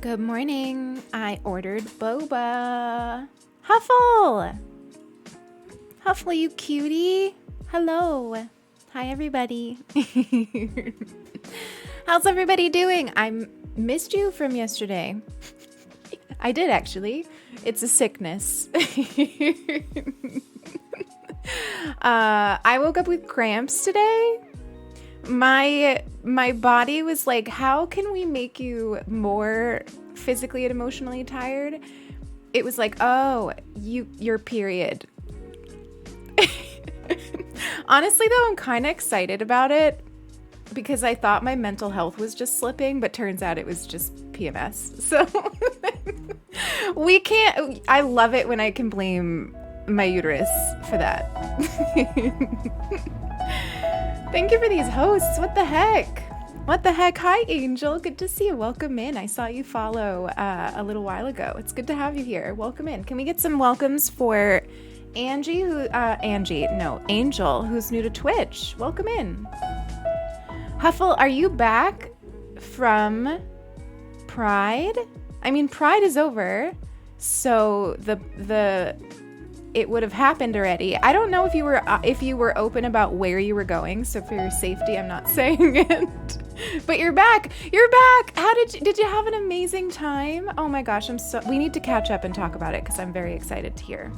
Good morning. I ordered boba. Huffle! Huffle, you cutie. Hello. Hi, everybody. How's everybody doing? I missed you from yesterday. I did, actually. It's a sickness. I woke up with cramps today. My body was like, how can we make you more physically and emotionally tired? It was like, oh, your period. Honestly, though, I'm kind of excited about it because I thought my mental health was just slipping, but turns out it was just PMS. So I love it when I can blame my uterus for that. Thank you for these hosts. What the heck? What the heck? Hi, Angel. Good to see you. Welcome in. I saw you follow a little while ago. It's good to have you here. Welcome in. Can we get some welcomes for Angel, who's new to Twitch? Welcome in. Huffle, are you back from Pride? I mean, Pride is over, so it would have happened already. I don't know if you were open about where you were going, so for your safety, I'm not saying it. But you're back. You're back. Did you have an amazing time? Oh my gosh, we need to catch up and talk about it because I'm very excited to hear.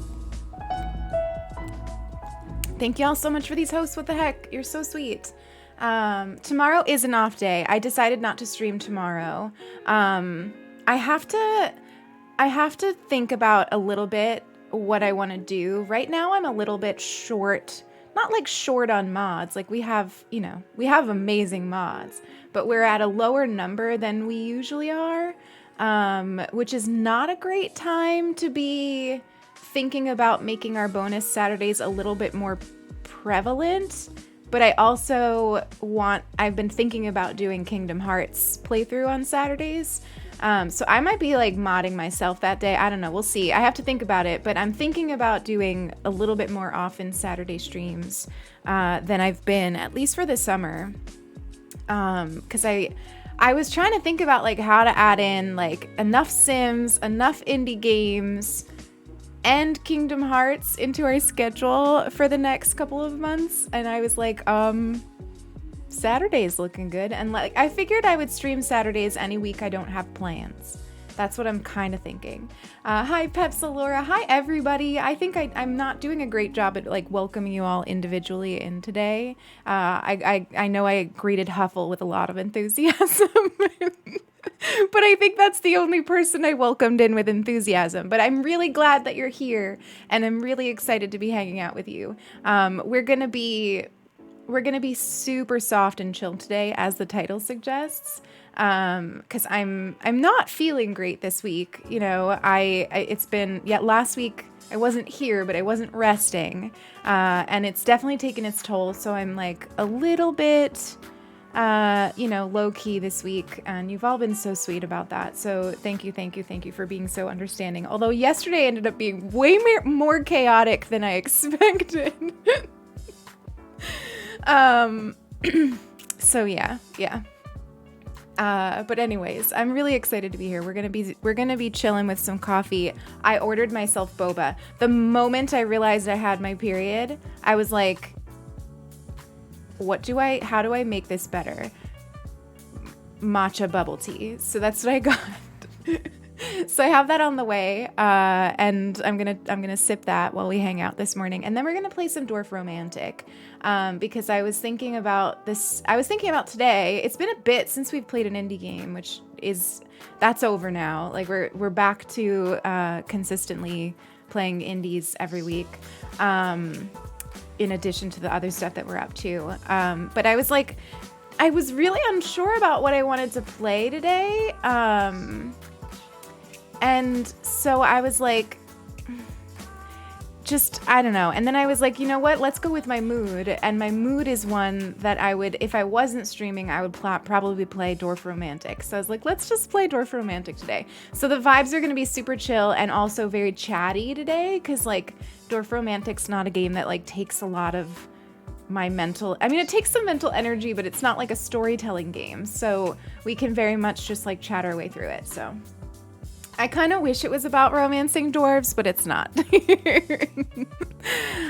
Thank y'all so much for these hosts. What the heck? You're so sweet. Tomorrow is an off day. I decided not to stream tomorrow. I have to think about a little bit what I want to do. Right now I'm a little bit short, not like short on mods. Like we have amazing mods, but we're at a lower number than we usually are, which is not a great time to be thinking about making our bonus Saturdays a little bit more prevalent. But I've been thinking about doing Kingdom Hearts playthrough on Saturdays. So I might be like modding myself that day. I don't know. We'll see. I have to think about it, but I'm thinking about doing a little bit more often Saturday streams than I've been, at least for the summer. Because I was trying to think about like how to add in like enough Sims, enough indie games, and Kingdom Hearts into our schedule for the next couple of months. And I was like, Saturday's looking good. And like, I figured I would stream Saturdays any week I don't have plans. That's what I'm kind of thinking. Hi, Pepsalora. Hi, everybody. I think I'm not doing a great job at like welcoming you all individually in today. I know I greeted Huffle with a lot of enthusiasm. But I think that's the only person I welcomed in with enthusiasm. But I'm really glad that you're here, and I'm really excited to be hanging out with you. We're gonna be super soft and chill today, as the title suggests. Because I'm not feeling great this week. You know, it's been, last week I wasn't here, but I wasn't resting, and it's definitely taken its toll. So I'm like a little bit, low key this week, and you've all been so sweet about that. So thank you for being so understanding. Although yesterday ended up being way more chaotic than I expected. So yeah. But anyways, I'm really excited to be here. We're gonna be chilling with some coffee. I ordered myself boba. The moment I realized I had my period, I was like, how do I make this better? Matcha bubble tea. So that's what I got. So I have that on the way, and I'm gonna sip that while we hang out this morning, and then we're gonna play some Dwarf Romantic, because I was thinking about today. It's been a bit since we've played an indie game, that's over now. Like we're back to consistently playing indies every week, in addition to the other stuff that we're up to. But I was really unsure about what I wanted to play today. And so I was like, I don't know. And then I was like, you know what? Let's go with my mood. And my mood is one that I would, if I wasn't streaming, I would probably play Dwarf Romantic. So I was like, let's just play Dwarf Romantic today. So the vibes are going to be super chill and also very chatty today. Because like Dwarf Romantic's not a game that like takes a lot of my it takes some mental energy, but it's not like a storytelling game. So we can very much just like chat our way through it. So I kind of wish it was about romancing dwarves, but it's not.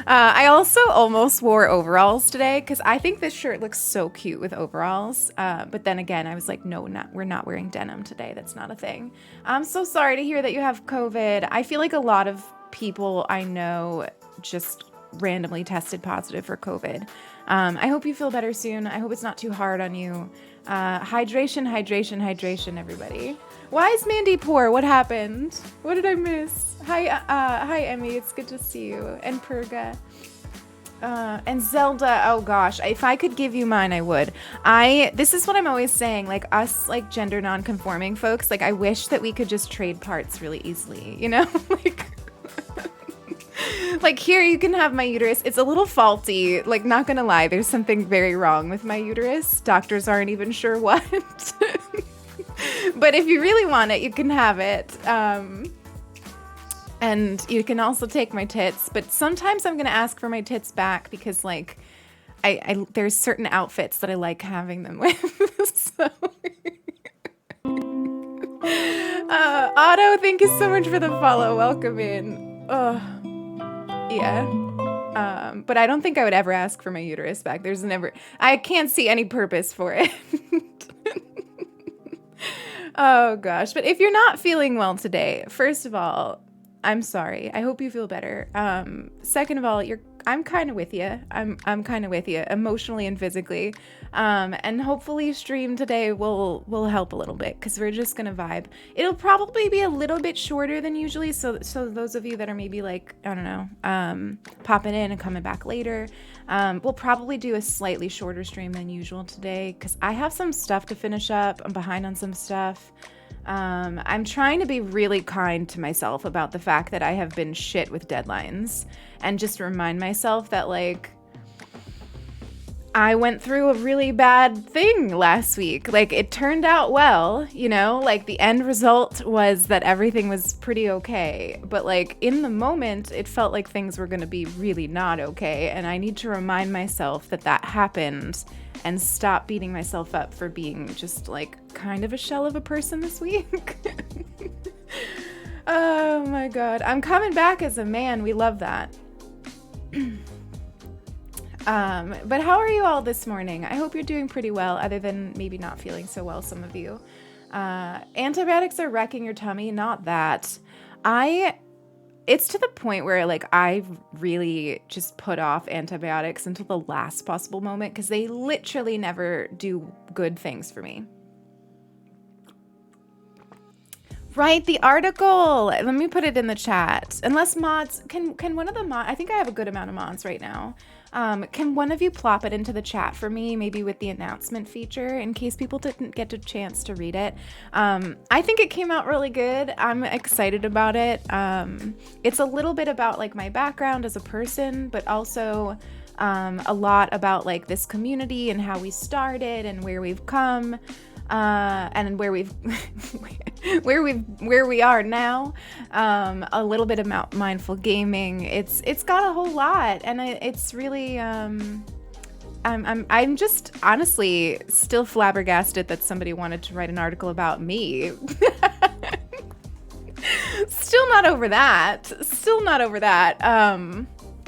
I also almost wore overalls today because I think this shirt looks so cute with overalls. But then again, I was like, no, we're not wearing denim today. That's not a thing. I'm so sorry to hear that you have COVID. I feel like a lot of people I know just randomly tested positive for COVID. I hope you feel better soon. I hope it's not too hard on you. Hydration, everybody. Why is Mandy poor? What happened? What did I miss? Hi, Emmy. It's good to see you. And Purga. And Zelda. Oh gosh, if I could give you mine, I would. This is what I'm always saying. Like us, like gender non-conforming folks. Like I wish that we could just trade parts really easily. You know, like here you can have my uterus. It's a little faulty. Like not gonna lie, there's something very wrong with my uterus. Doctors aren't even sure what. But if you really want it, you can have it. And you can also take my tits. But sometimes I'm going to ask for my tits back because, like, there's certain outfits that I like having them with. So. Otto, thank you so much for the follow. Welcome in. Yeah. But I don't think I would ever ask for my uterus back. I can't see any purpose for it. Oh gosh, but if you're not feeling well today, first of all, I'm sorry. I hope you feel better. Second of all, I'm kind of with you. I'm kind of with you emotionally and physically. And hopefully stream today will help a little bit because we're just gonna vibe. It'll probably be a little bit shorter than usually. So those of you that are maybe like, I don't know, popping in and coming back later, we'll probably do a slightly shorter stream than usual today because I have some stuff to finish up. I'm behind on some stuff. I'm trying to be really kind to myself about the fact that I have been shit with deadlines and just remind myself that like, I went through a really bad thing last week. Like, it turned out well, you know, like the end result was that everything was pretty okay. But like in the moment, it felt like things were going to be really not okay. And I need to remind myself that that happened and stop beating myself up for being just like kind of a shell of a person this week. Oh my God. I'm coming back as a man. We love that. But how are you all this morning? I hope you're doing pretty well, other than maybe not feeling so well, some of you. Antibiotics are wrecking your tummy, not that. It's to the point where like I've really just put off antibiotics until the last possible moment because they literally never do good things for me. Write the article. Let me put it in the chat. Unless mods, can one of the mods, I think I have a good amount of mods right now. Can one of you plop it into the chat for me, maybe with the announcement feature, in case people didn't get a chance to read it? I think it came out really good. I'm excited about it. It's a little bit about like my background as a person, but also a lot about like this community and how we started and where we've come. And where we are now, a little bit about mindful gaming. It's got a whole lot, and it's really I'm just honestly still flabbergasted that somebody wanted to write an article about me. Still not over that.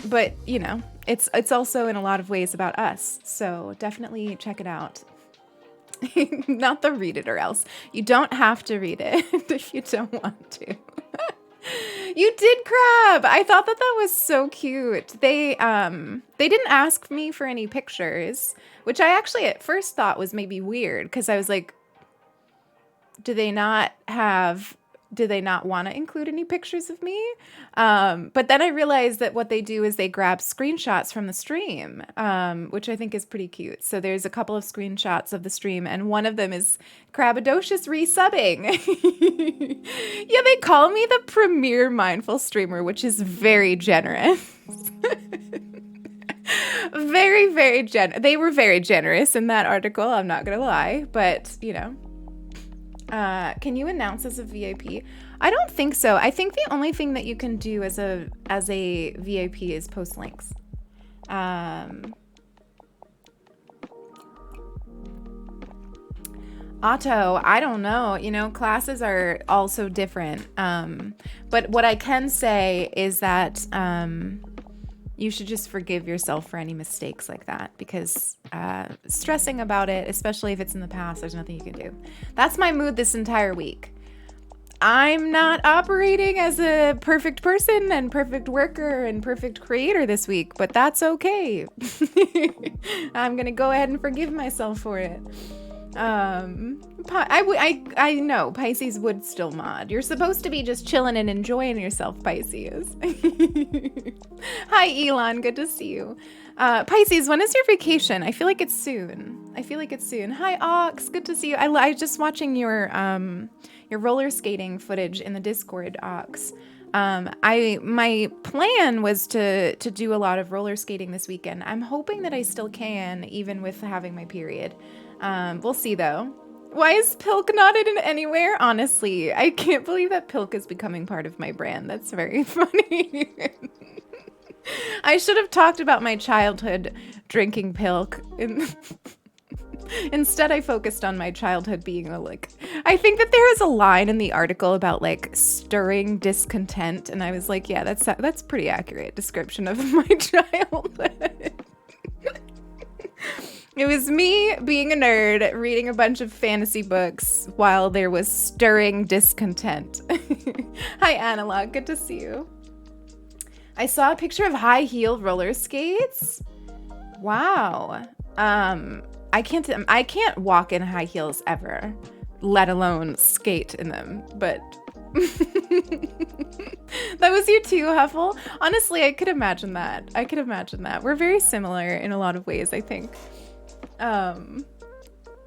But you know, it's also in a lot of ways about us. So definitely check it out. Not the read it or else. You don't have to read it if you don't want to. You did, Crab. I thought that was so cute. They didn't ask me for any pictures, which I actually at first thought was maybe weird because I was like, do they not want to include any pictures of me? But then I realized that what they do is they grab screenshots from the stream, which I think is pretty cute. So there's a couple of screenshots of the stream, and one of them is Crabadocious resubbing. Yeah, they call me the premier mindful streamer, which is very generous. Very, very they were very generous in that article, I'm not gonna lie, but you know. Can you announce as a VIP? I don't think so. I think the only thing that you can do as a VIP is post links. Otto, I don't know. You know, classes are also different. But what I can say is that you should just forgive yourself for any mistakes like that, because stressing about it, especially if it's in the past, there's nothing you can do. That's my mood this entire week. I'm not operating as a perfect person and perfect worker and perfect creator this week, but that's okay. I'm gonna go ahead and forgive myself for it. I know Pisces would still mod. You're supposed to be just chilling and enjoying yourself, Pisces. Hi, Elon. Good to see you. Pisces, when is your vacation? I feel like it's soon. Hi, Ox. Good to see you. I just watching your roller skating footage in the Discord, Ox. My plan was to do a lot of roller skating this weekend. I'm hoping that I still can, even with having my period. We'll see though. Why is Pilk not in anywhere? Honestly, I can't believe that Pilk is becoming part of my brand. That's very funny. I should have talked about my childhood drinking Pilk. Instead, I focused on my childhood being I think that there is a line in the article about like stirring discontent, and I was like, yeah, that's pretty accurate description of my childhood. It was me being a nerd, reading a bunch of fantasy books while there was stirring discontent. Hi, Analog. Good to see you. I saw a picture of high heel roller skates. Wow. I can't walk in high heels ever, let alone skate in them, but that was you too, Huffle. Honestly, I could imagine that. We're very similar in a lot of ways, I think.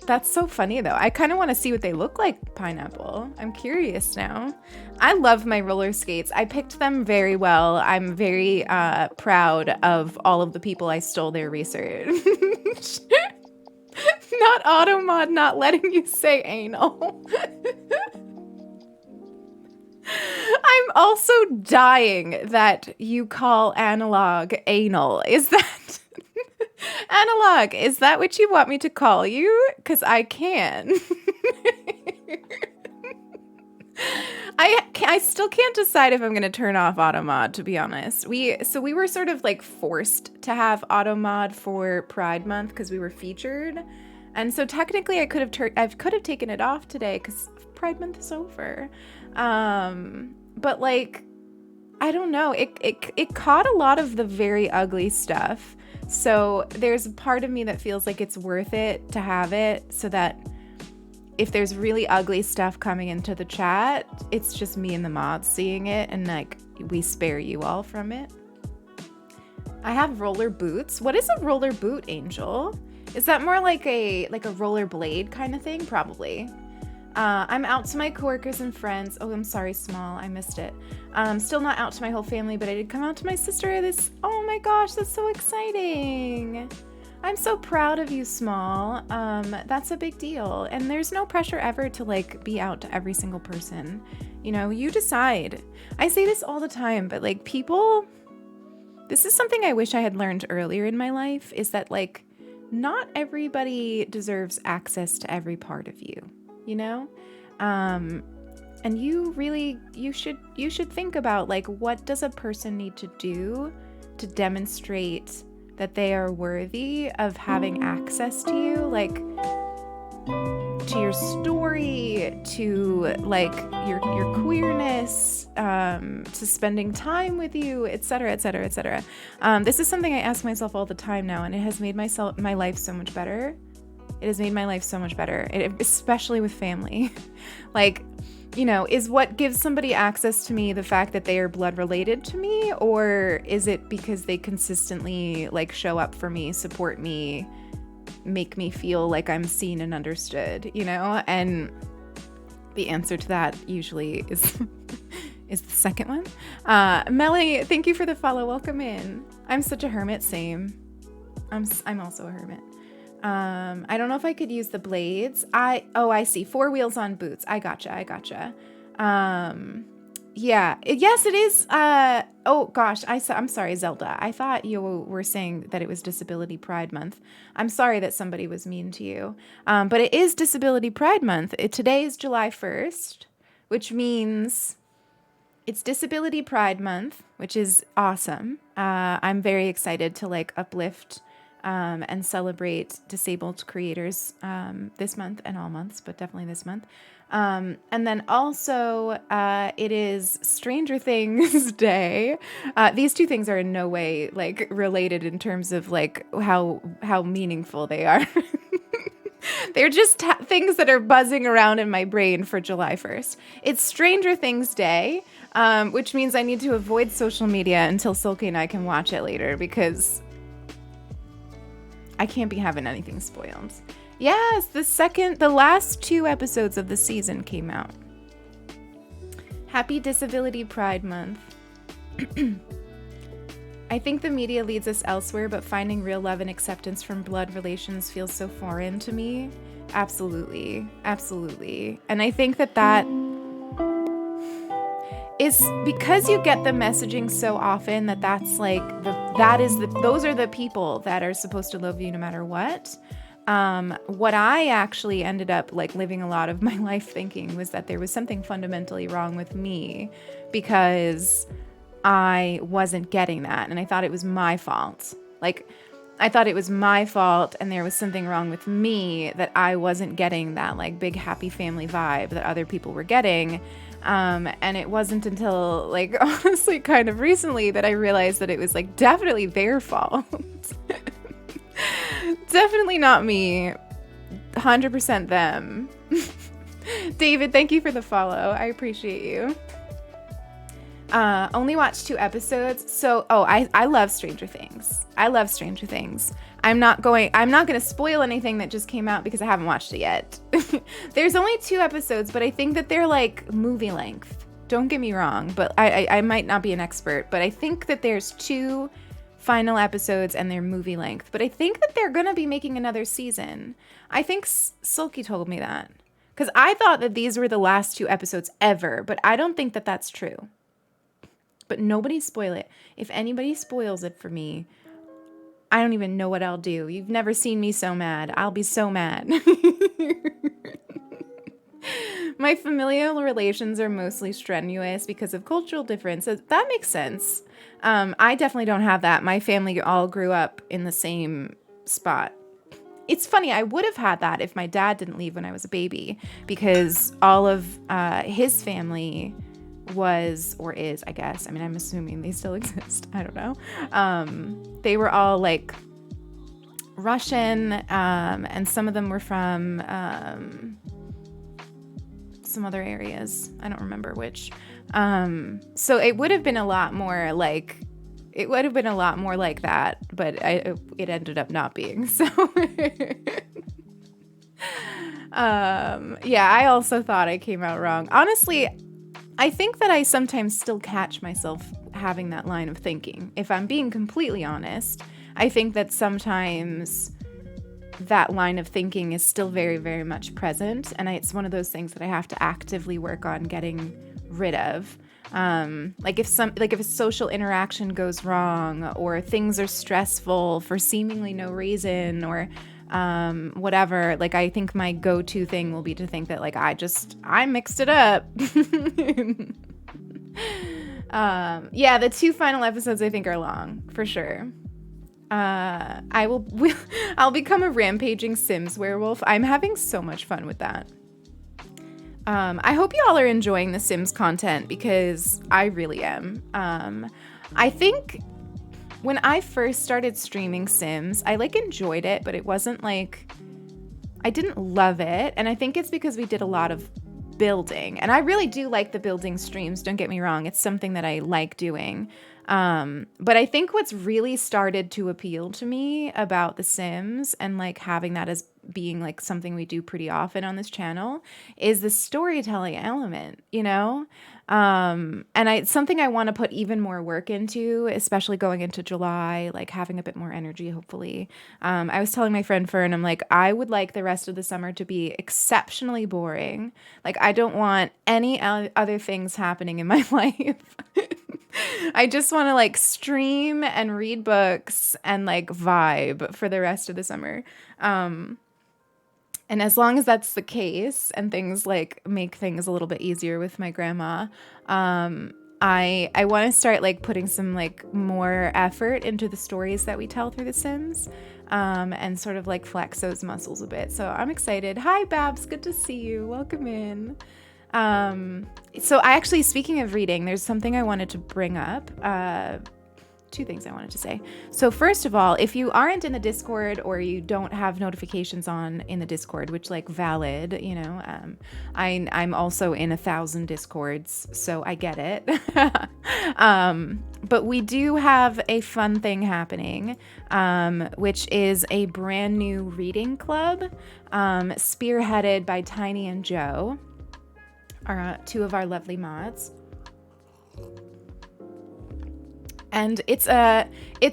That's so funny though. I kind of want to see what they look like, Pineapple. I'm curious now. I love my roller skates. I picked them very well. I'm very proud of all of the people I stole their research. Not Automod not letting you say anal. I'm also dying that you call analog anal. Is that analog? Is that what you want me to call you? Because I can. I still can't decide if I'm going to turn off Automod, to be honest. We were sort of like forced to have Automod for Pride Month because we were featured. And so technically I could have taken it off today because Pride Month is over. But like, I don't know. It caught a lot of the very ugly stuff. So there's a part of me that feels like it's worth it to have it so that if there's really ugly stuff coming into the chat, it's just me and the mods seeing it, and like we spare you all from it. I have roller boots. What is a roller boot, Angel? Is that more like a roller blade kind of thing? Probably. I'm out to my coworkers and friends. Oh, I'm sorry, Small. I missed it. Still not out to my whole family, but I did come out to my sister. Oh my gosh, that's so exciting. I'm so proud of you, Small. That's a big deal. And there's no pressure ever to like be out to every single person. You know, you decide. I say this all the time, but like people, this is something I wish I had learned earlier in my life, is that like not everybody deserves access to every part of you, you know? And you should think about like, what does a person need to do to demonstrate that they are worthy of having access to you, like to your story, to like your queerness, to spending time with you, etc., etc., etc. This is something I ask myself all the time now, and it has made my life so much better. It has made my life so much better, especially with family. Like, you know, is what gives somebody access to me the fact that they are blood related to me, or is it because they consistently like show up for me, support me, make me feel like I'm seen and understood, you know? And the answer to that usually is the second one. Melanie, thank you for the follow. Welcome in. I'm such a hermit. Same. I'm also a hermit. I don't know if I could use the blades. I see. 4 wheels on boots. I gotcha. Yeah. Yes, it is. Oh gosh. I'm sorry, Zelda. I thought you were saying that it was Disability Pride Month. I'm sorry that somebody was mean to you. But it is Disability Pride Month. Today is July 1st, which means it's Disability Pride Month, which is awesome. I'm very excited to like uplift and celebrate disabled creators this month and all months, but definitely this month. And then also it is Stranger Things Day. These two things are in no way like related in terms of like how meaningful they are. They're just things that are buzzing around in my brain for July 1st. It's Stranger Things Day, which means I need to avoid social media until Silky and I can watch it later, because I can't be having anything spoiled. Yes, the last 2 episodes of the season came out. Happy Disability Pride Month. I think the media leads us elsewhere, but finding real love and acceptance from blood relations feels so foreign to me. Absolutely. And I think that is because you get the messaging so often that's like those are the people that are supposed to love you no matter what. What I actually ended up like living a lot of my life thinking was that there was something fundamentally wrong with me because I wasn't getting that, and I thought it was my fault. Like, I thought it was my fault, and there was something wrong with me that I wasn't getting that like big happy family vibe that other people were getting. And it wasn't until like honestly kind of recently that I realized that it was like definitely their fault. Definitely not me. 100% them. David, thank you for the follow. I appreciate you. Only watched 2 episodes. So, I love Stranger Things. I'm not going to spoil anything that just came out because I haven't watched it yet. There's only 2 episodes, but I think that they're like movie length. Don't get me wrong, but I might not be an expert, but I think that there's 2 final episodes and they're movie length. But I think that they're going to be making another season. I think Silky told me that. Because I thought that these were the last 2 episodes ever, but I don't think that that's true. But nobody spoil it. If anybody spoils it for me, I don't even know what I'll do. You've never seen me so mad. I'll be so mad. My familial relations are mostly strenuous because of cultural differences. That makes sense. I definitely don't have that. My family all grew up in the same spot. It's funny, I would have had that if my dad didn't leave when I was a baby, because all of his family was, or is, I guess. I mean, I'm assuming they still exist. I don't know. They were all like Russian, and some of them were from some other areas. I don't remember which. So it would have been a lot more like, that, but it ended up not being. So yeah, I also thought I came out wrong. Honestly, I think that I sometimes still catch myself having that line of thinking. If I'm being completely honest, I think that sometimes that line of thinking is still very, very much present. And it's one of those things that I have to actively work on getting rid of. Like if a social interaction goes wrong, or things are stressful for seemingly no reason, or whatever, like I think my go-to thing will be to think that like I mixed it up. Yeah, the 2 final episodes I think are long for sure. I'll become a rampaging Sims werewolf. I'm having so much fun with that. I hope y'all are enjoying the Sims content, because I really am. I think when I first started streaming Sims, I like enjoyed it, but it wasn't like, I didn't love it. And I think it's because we did a lot of building, and I really do like the building streams. Don't get me wrong. It's something that I like doing. But I think what's really started to appeal to me about The Sims, and like having that as being like something we do pretty often on this channel, is the storytelling element, you know? And it's something I want to put even more work into, especially going into July, like having a bit more energy, hopefully. I was telling my friend Fern, I'm like, I would like the rest of the summer to be exceptionally boring. Like, I don't want any other things happening in my life. I just want to like stream and read books and like vibe for the rest of the summer. And as long as that's the case, and things like make things a little bit easier with my grandma, I want to start like putting some like more effort into the stories that we tell through The Sims, and sort of like flex those muscles a bit. So I'm excited. Hi, Babs. Good to see you. Welcome in. So I actually, speaking of reading, there's something I wanted to bring up. 2 things I wanted to say. So first of all, if you aren't in the Discord, or you don't have notifications on in the Discord, which like valid, you know, I'm also in 1,000 Discords, so I get it. But we do have a fun thing happening, which is a brand new reading club, spearheaded by Tiny and Joe, are 2 of our lovely mods. And it's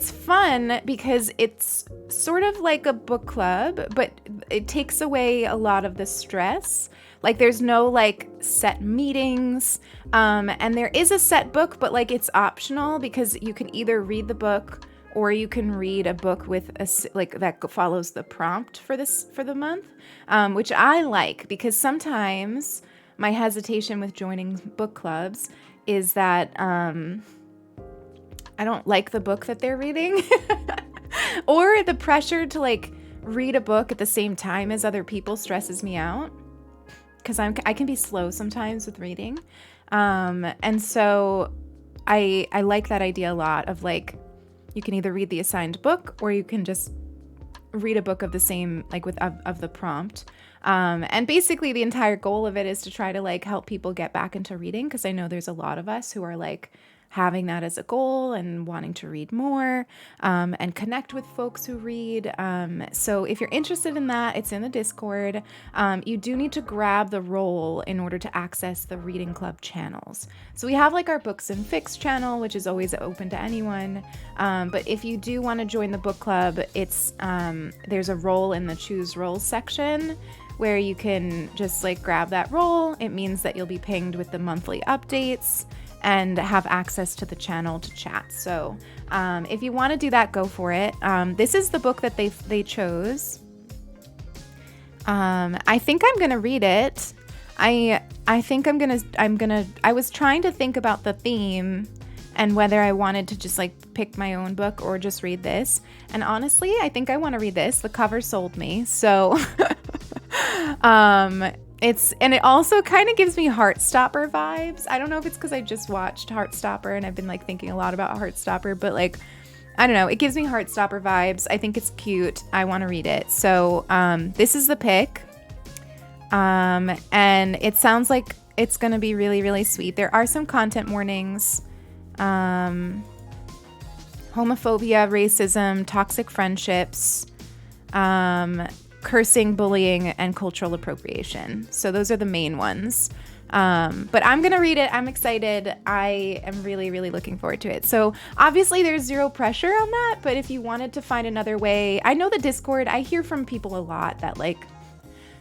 fun because it's sort of like a book club, but it takes away a lot of the stress. Like there's no like set meetings, and there is a set book, but like it's optional, because you can either read the book, or you can read a book with a like that follows the prompt for the month, which I like, because sometimes my hesitation with joining book clubs is that I don't like the book that they're reading, or the pressure to like read a book at the same time as other people stresses me out, because I can be slow sometimes with reading, and so I like that idea a lot of like, you can either read the assigned book, or you can just read a book of the same, like of the prompt. And basically the entire goal of it is to try to like help people get back into reading, because I know there's a lot of us who are like having that as a goal and wanting to read more and connect with folks who read. So if you're interested in that, it's in the Discord. You do need to grab the role in order to access the reading club channels. So we have like our books and fics channel, which is always open to anyone. But if you do want to join the book club, it's there's a role in the choose roles section where you can just like grab that role. It means that you'll be pinged with the monthly updates and have access to the channel to chat. So if you want to do that, go for it. This is the book that they chose. I think I'm gonna read it. I think I was trying to think about the theme and whether I wanted to just like pick my own book or just read this. And honestly, I think I want to read this. The cover sold me. So it also kind of gives me Heartstopper vibes. I don't know if it's because I just watched Heartstopper and I've been like thinking a lot about Heartstopper, but like, I don't know, it gives me Heartstopper vibes. I think it's cute. I want to read it. So this is the pick. And it sounds like it's going to be really, really sweet. There are some content warnings. Homophobia, racism, toxic friendships, cursing, bullying, and cultural appropriation. So those are the main ones. But I'm going to read it. I'm excited. I am really, really looking forward to it. So obviously there's zero pressure on that, but if you wanted to find another way, I know the Discord, I hear from people a lot that like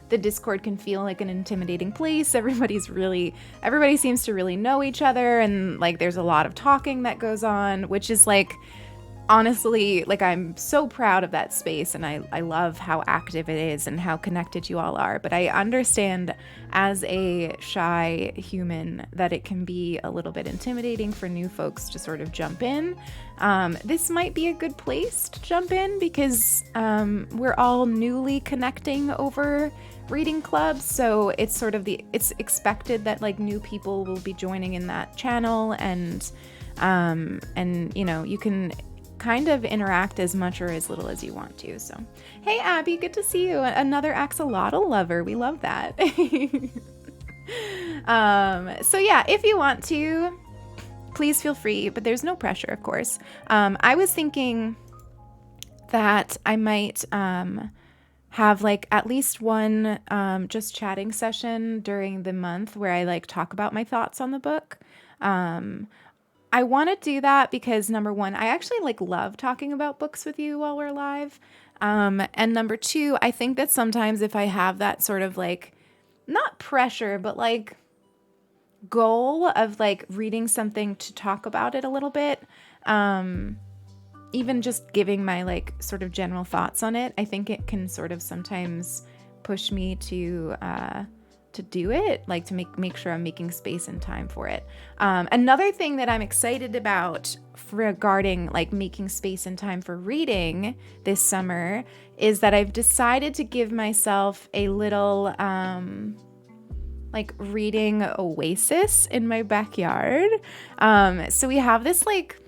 the Discord can feel like an intimidating place. Everybody seems to really know each other. And like, there's a lot of talking that goes on, which is like, honestly, like I'm so proud of that space and I love how active it is and how connected you all are. But I understand as a shy human that it can be a little bit intimidating for new folks to sort of jump in. This might be a good place to jump in because we're all newly connecting over reading clubs. So it's sort of it's expected that like new people will be joining in that channel and you know, you can kind of interact as much or as little as you want to. So, hey Abby, good to see you. Another axolotl lover. We love that. So yeah, if you want to, please feel free, but there's no pressure, of course. I was thinking that I might have like at least one just chatting session during the month where I like talk about my thoughts on the book. I want to do that because number one, I actually like love talking about books with you while we're live. And number two, I think that sometimes if I have that sort of like, not pressure, but like goal of like reading something to talk about it a little bit, even just giving my like sort of general thoughts on it, I think it can sort of sometimes push me to do it, like to make sure I'm making space and time for it. Another thing that I'm excited about regarding like making space and time for reading this summer is that I've decided to give myself a little like reading oasis in my backyard. So we have this like,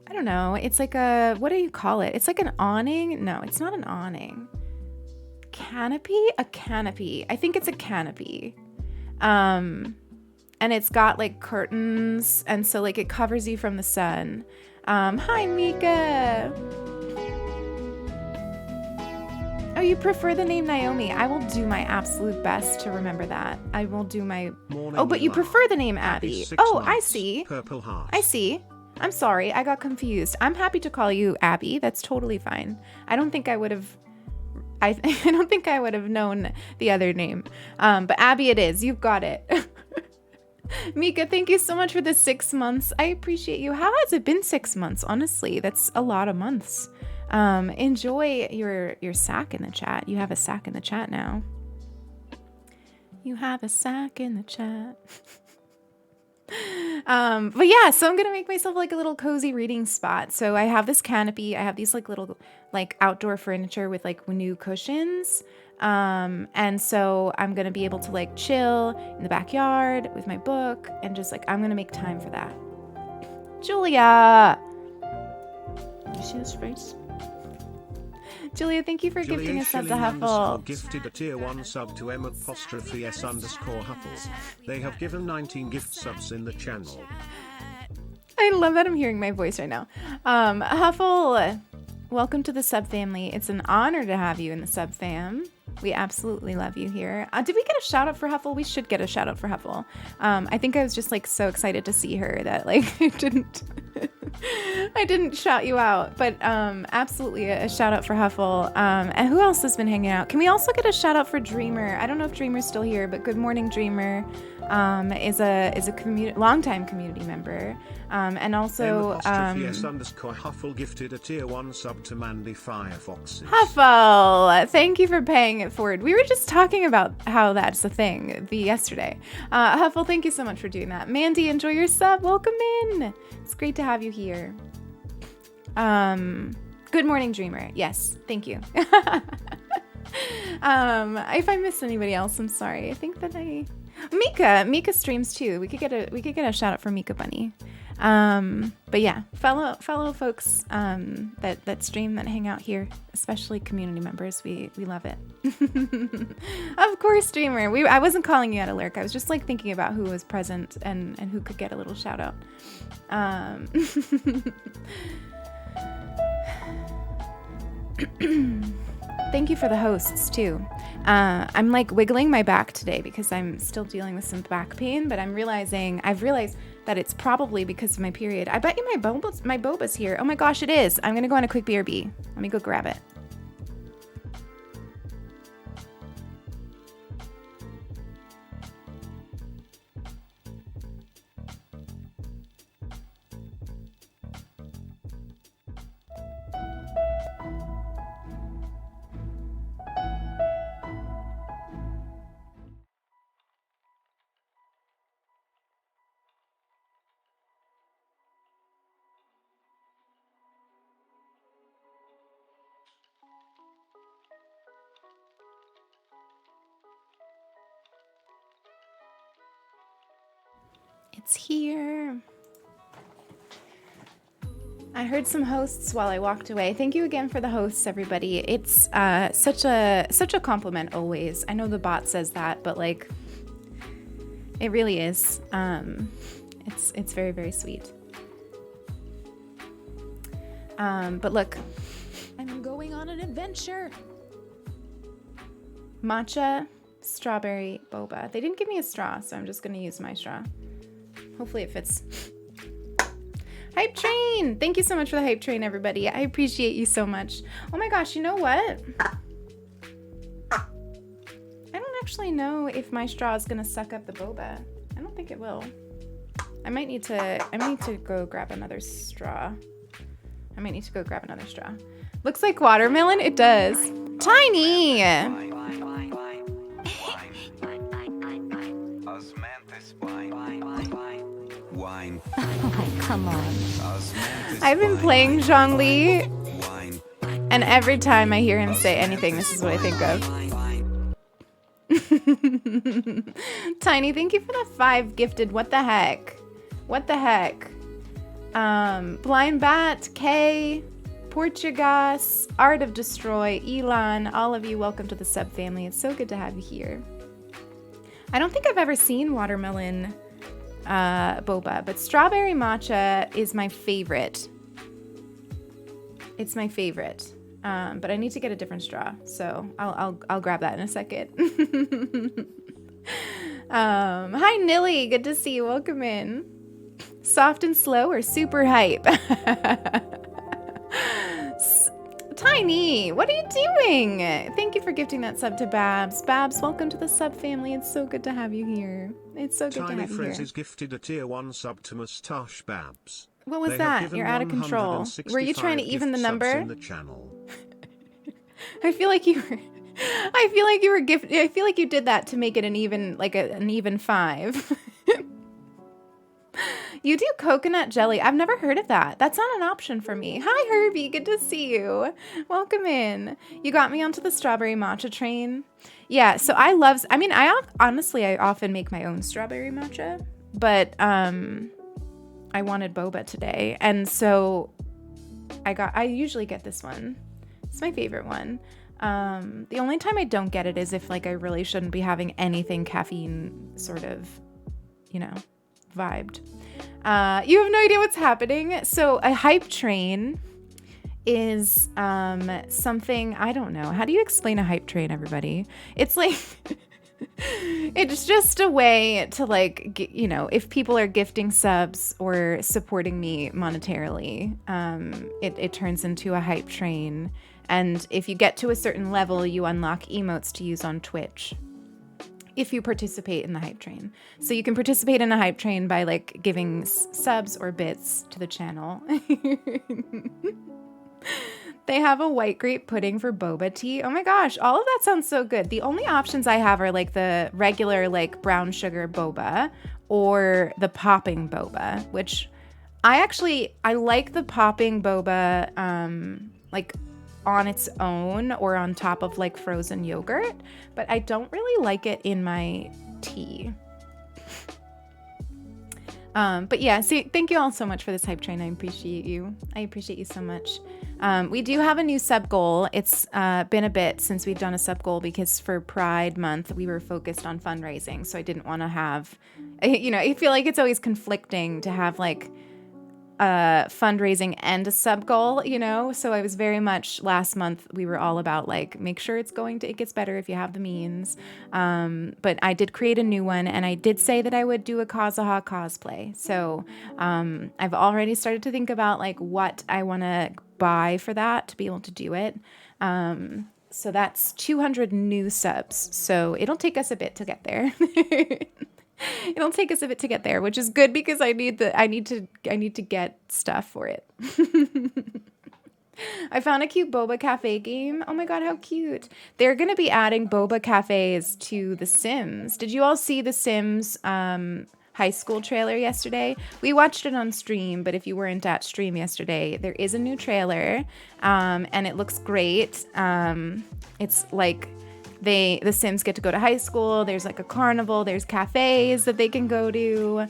I don't know, it's like what do you call it? It's like an awning. No, it's not an awning. A canopy. I think it's a canopy. And it's got like curtains, and so like it covers you from the sun. Hi Mika. Oh, you prefer the name Naomi. I will do my absolute best to remember that. I will do my Oh, but you prefer the name Abby. Oh, I see. Purple heart. I see. I'm sorry, I got confused. I'm happy to call you Abby. That's totally fine. I don't think I would have known the other name. But Abby it is. You've got it. Mika, thank you so much for the 6 months. I appreciate you. How has it been 6 months? Honestly, that's a lot of months. Enjoy your sack in the chat. You have a sack in the chat now. You have a sack in the chat. But yeah, so I'm gonna make myself like a little cozy reading spot. So I have this canopy. I have these like little like outdoor furniture with like new cushions. And so I'm gonna be able to like chill in the backyard with my book and just like I'm gonna make time for that. Julia, you see this face? Julia, thank you for gifting Julia a sub to Schilling Huffle. gifted a tier 1 sub to M_S_Huffle. They have given 19 gift subs in the channel. I love that I'm hearing my voice right now. Huffle, welcome to the sub family. It's an honor to have you in the sub fam. We absolutely love you here. Did we get a shout out for Huffle? We should get a shout out for Huffle. I think I was just like so excited to see her that like I didn't shout you out, but absolutely a shout out for Huffle. And who else has been hanging out? Can we also get a shout out for Dreamer? I don't know if Dreamer's still here, but good morning, Dreamer. Is a longtime community member, and also Huffle gifted a tier 1 sub to Mandy Firefoxes. Huffle, thank you for paying it forward. We were just talking about how that's a thing yesterday. Huffle, thank you so much for doing that. Mandy, enjoy your sub. Welcome in. It's great to have you here. Good morning, Dreamer. Yes, thank you. If I missed anybody else, I'm sorry. I think that Mika streams too. We could get a shout out for Mika Bunny. But yeah, fellow folks that stream, that hang out here, especially community members, we love it. Of course, streamer. I wasn't calling you out of lurk. I was just like thinking about who was present and who could get a little shout out. Thank you for the hosts too. I'm like wiggling my back today because I'm still dealing with some back pain, but I've realized that it's probably because of my period. I bet you my boba's here. Oh my gosh, it is. I'm gonna go on a quick BRB. Let me go grab it. It's here. I heard some hosts while I walked away. Thank you again for the hosts, everybody. It's such a compliment always. I know the bot says that, but like, it really is. It's very, very sweet. But look, I'm going on an adventure. Matcha, strawberry, boba. They didn't give me a straw, so I'm just gonna use my straw. Hopefully it fits. Hype train! Thank you so much for the hype train, everybody. I appreciate you so much. Oh my gosh, you know what? I don't actually know if my straw is gonna suck up the boba. I don't think it will. I might need to go grab another straw. Looks like watermelon? It does. Tiny! Wine. Oh, come on. I've been playing Zhongli, and every time I hear him say anything, this is what I think of. Tiny, thank you for the 5 gifted. What the heck? Blind Bat, Kay, Portugas, Art of Destroy, Elon, all of you, welcome to the sub family. It's so good to have you here. I don't think I've ever seen watermelon boba, but strawberry matcha is my favorite. It's my favorite. But I need to get a different straw, so I'll grab that in a second. Hi Nilly, good to see you. Welcome in. Soft and slow or super hype? Tiny, what are you doing? Thank you for gifting that sub to Babs. Babs, welcome to the sub family. It's so good to have you here. It's so good to have you here. Tiny Frizz is gifted a tier 1 sub to Mustache Babs. What was that? You're out of control. Were you trying to even the number? In the channel. I feel like you did that to make it an even, like an even 5. You do coconut jelly. I've never heard of that. That's not an option for me. Hi, Herbie. Good to see you. Welcome in. You got me onto the strawberry matcha train. Yeah, so I often make my own strawberry matcha, but I wanted boba today. And so I usually get this one. It's my favorite one. The only time I don't get it is if like I really shouldn't be having anything caffeine sort of, vibed. You have no idea what's happening. So a hype train is something, I don't know. How do you explain a hype train, everybody? It's like it's just a way to like, if people are gifting subs or supporting me monetarily, it turns into a hype train. And if you get to a certain level, you unlock emotes to use on Twitch if you participate in the hype train. So you can participate in a hype train by like giving subs or bits to the channel. They have a white grape pudding for boba tea. Oh my gosh, all of that sounds so good. The only options I have are like the regular like brown sugar boba or the popping boba, which I like the popping boba like on its own or on top of like frozen yogurt, but I don't really like it in my tea. But yeah, thank you all so much for this hype train. I appreciate you. I appreciate you so much. We do have a new sub goal. It's been a bit since we've done a sub goal because for Pride Month, we were focused on fundraising. So I didn't want to have, I feel like it's always conflicting to have like fundraising and a sub goal, so I was very much last month we were all about like make sure it gets better if you have the means, but I did create a new one and I did say that I would do a Kazuha cosplay, so I've already started to think about like what I want to buy for that to be able to do it. So that's 200 new subs, so it'll take us a bit to get there. It'll take us a bit to get there, which is good because I need to get stuff for it. I found a cute boba cafe game. Oh my god, how cute. They're going to be adding boba cafes to The Sims. Did you all see The Sims high school trailer yesterday? We watched it on stream, but if you weren't at stream yesterday, there is a new trailer and it looks great. It's like the Sims get to go to high school. There's like a carnival. There's cafes that they can go to,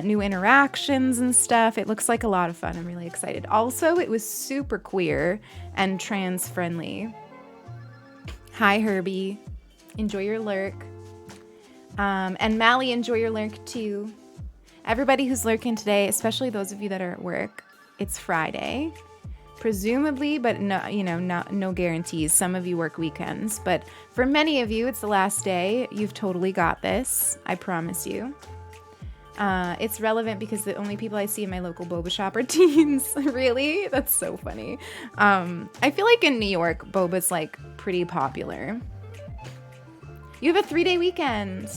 new interactions and stuff. It looks like a lot of fun. I'm really excited. Also, it was super queer and trans friendly. Hi, Herbie. Enjoy your lurk. And Mally, enjoy your lurk too. Everybody who's lurking today, especially those of you that are at work, it's Friday. Presumably, but no guarantees. Some of you work weekends, but for many of you, it's the last day. You've totally got this. I promise you. It's relevant because the only people I see in my local boba shop are teens. Really? That's so funny. I feel like in New York, boba's like pretty popular. You have a 3-day weekend.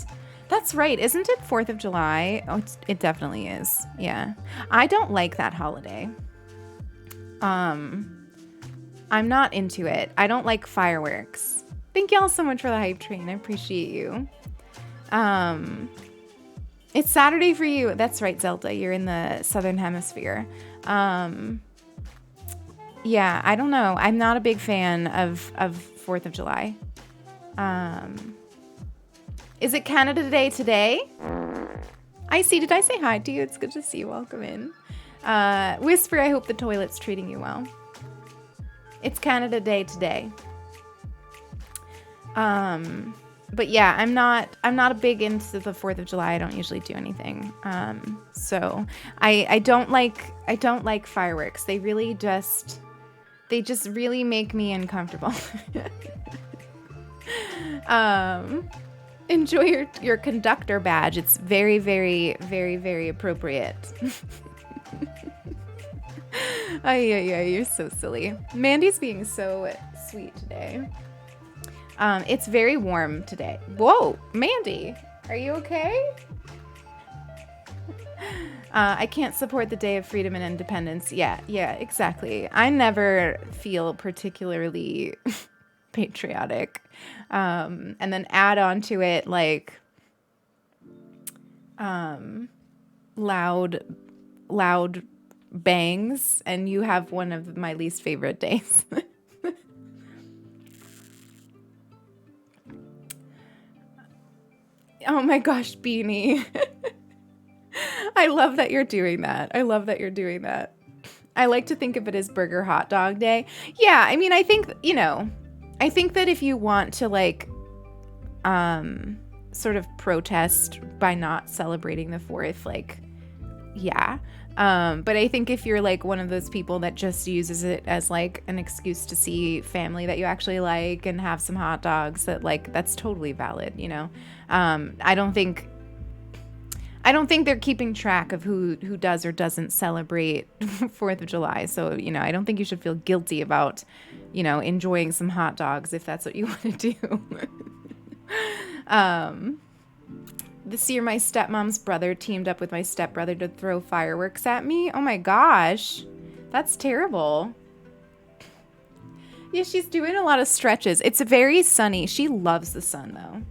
That's right. Isn't it 4th of July? Oh, it definitely is. Yeah. I don't like that holiday. I'm not into it. I don't like fireworks. Thank y'all so much for the hype train. I appreciate you. It's Saturday for you. That's right, Zelda. You're in the Southern Hemisphere. Yeah, I don't know. I'm not a big fan of 4th of July. Is it Canada Day today? I see. Did I say hi to you? It's good to see you. Welcome in. Whisper, I hope the toilet's treating you well. It's Canada Day today. But yeah, I'm not a big into the 4th of July. I don't usually do anything. So I don't like fireworks. They just really make me uncomfortable. Enjoy your conductor badge. It's very, very, very, very appropriate. Yeah, you're so silly. Mandy's being so sweet today. It's very warm today. Whoa, Mandy, are you okay? I can't support the Day of Freedom and Independence. Yeah, exactly. I never feel particularly patriotic. And then add on to it like loud bangs, and you have one of my least favorite days. Oh my gosh, Beanie. I love that you're doing that. I like to think of it as Burger Hot Dog Day. Yeah, I mean, I think, I think that if you want to like sort of protest by not celebrating the 4th, like, yeah. But I think if you're like one of those people that just uses it as like an excuse to see family that you actually like and have some hot dogs, that like that's totally valid, I don't think they're keeping track of who does or doesn't celebrate 4th of July. So, I don't think you should feel guilty about, enjoying some hot dogs if that's what you want to do. This year, my stepmom's brother teamed up with my stepbrother to throw fireworks at me. Oh my gosh, that's terrible. Yeah, she's doing a lot of stretches. It's very sunny. She loves the sun, though.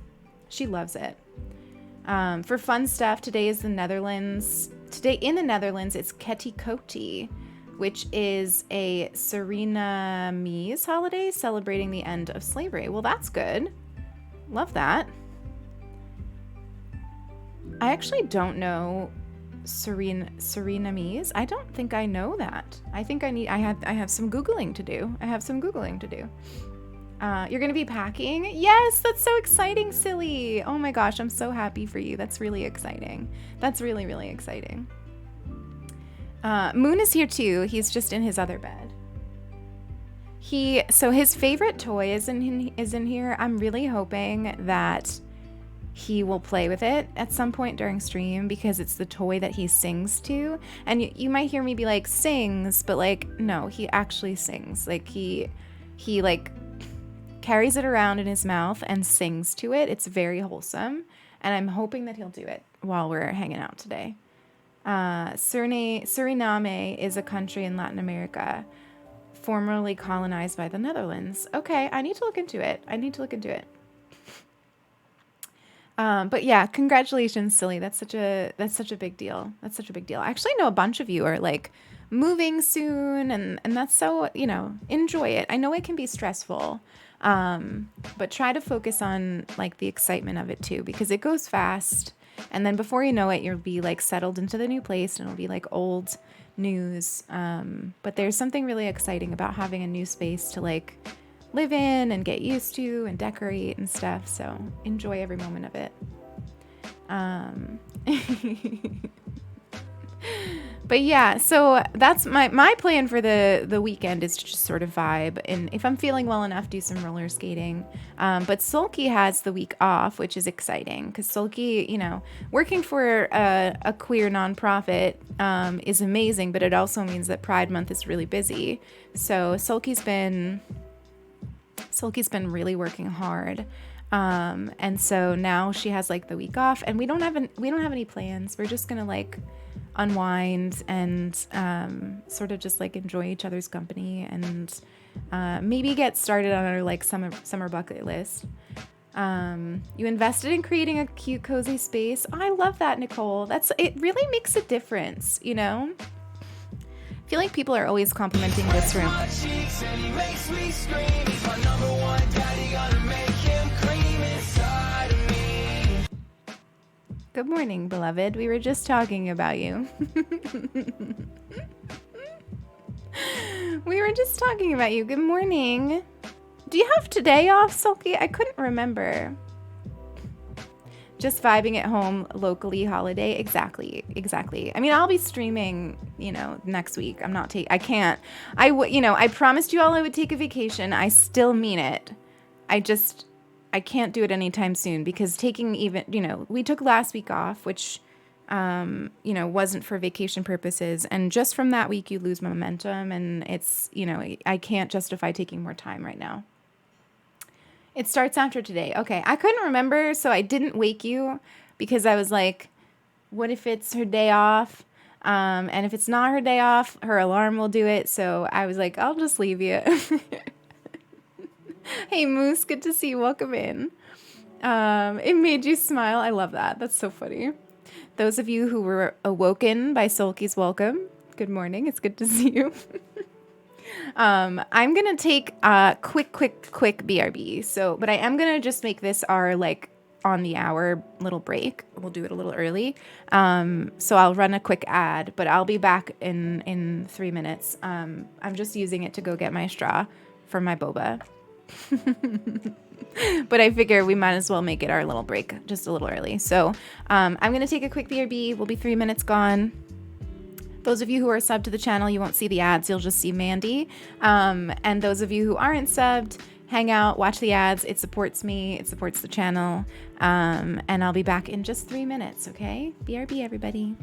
She loves it. For fun stuff, today is the Netherlands. Today in the Netherlands, it's Ketty Kotti, which is a Surinamese holiday celebrating the end of slavery. Well, that's good. Love that. I actually don't know Surinamese. I don't think I know that. I think I have some Googling to do. You're going to be packing? Yes, that's so exciting, Silly. Oh my gosh, I'm so happy for you. That's really exciting. That's really, really exciting. Moon is here too. He's just in his other bed. So his favorite toy is in here. I'm really hoping that he will play with it at some point during stream because it's the toy that he sings to. And you might hear me be like, sings, but like, no, he actually sings. Like he like carries it around in his mouth and sings to it. It's very wholesome. And I'm hoping that he'll do it while we're hanging out today. Suriname is a country in Latin America formerly colonized by the Netherlands. Okay, I need to look into it. But yeah, congratulations, Silly. That's such a big deal. I actually know a bunch of you are like moving soon, and that's so, enjoy it. I know it can be stressful, but try to focus on like the excitement of it too, because it goes fast. And then before you know it, you'll be like settled into the new place and it'll be like old news. But there's something really exciting about having a new space to like live in and get used to and decorate and stuff. So enjoy every moment of it. But yeah, so that's my plan for the weekend is to just sort of vibe. And if I'm feeling well enough, do some roller skating. But Sulky has the week off, which is exciting because Sulky, working for a queer nonprofit is amazing, but it also means that Pride Month is really busy. So Sulky's been really working hard. And so now she has like the week off and we don't have any plans. We're just going to like unwind and sort of just like enjoy each other's company and maybe get started on our like summer bucket list. You invested in creating a cute, cozy space. I love that, Nicole. It really makes a difference, I feel like people are always complimenting this room. Good morning, beloved. We were just talking about you. Good morning. Do you have today off, Sulky? I couldn't remember. Just vibing at home, locally holiday. Exactly. I mean, I'll be streaming, next week. I can't. I promised you all I would take a vacation. I still mean it. I can't do it anytime soon because we took last week off, which, wasn't for vacation purposes. And just from that week, you lose momentum and it's, I can't justify taking more time right now. It starts after today. Okay. I couldn't remember, so I didn't wake you because I was like, what if it's her day off? And if it's not her day off, her alarm will do it. So I was like, I'll just leave you. Hey, Moose, good to see you. Welcome in. It made you smile. I love that. That's so funny. Those of you who were awoken by Sulky's welcome, good morning. It's good to see you. I'm going to take a quick BRB. But I am going to just make this our, like, on the hour little break. We'll do it a little early. So I'll run a quick ad, but I'll be back in 3 minutes. I'm just using it to go get my straw for my boba. But I figure we might as well make it our little break just a little early. So I'm going to take a quick BRB. We'll be 3 minutes gone. Those of you who are subbed to the channel, you won't see the ads. You'll just see Mandy. And those of you who aren't subbed, hang out, watch the ads. It supports me. It supports the channel. And I'll be back in just 3 minutes, okay? BRB, everybody.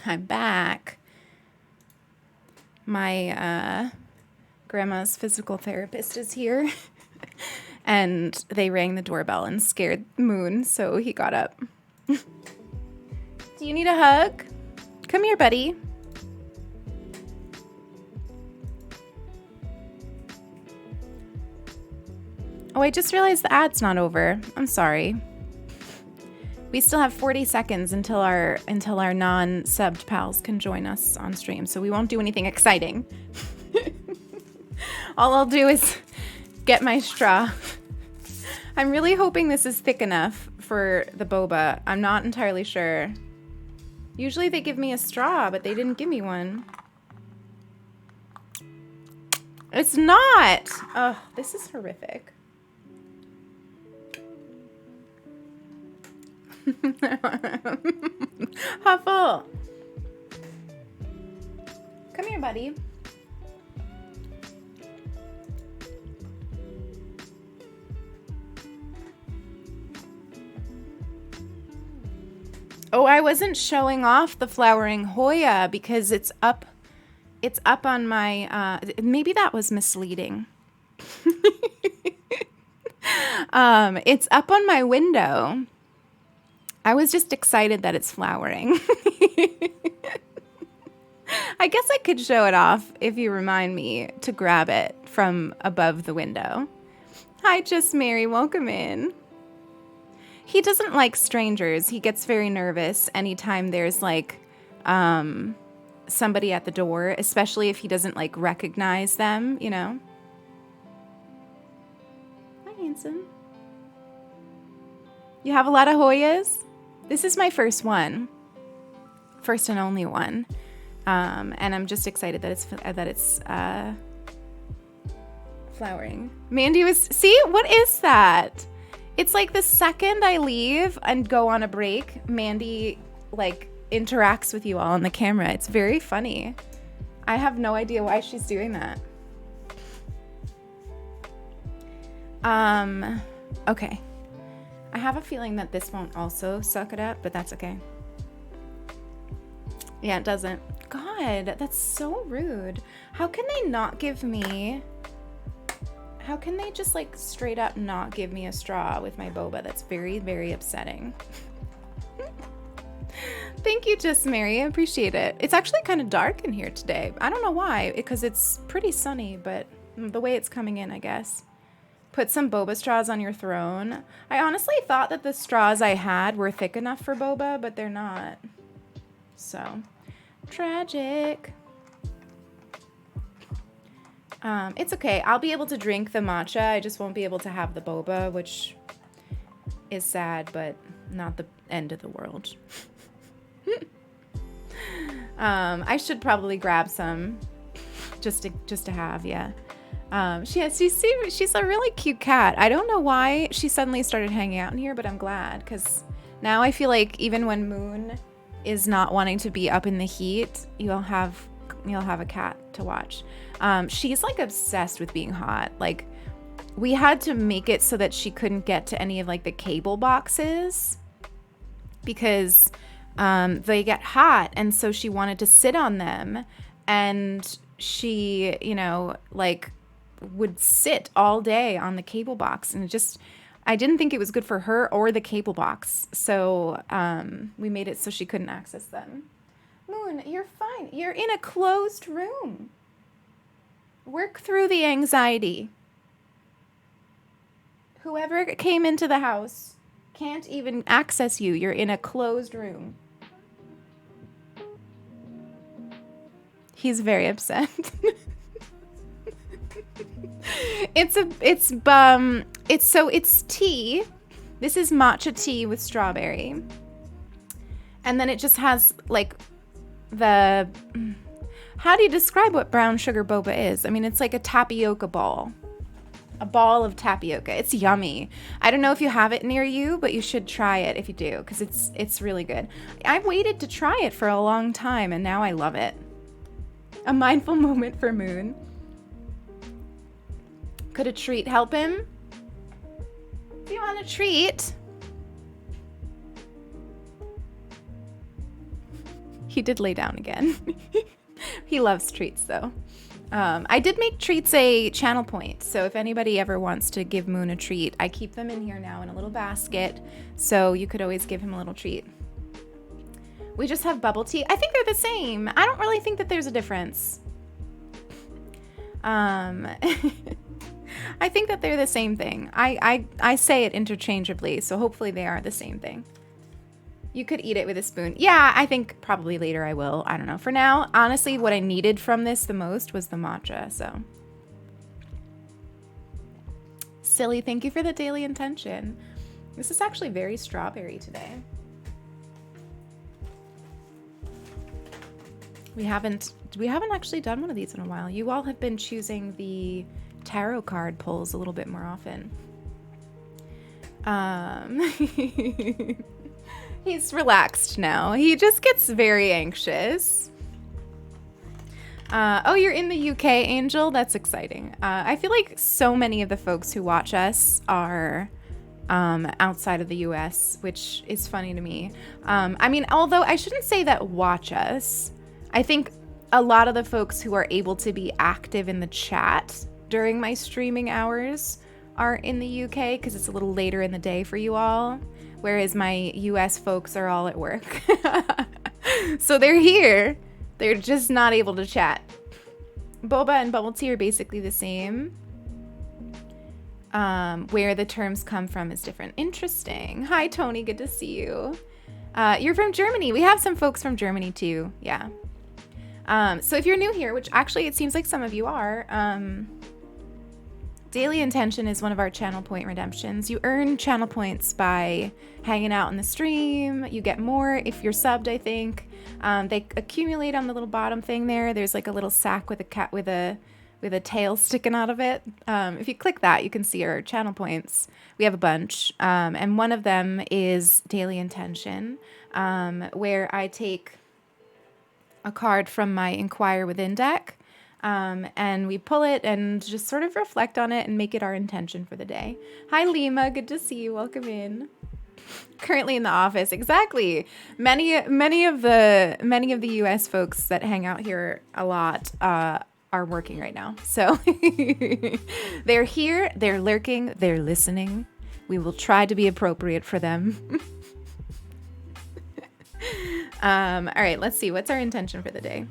I'm back. My grandma's physical therapist is here. And they rang the doorbell and scared Moon, so he got up. Do you need a hug? Come here, buddy. Oh, I just realized the ad's not over. I'm sorry. We still have 40 seconds until our non-subbed pals can join us on stream, so we won't do anything exciting. All I'll do is get my straw. I'm really hoping this is thick enough for the boba. I'm not entirely sure. Usually they give me a straw, but they didn't give me one. It's not! Oh, this is horrific. Huffle! Come here, buddy. Oh, I wasn't showing off the flowering Hoya because it's up on my, maybe that was misleading. It's up on my window. I was just excited that it's flowering. I guess I could show it off if you remind me to grab it from above the window. Hi, Just Mary, welcome in. He doesn't like strangers. He gets very nervous anytime there's like somebody at the door, especially if he doesn't like recognize them, you know. Hi, handsome. You have a lot of Hoyas? This is my first one. First and only one. And I'm just excited that it's flowering. Mandy was, see, what is that? It's like the second I leave and go on a break, Mandy like interacts with you all on the camera. It's very funny. I have no idea why she's doing that. Okay. I have a feeling that this won't also suck it up, but that's okay. Yeah, it doesn't. God, that's so rude. How can they not give me... How can they just like straight up not give me a straw with my boba? That's very, very upsetting. Thank you, Just Mary. I appreciate it. It's actually kind of dark in here today. I don't know why, because it's pretty sunny, but the way it's coming in, I guess. Put some boba straws on your throne. I honestly thought that the straws I had were thick enough for boba, but they're not. So, tragic. It's okay. I'll be able to drink the matcha. I just won't be able to have the boba, which is sad, but not the end of the world. I should probably grab some just to have, yeah. She's a really cute cat. I don't know why she suddenly started hanging out in here, but I'm glad because now I feel like even when Moon is not wanting to be up in the heat, you'll have a cat to watch. She's like obsessed with being hot. Like we had to make it so that she couldn't get to any of like the cable boxes because they get hot, and so she wanted to sit on them, and she, you know, like would sit all day on the cable box, and I didn't think it was good for her or the cable box, so we made it so she couldn't access them. Moon, you're fine. You're in a closed room. Work through the anxiety. Whoever came into the house can't even access you. You're in a closed room. He's very upset. It's tea. This is matcha tea with strawberry. And then it just has like how do you describe what brown sugar boba is? I mean, it's like a tapioca ball. A ball of tapioca. It's yummy. I don't know if you have it near you, but you should try it if you do, because it's really good. I waited to try it for a long time, and now I love it. A mindful moment for Moon. Could a treat help him? Do you want a treat? He did lay down again. He loves treats, though. I did make treats a channel point, so if anybody ever wants to give Moon a treat, I keep them in here now in a little basket, so you could always give him a little treat. We just have bubble tea. I think they're the same. I don't really think that there's a difference. I think that they're the same thing. I say it interchangeably, so hopefully they are the same thing. You could eat it with a spoon. Yeah, I think probably later I will. I don't know. For now, honestly, what I needed from this the most was the matcha, so. Silly, thank you for the daily intention. This is actually very strawberry today. We haven't actually done one of these in a while. You all have been choosing the tarot card pulls a little bit more often. He's relaxed now. He just gets very anxious. Oh, you're in the UK, Angel? That's exciting. I feel like so many of the folks who watch us are outside of the US, which is funny to me. I mean, although I shouldn't say that watch us. I think a lot of the folks who are able to be active in the chat during my streaming hours are in the UK because it's a little later in the day for you all. Whereas my US folks are all at work. So they're here. They're just not able to chat. Boba and bubble tea are basically the same. Where the terms come from is different. Interesting. Hi, Tony. Good to see you. You're from Germany. We have some folks from Germany, too. Yeah. So if you're new here, which actually it seems like some of you are, Daily Intention is one of our channel point redemptions. You earn channel points by hanging out in the stream. You get more if you're subbed, I think. They accumulate on the little bottom thing there. There's like a little sack with a cat with a tail sticking out of it. If you click that, you can see our channel points. We have a bunch. And one of them is Daily Intention, where I take a card from my Inquire Within deck. And we pull it and just sort of reflect on it and make it our intention for the day. Hi, Lima. Good to see you. Welcome in. Currently in the office. Exactly. Many of the US folks that hang out here a lot are working right now. So they're here, they're lurking, they're listening. We will try to be appropriate for them. All right, let's see. What's our intention for the day?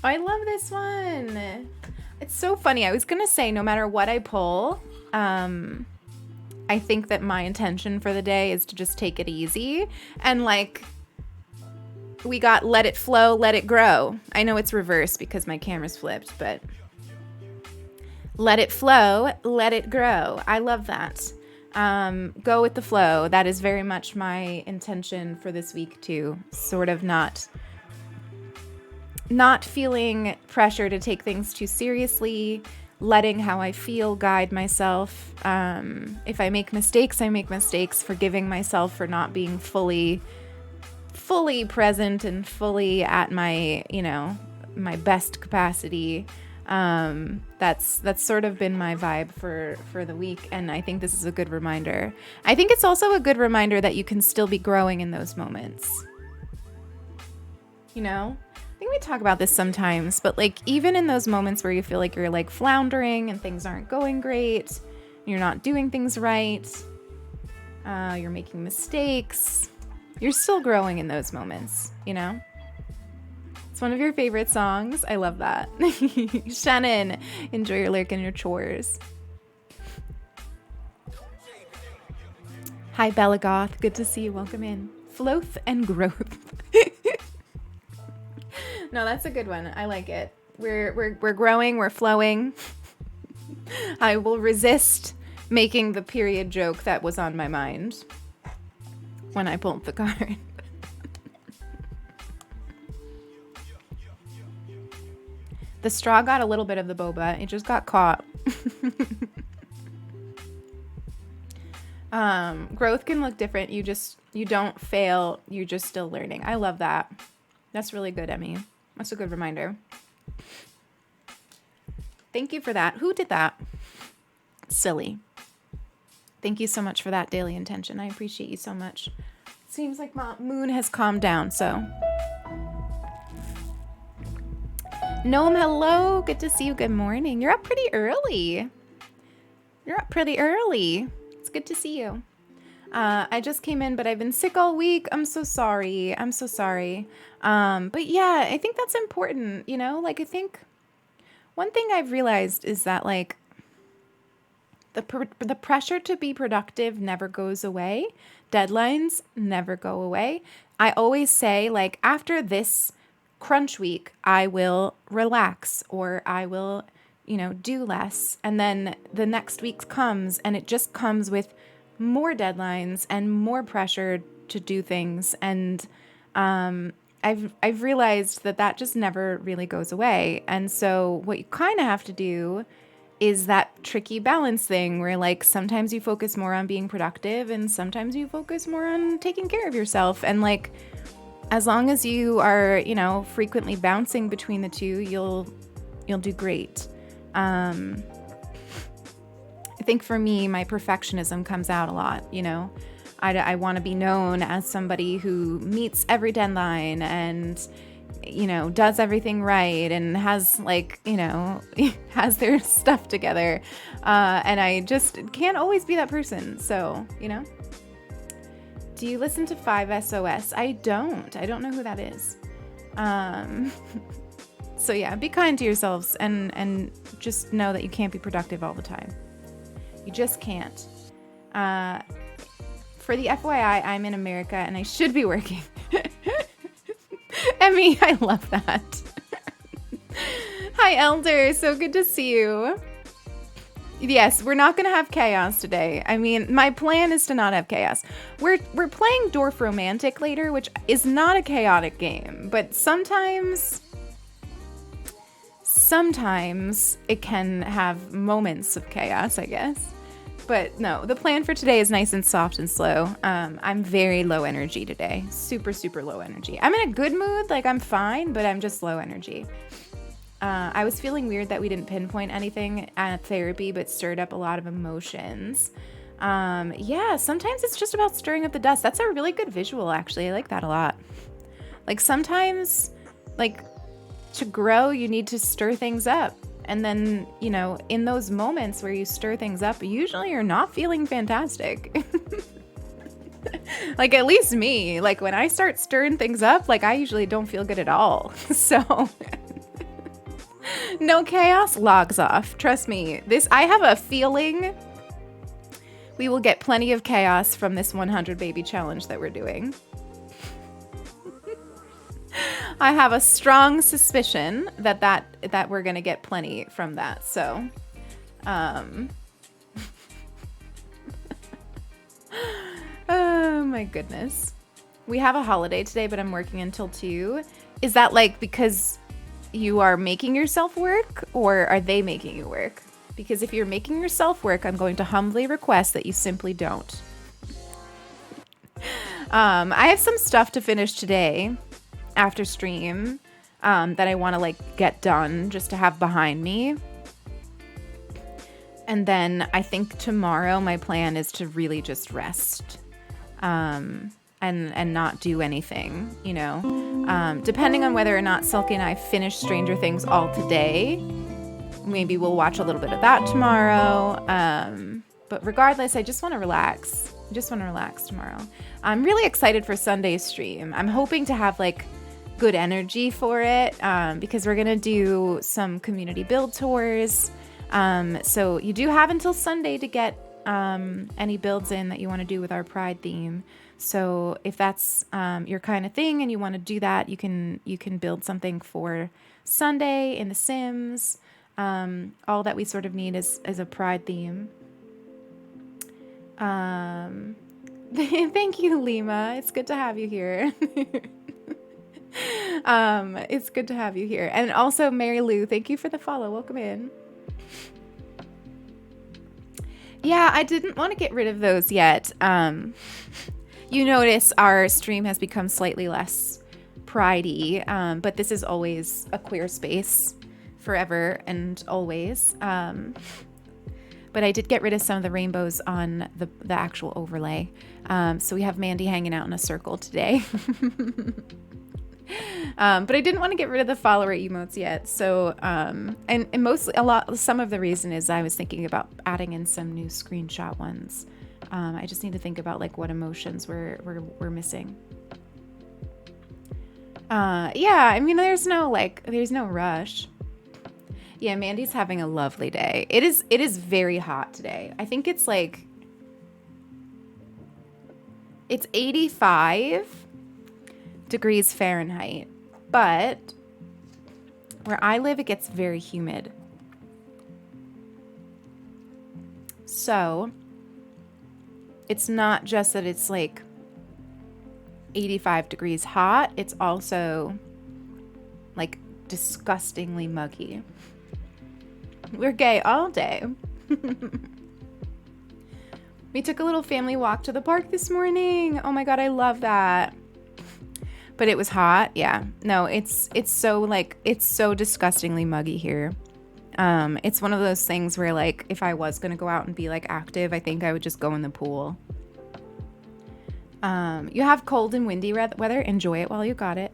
I love this one. It's so funny. I was going to say, no matter what I pull, I think that my intention for the day is to just take it easy. And like, we got let it flow, let it grow. I know it's reversed because my camera's flipped, but let it flow, let it grow. I love that. Go with the flow. That is very much my intention for this week too. Sort of not feeling pressure to take things too seriously, letting how I feel guide myself. If I make mistakes, I make mistakes, forgiving myself for not being fully present and fully at my, my best capacity. That's sort of been my vibe for the week, and I think this is a good reminder. I think it's also a good reminder that you can still be growing in those moments. I think we talk about this sometimes, but like even in those moments where you feel like you're like floundering and things aren't going great, you're not doing things right, you're making mistakes, you're still growing in those moments, It's one of your favorite songs. I love that. Shannon, enjoy your lurk and your chores. Hi, Bella Goth. Good to see you. Welcome in. Floath and growth. No, that's a good one. I like it. We're growing. We're flowing. I will resist making the period joke that was on my mind when I pulled the card. The straw got a little bit of the boba. It just got caught. Growth can look different. You don't fail. You're just still learning. I love that. That's really good, Emmy. That's a good reminder. Thank you for that. Who did that? Silly. Thank you so much for that daily intention. I appreciate you so much. Seems like my moon has calmed down, so. Noam, hello. Good to see you. Good morning. You're up pretty early. It's good to see you. I just came in, but I've been sick all week. I'm so sorry. But yeah, I think that's important, I think one thing I've realized is that like the pressure to be productive never goes away. Deadlines never go away. I always say like after this crunch week, I will relax or I will, do less. And then the next week comes and it just comes with more deadlines and more pressure to do things. And I've realized that just never really goes away. And so what you kind of have to do is that tricky balance thing where like sometimes you focus more on being productive and sometimes you focus more on taking care of yourself. And like as long as you are, frequently bouncing between the two, you'll do great. I think for me, my perfectionism comes out a lot, I want to be known as somebody who meets every deadline and, does everything right and has like, has their stuff together. And I just can't always be that person. So, Do you listen to 5SOS? I don't know who that is. So yeah, be kind to yourselves and just know that you can't be productive all the time. You just can't. For the FYI, I'm in America and I should be working. Emmy, I love that. Hi, Elder. So good to see you. Yes, we're not going to have chaos today. I mean, my plan is to not have chaos. We're playing Dwarf Romantic later, which is not a chaotic game, but sometimes it can have moments of chaos, I guess. But no, the plan for today is nice and soft and slow. I'm very low energy today. Super, super low energy. I'm in a good mood, like I'm fine, but I'm just low energy. I was feeling weird that we didn't pinpoint anything at therapy, but stirred up a lot of emotions. Yeah, sometimes it's just about stirring up the dust. That's a really good visual, actually. I like that a lot. Like sometimes, like to grow, you need to stir things up. And then, you know, in those moments where you stir things up, usually you're not feeling fantastic. Like at least me, like when I start stirring things up, like I usually don't feel good at all. So no chaos, logs off. Trust me. I have a feeling we will get plenty of chaos from this 100 baby challenge that we're doing. I have a strong suspicion that we're gonna get plenty from that. So, oh my goodness, we have a holiday today, but I'm working until 2. Is that like because you are making yourself work, or are they making you work? Because if you're making yourself work, I'm going to humbly request that you simply don't. I have some stuff to finish today after stream that I want to like get done just to have behind me. And then I think tomorrow my plan is to really just rest and not do anything, you know. Depending on whether or not Silky and I finish Stranger Things all today, maybe we'll watch a little bit of that tomorrow. But regardless, I just want to relax. I just want to relax tomorrow. I'm really excited for Sunday's stream. I'm hoping to have like good energy for it because we're gonna do some community build tours. So you do have until Sunday to get any builds in that you want to do with our Pride theme. So if that's your kind of thing and you want to do that, you can build something for Sunday in The Sims. All that we sort of need is a Pride theme. Thank you, Lima. It's good to have you here. It's good to have you here. And also Mary Lou, thank you for the follow. Welcome in. Yeah, I didn't want to get rid of those yet. You notice our stream has become slightly less pridey, but this is always a queer space forever and always. But I did get rid of some of the rainbows on the actual overlay. So we have Mandy hanging out in a circle today. But I didn't want to get rid of the follower emotes yet. So, and mostly some of the reason is I was thinking about adding in some new screenshot ones. I just need to think about like what emotions we're missing. Yeah, I mean, there's no rush. Yeah, Mandy's having a lovely day. It is very hot today. I think it's 85 degrees Fahrenheit, but where I live, it gets very humid. So it's not just that it's like 85 degrees hot, it's also like disgustingly muggy. We're gay all day. We took a little family walk to the park this morning. Oh my God, I love that. But it was hot. Yeah. No, it's so disgustingly muggy here. It's one of those things where like if I was going to go out and be like active, I think I would just go in the pool. You have cold and windy weather. Enjoy it while you got it.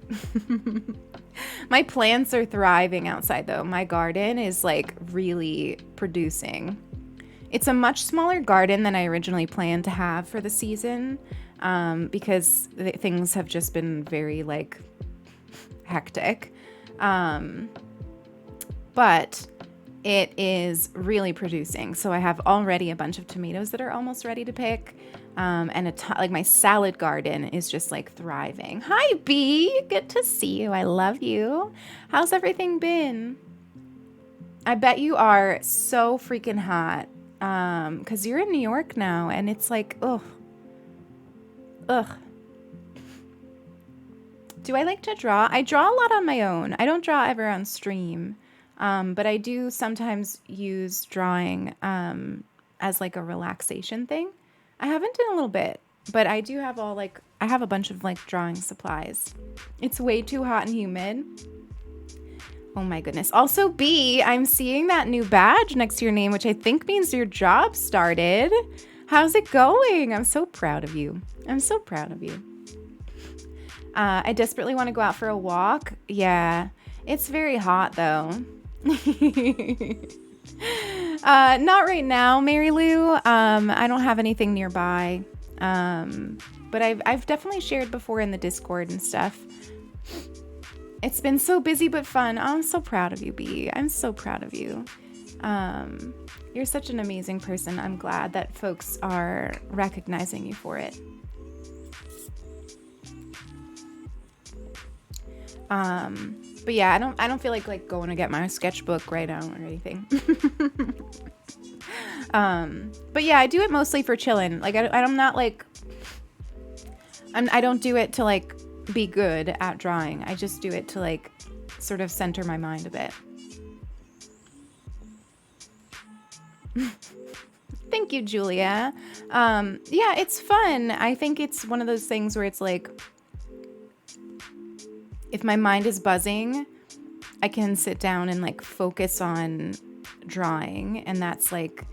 My plants are thriving outside though. My garden is like really producing. It's a much smaller garden than I originally planned to have for the season, because things have just been very like hectic. But it is really producing. So I have already a bunch of tomatoes that are almost ready to pick. And like my salad garden is just like thriving. Hi, B. Good to see you. I love you. How's everything been? I bet you are so freaking hot. 'Cause you're in New York now and it's like, ugh. Do I like to draw? I draw a lot on my own. I don't draw ever on stream. But I do sometimes use drawing, as like a relaxation thing. I haven't in a little bit, but I do have I have a bunch of like drawing supplies. It's way too hot and humid. Oh my goodness. Also, B, I'm seeing that new badge next to your name, which I think means your job started. How's it going? I'm so proud of you. I'm so proud of you. I desperately want to go out for a walk. Yeah, it's very hot though. Not right now, Mary Lou. I don't have anything nearby. But I've definitely shared before in the Discord and stuff. It's been so busy but fun. I'm so proud of you, B. I'm so proud of you. You're such an amazing person. I'm glad that folks are recognizing you for it. But yeah, I don't feel like going to get my sketchbook right now or anything. But yeah, I do it mostly for chilling. Like I'm not like I don't do it to like be good at drawing. I just do it to like sort of center my mind a bit. Thank you, Julia. Yeah, it's fun. I think it's one of those things where it's like, if my mind is buzzing, I can sit down and like focus on drawing. And that's like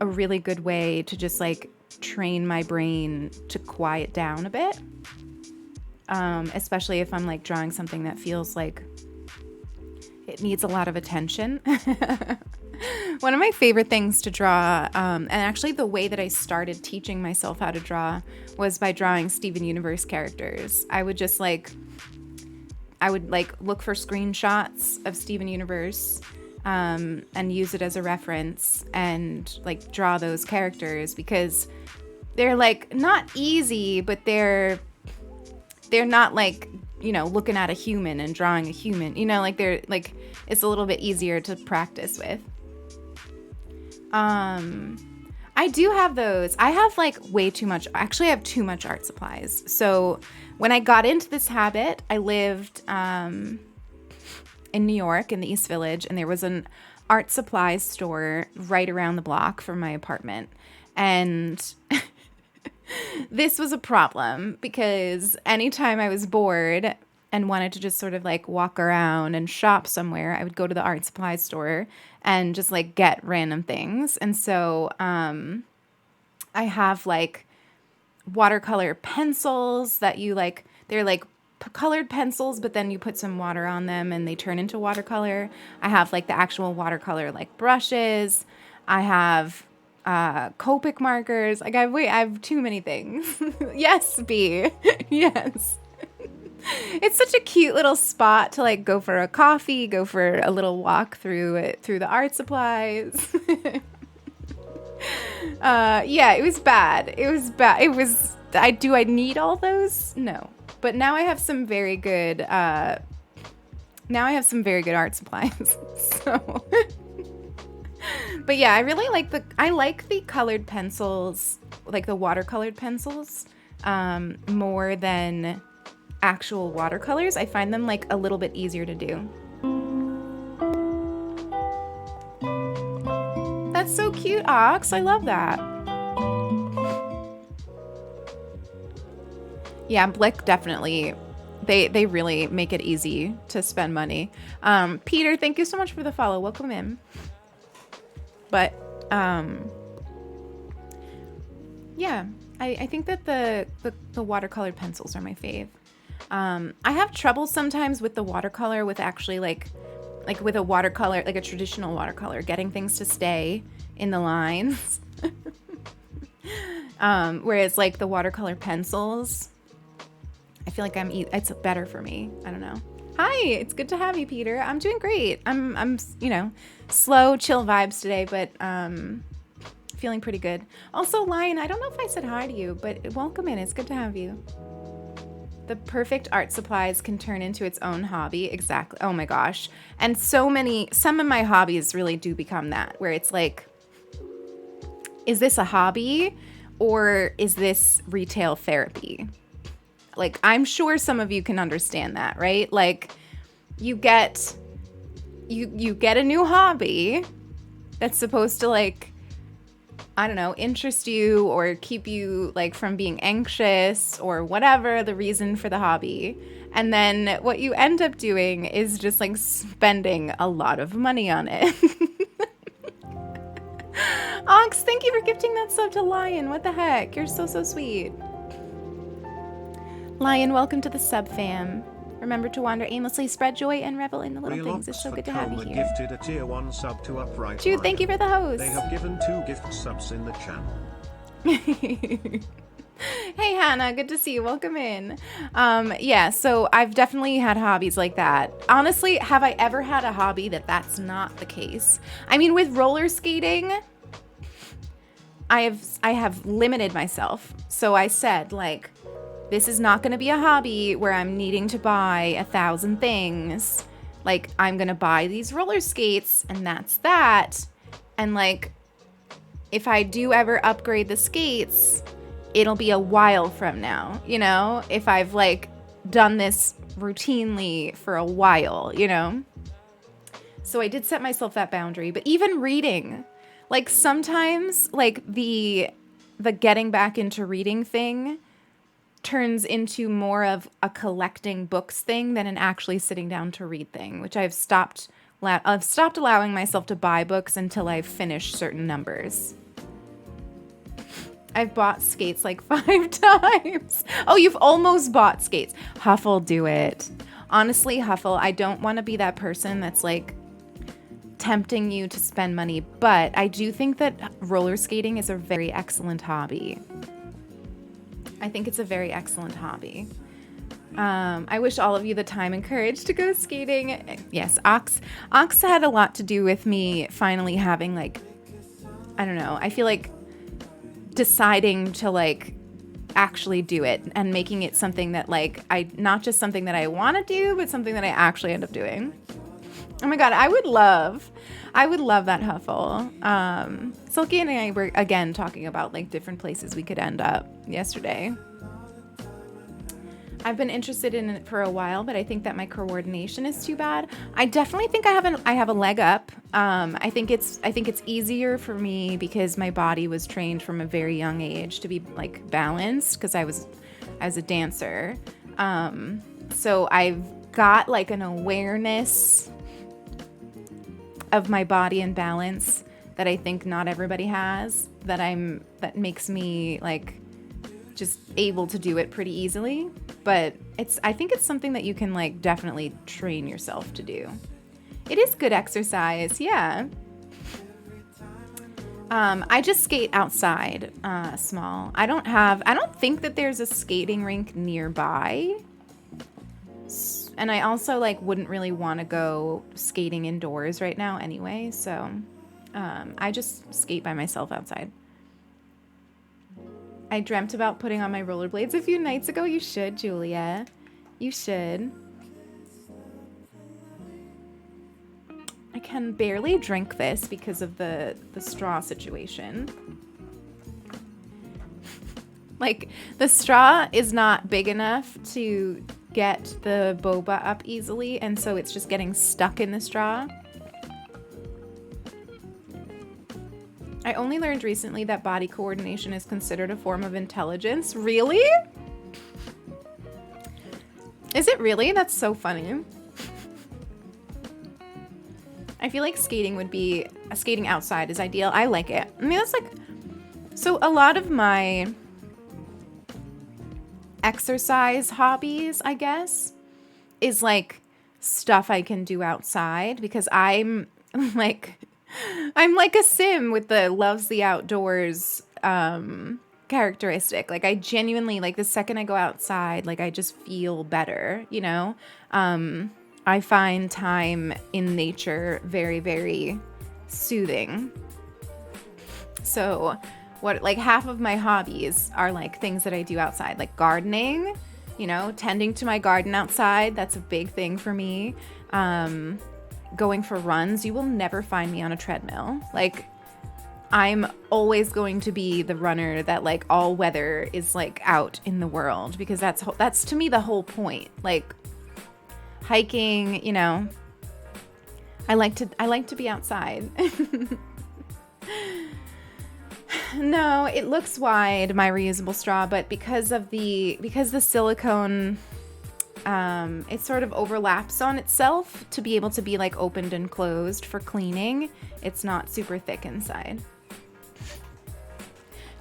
a really good way to just like train my brain to quiet down a bit. Especially if I'm like drawing something that feels like it needs a lot of attention. One of my favorite things to draw, and actually the way that I started teaching myself how to draw was by drawing Steven Universe characters. I would look for screenshots of Steven Universe and use it as a reference and like draw those characters, because they're like not easy, but they're not like, you know, looking at a human and drawing a human, you know, like they're like, it's a little bit easier to practice with. I do have those. I have like way too much. Actually, I have too much art supplies. So when I got into this habit, I lived in New York in the East Village, and there was an art supplies store right around the block from my apartment. And this was a problem because anytime I was bored and wanted to just sort of like walk around and shop somewhere, I would go to the art supply store and just like get random things. And so I have like watercolor pencils that you like, they're like colored pencils, but then you put some water on them and they turn into watercolor. I have like the actual watercolor like brushes. I have Copic markers. Like I have too many things. Yes, B. Yes. It's such a cute little spot to like go for a coffee, go for a little walk through the art supplies. Yeah, it was bad. Do I need all those? No. But now I have some very good art supplies. So but yeah, I really like the colored pencils, like the watercolored pencils, more than actual watercolors. I find them like a little bit easier to do. That's so cute, Ox. I love that. Yeah, Blick definitely, they really make it easy to spend money. Peter, thank you so much for the follow. Welcome in. But yeah, I think that the watercolored pencils are my fave. I have trouble sometimes with the watercolor, with actually like with a watercolor, like a traditional watercolor, getting things to stay in the lines. Whereas like the watercolor pencils, I feel like it's better for me. I don't know. Hi, it's good to have you, Peter. I'm doing great. I'm you know, slow, chill vibes today, but feeling pretty good. Also, Lion, I don't know if I said hi to you, but welcome in. It's good to have you. The perfect art supplies can turn into its own hobby. Exactly. Oh my gosh. And some of my hobbies really do become that, where it's like, is this a hobby or is this retail therapy? Like, I'm sure some of you can understand that, right? Like, you get a new hobby that's supposed to like I don't know, interest you or keep you like from being anxious or whatever the reason for the hobby. And then what you end up doing is just like spending a lot of money on it. Ox, thank you for gifting that sub to Lion. What the heck? You're so sweet. Lion, welcome to the sub fam. Remember to wander aimlessly, spread joy, and revel in the little things. It's so good to have you here. Gifted a tier 1 sub to Upright Jude, thank you for the host. They have given 2 gift subs in the channel. Hey Hannah, good to see you. Welcome in. Yeah, so I've definitely had hobbies like that. Honestly, have I ever had a hobby that's not the case? I mean, with roller skating, I have limited myself. So I said, like, this is not going to be a hobby where I'm needing to buy 1,000 things. Like, I'm going to buy these roller skates and that's that. And like, if I do ever upgrade the skates, it'll be a while from now, you know, if I've like done this routinely for a while, you know? So I did set myself that boundary, but even reading, like sometimes like the getting back into reading thing turns into more of a collecting books thing than an actually sitting down to read thing, which I've stopped allowing myself to buy books until I've finished certain numbers. I've bought skates like 5 times. Oh, you've almost bought skates. Huffle, do it. Honestly, Huffle, I don't want to be that person that's like tempting you to spend money, but I do think that roller skating is a very excellent hobby. I think it's a very excellent hobby. I wish all of you the time and courage to go skating. Yes, Ox had a lot to do with me finally having like, I don't know, I feel like deciding to like actually do it and making it something that like not just something that I want to do, but something that I actually end up doing. Oh my god, I would love that, Huffle. Silky and I were again talking about like different places we could end up yesterday. I've been interested in it for a while, but I think that my coordination is too bad. I definitely think I have a leg up. I think it's easier for me because my body was trained from a very young age to be like balanced because I was a dancer. So I've got like an awareness of my body and balance that I think not everybody has, that makes me like just able to do it pretty easily. But I think it's something that you can like definitely train yourself to do. It is good exercise, yeah. I just skate outside, small. I don't think that there's a skating rink nearby. And I also like wouldn't really want to go skating indoors right now anyway, so I just skate by myself outside. I dreamt about putting on my rollerblades a few nights ago. You should, Julia. You should. I can barely drink this because of the straw situation. Like, the straw is not big enough to get the boba up easily, and so it's just getting stuck in the straw. I only learned recently that body coordination is considered a form of intelligence. Really? Is it really? That's so funny. I feel like skating outside is ideal. I like it. I mean, that's like, so a lot of my exercise hobbies, I guess, is like stuff I can do outside because I'm like a sim with the loves the outdoors characteristic. Like I genuinely, like the second I go outside, like I just feel better, you know? I find time in nature very, very soothing. So like half of my hobbies are like things that I do outside, like gardening, you know, tending to my garden outside. That's a big thing for me. Going for runs. You will never find me on a treadmill. Like I'm always going to be the runner that like all weather is like out in the world, because that's to me the whole point. Like hiking, you know, I like to be outside. No, it looks wide, my reusable straw, but because the silicone, it sort of overlaps on itself to be able to be like opened and closed for cleaning. It's not super thick inside.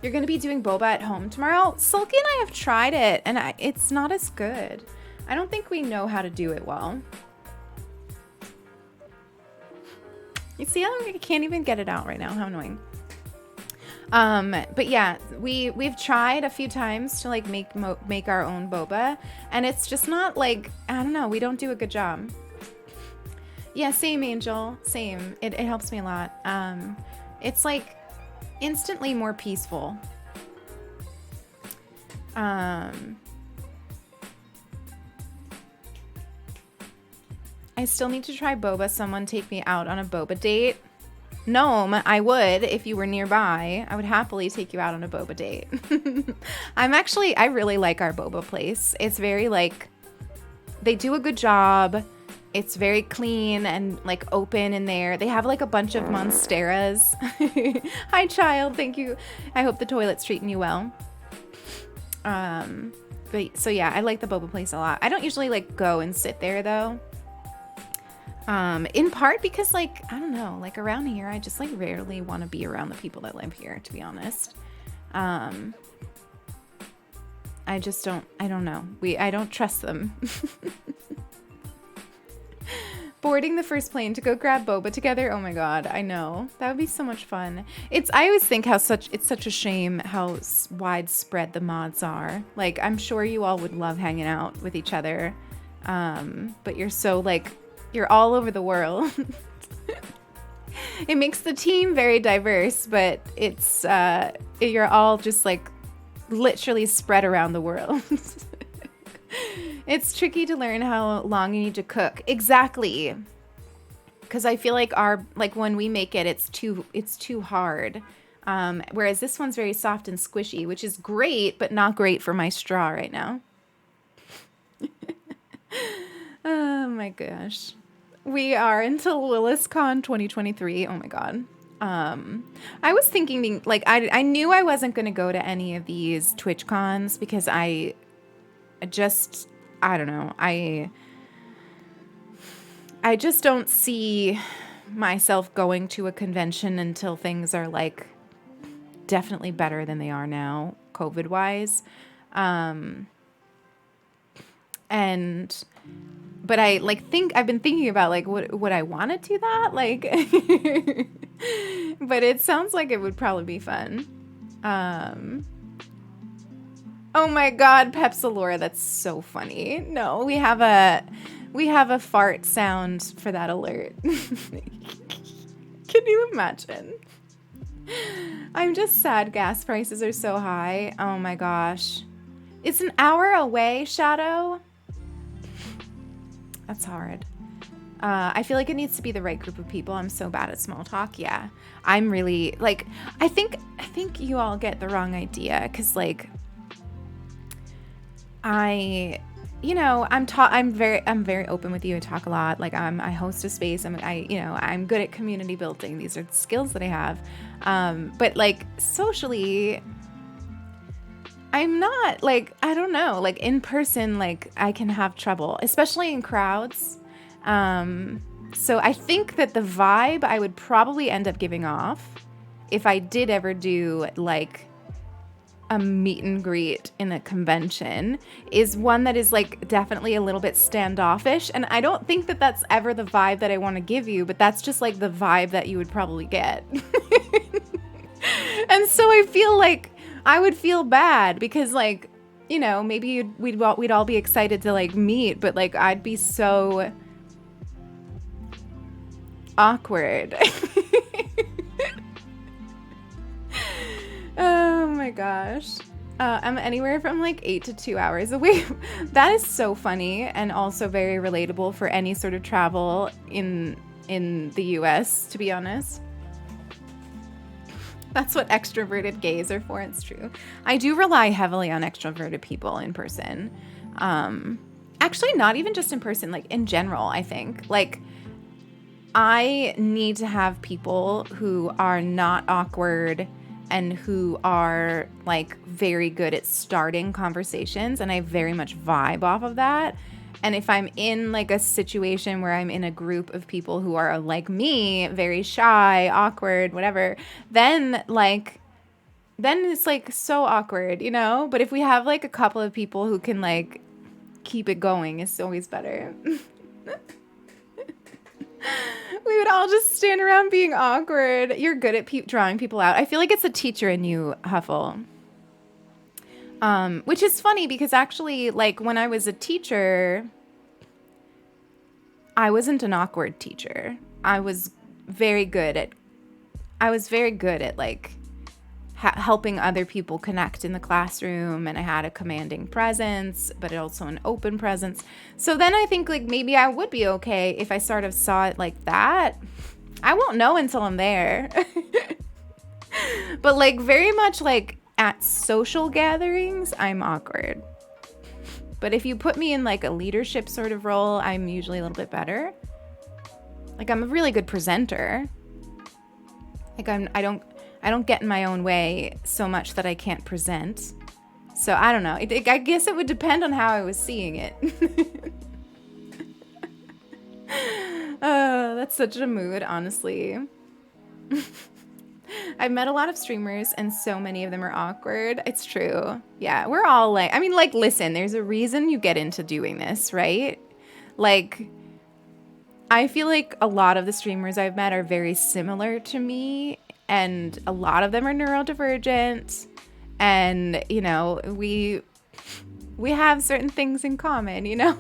You're going to be doing boba at home tomorrow? Sulky and I have tried it, and it's not as good. I don't think we know how to do it well. You see how I can't even get it out right now? How annoying. But yeah, we've tried a few times to like make our own boba, and it's just not like, I don't know, we don't do a good job. Yeah, same, Angel, same. It helps me a lot. It's like instantly more peaceful. I still need to try boba. Someone take me out on a boba date. Gnome, I would if you were nearby. I would happily take you out on a boba date. I really like our boba place. It's very like, they do a good job. It's very clean and like open in there. They have like a bunch of monsteras. Hi, child. Thank you. I hope the toilet's treating you well. But so yeah, I like the boba place a lot. I don't usually like go and sit there though. In part because like, I don't know, like around here, I just like rarely want to be around the people that live here, to be honest. I don't know. I don't trust them. Boarding the first plane to go grab boba together. Oh my God, I know. That would be so much fun. I always think it's such a shame how widespread the mods are. Like, I'm sure you all would love hanging out with each other. But you're so like, you're all over the world. It makes the team very diverse, but you're all just like literally spread around the world. It's tricky to learn how long you need to cook. Exactly. Because I feel like when we make it, it's too hard. Whereas this one's very soft and squishy, which is great, but not great for my straw right now. Oh my gosh. We are until WillisCon 2023. Oh my God. I was thinking like, I knew I wasn't going to go to any of these Twitch cons because I don't know. I just don't see myself going to a convention until things are like definitely better than they are now, COVID wise. But I've been thinking about like, would I want to do that? Like, but it sounds like it would probably be fun. Oh my God, Pepsilora, that's so funny. No, we have a fart sound for that alert. Can you imagine? I'm just sad gas prices are so high. Oh my gosh. It's an hour away, Shadow. That's hard. I feel like it needs to be the right group of people. I'm so bad at small talk. Yeah. I'm really like, I think you all get the wrong idea. 'Cause like, I'm very open with you. I talk a lot. Like I host a space. I'm good at community building. These are skills that I have. But like socially, I'm not like, I don't know, like in person, like I can have trouble, especially in crowds. So I think that the vibe I would probably end up giving off if I did ever do like a meet and greet in a convention is one that is like definitely a little bit standoffish. And I don't think that that's ever the vibe that I want to give you, but that's just like the vibe that you would probably get. And so I feel like I would feel bad because like, you know, maybe we'd all be excited to like meet, but like I'd be so awkward. Oh my gosh. I'm anywhere from like 8 to 2 hours away. That is so funny and also very relatable for any sort of travel in the US, to be honest. That's what extroverted gays are for. It's true. I do rely heavily on extroverted people in person. Actually, not even just in person, like in general, I think. Like, I need to have people who are not awkward and who are like very good at starting conversations, and I very much vibe off of that. And if I'm in like a situation where I'm in a group of people who are like me, very shy, awkward, whatever, then it's like so awkward, you know? But if we have like a couple of people who can like keep it going, it's always better. We would all just stand around being awkward. You're good at drawing people out. I feel like it's a teacher in you, Huffle. Which is funny because actually, like, when I was a teacher, I wasn't an awkward teacher. I was very good at like helping other people connect in the classroom, and I had a commanding presence, but also an open presence. So then I think like maybe I would be okay if I sort of saw it like that. I won't know until I'm there. But like very much like at social gatherings, I'm awkward. But if you put me in like a leadership sort of role, I'm usually a little bit better. Like I'm a really good presenter. Like I don't get in my own way so much that I can't present. So I don't know. I guess it would depend on how I was seeing it. Oh, that's such a mood, honestly. I've met a lot of streamers and so many of them are awkward. It's true. Yeah, we're all like, I mean, like, listen, there's a reason you get into doing this, right? Like, I feel like a lot of the streamers I've met are very similar to me, and a lot of them are neurodivergent, and, you know, we have certain things in common, you know?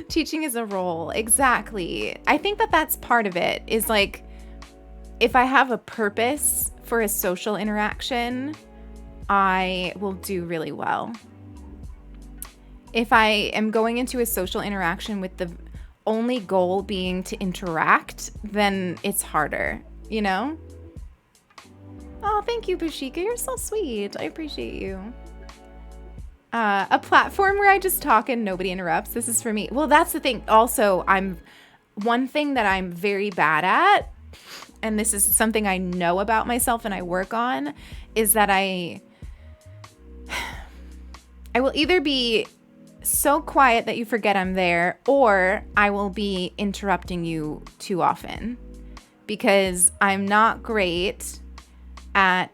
Teaching is a role. Exactly. I think that that's part of it, is like, if I have a purpose for a social interaction, I will do really well. If I am going into a social interaction with the only goal being to interact, then it's harder, you know? Oh, thank you, Bashika. You're so sweet. I appreciate you. A platform where I just talk and nobody interrupts. This is for me. Well, that's the thing. Also, one thing that I'm very bad at, and this is something I know about myself and I work on, is that I will either be so quiet that you forget I'm there, or I will be interrupting you too often, because I'm not great at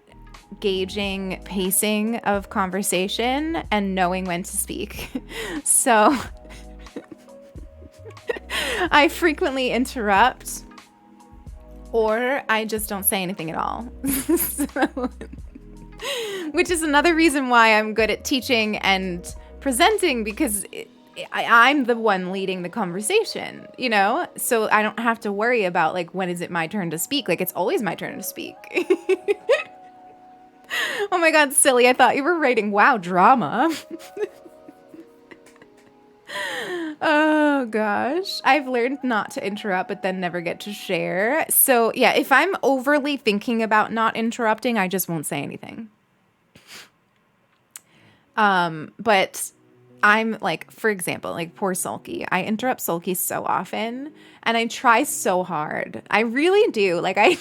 gauging pacing of conversation and knowing when to speak. So I frequently interrupt, or I just don't say anything at all. So, which is another reason why I'm good at teaching and presenting, because I'm the one leading the conversation, you know? So I don't have to worry about, like, when is it my turn to speak? Like, it's always my turn to speak. Oh my God, silly. I thought you were writing, wow, drama. Oh gosh. I've learned not to interrupt, but then never get to share. So yeah, if I'm overly thinking about not interrupting, I just won't say anything. But I'm like, for example, like poor Sulky. I interrupt Sulky so often, and I try so hard. I really do. Like I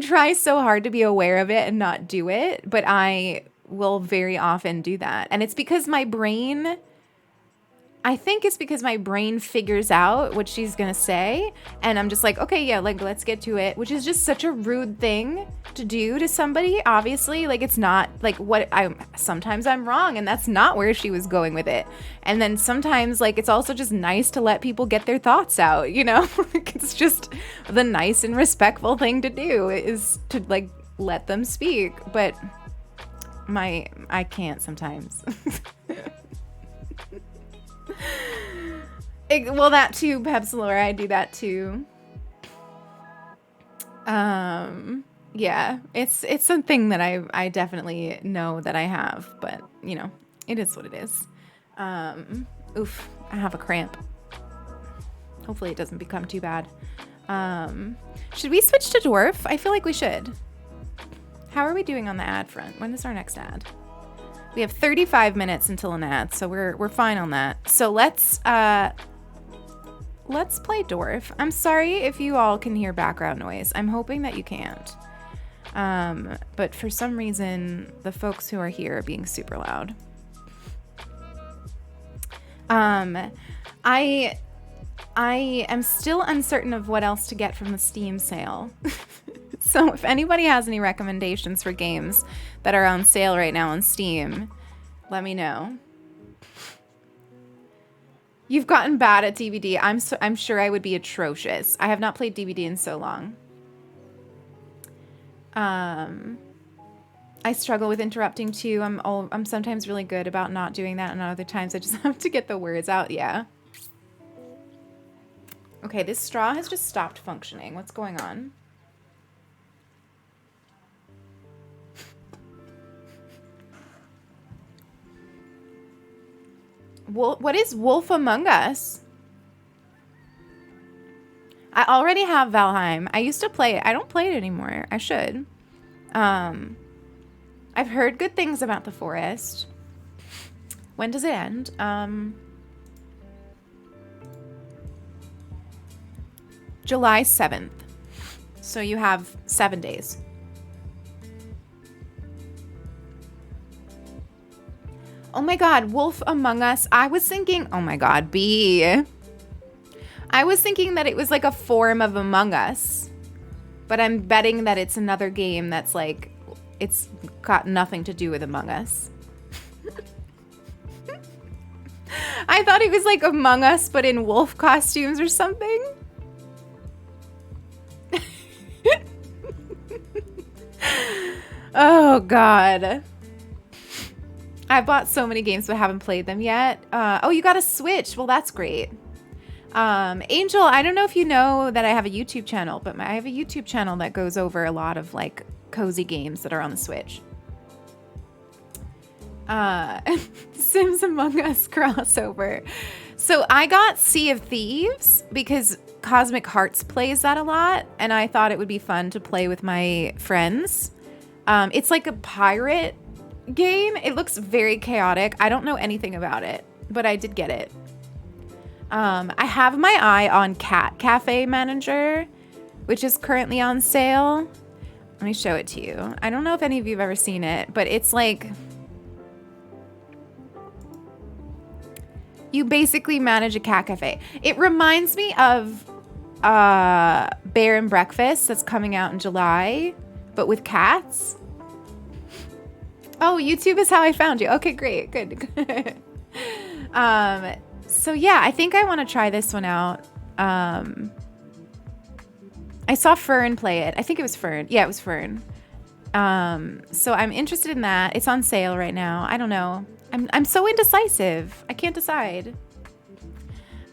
try so hard to be aware of it and not do it, but I will very often do that. And it's because I think it's because my brain figures out what she's going to say, and I'm just like, okay, yeah, like, let's get to it, which is just such a rude thing to do to somebody, obviously. Like, it's not, like, sometimes I'm wrong, and that's not where she was going with it. And then sometimes, like, it's also just nice to let people get their thoughts out, you know? It's just the nice and respectful thing to do, is to, like, let them speak. But I can't sometimes. Well, that too, Pepsilora, I do that too. Yeah, it's something that I definitely know that I have, but you know, it is what it is. Oof, I have a cramp. Hopefully it doesn't become too bad. Should we switch to dwarf? I feel like we should. How are we doing on the ad front? When is our next ad? We have 35 minutes until an ad, so we're fine on that. So let's let's play Dwarf. I'm sorry if you all can hear background noise. I'm hoping that you can't. But for some reason, the folks who are here are being super loud. I am still uncertain of what else to get from the Steam sale. So if anybody has any recommendations for games that are on sale right now on Steam, let me know. You've gotten bad at DVD. I'm sure I would be atrocious. I have not played DVD in so long. I struggle with interrupting too. I'm sometimes really good about not doing that, and other times I just have to get the words out. Yeah. Okay, this straw has just stopped functioning. What's going on? What is Wolf Among Us? I already have Valheim. I used to play it. I don't play it anymore. I should. I've heard good things about The Forest. When does it end? July 7th. So you have 7 days. Oh my god, Wolf Among Us. I was thinking, oh my god, B. I was thinking that it was like a form of Among Us. But I'm betting that it's another game that's like, it's got nothing to do with Among Us. I thought it was like Among Us, but in wolf costumes or something. Oh god. I bought so many games but haven't played them yet. Oh, you got a Switch. Well, that's great. Angel, I don't know if you know that I have a YouTube channel, but I have a YouTube channel that goes over a lot of like cozy games that are on the Switch. Sims Among Us crossover. So I got Sea of Thieves because Cosmic Hearts plays that a lot, and I thought it would be fun to play with my friends. It's like a pirate game. It looks very chaotic. I don't know anything about it, but I did get it. I have my eye on Cat Cafe Manager, which is currently on sale. Let me show it to you. I don't know if any of you have ever seen it, but it's like you basically manage a cat cafe. It reminds me of Bear and Breakfast that's coming out in July, but with cats. Oh, YouTube is how I found you. Okay, great. Good. So yeah, I think I want to try this one out. I saw Fern play it. I think it was Fern. Yeah, it was Fern. So I'm interested in that. It's on sale right now. I don't know. I'm so indecisive. I can't decide.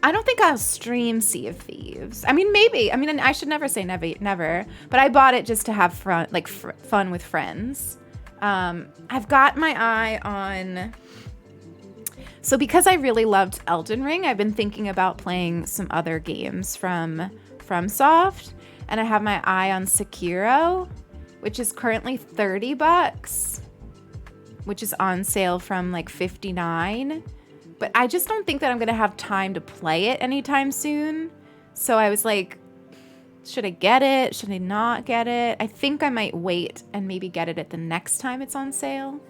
I don't think I'll stream Sea of Thieves. I mean, maybe. I mean, I should never say never. But I bought it just to have fun, like fun with friends. I've got my eye on. So because I really loved Elden Ring, I've been thinking about playing some other games from FromSoft, and I have my eye on Sekiro, which is currently $30, which is on sale from like $59. But I just don't think that I'm gonna have time to play it anytime soon. So I was like, should I get it? Should I not get it? I think I might wait and maybe get it at the next time it's on sale.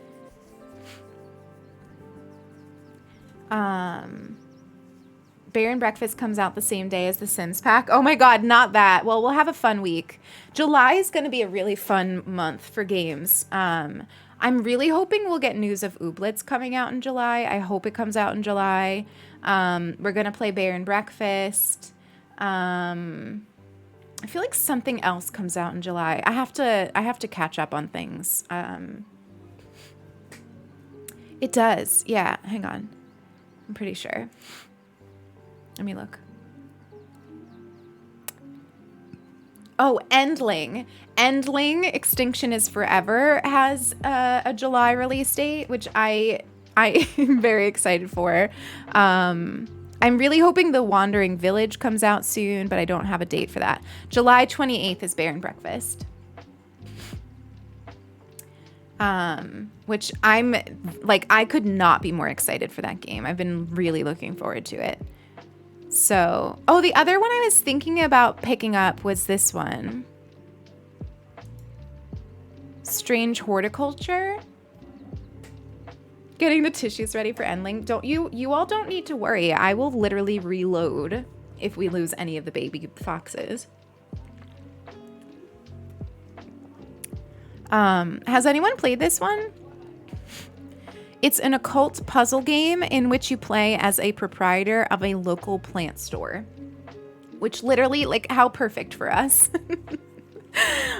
Bear and Breakfast comes out the same day as the Sims pack. Oh my god, not that. Well, we'll have a fun week. July is going to be a really fun month for games. I'm really hoping we'll get news of Ooblets coming out in July. I hope it comes out in July. We're going to play Bear and Breakfast. I feel like something else comes out in July. I have to catch up on things. It does. Yeah, hang on. I'm pretty sure. Let me look. Oh, Endling. Endling Extinction is Forever has a July release date, which I am very excited for. I'm really hoping The Wandering Village comes out soon, but I don't have a date for that. July 28th is Bear and Breakfast. Which I'm like, I could not be more excited for that game. I've been really looking forward to it. So, oh, the other one I was thinking about picking up was this one. Strange Horticulture. Getting the tissues ready for Endling. You all don't need to worry. I will literally reload if we lose any of the baby foxes. Has anyone played this one? It's an occult puzzle game in which you play as a proprietor of a local plant store. Which literally, like, how perfect for us.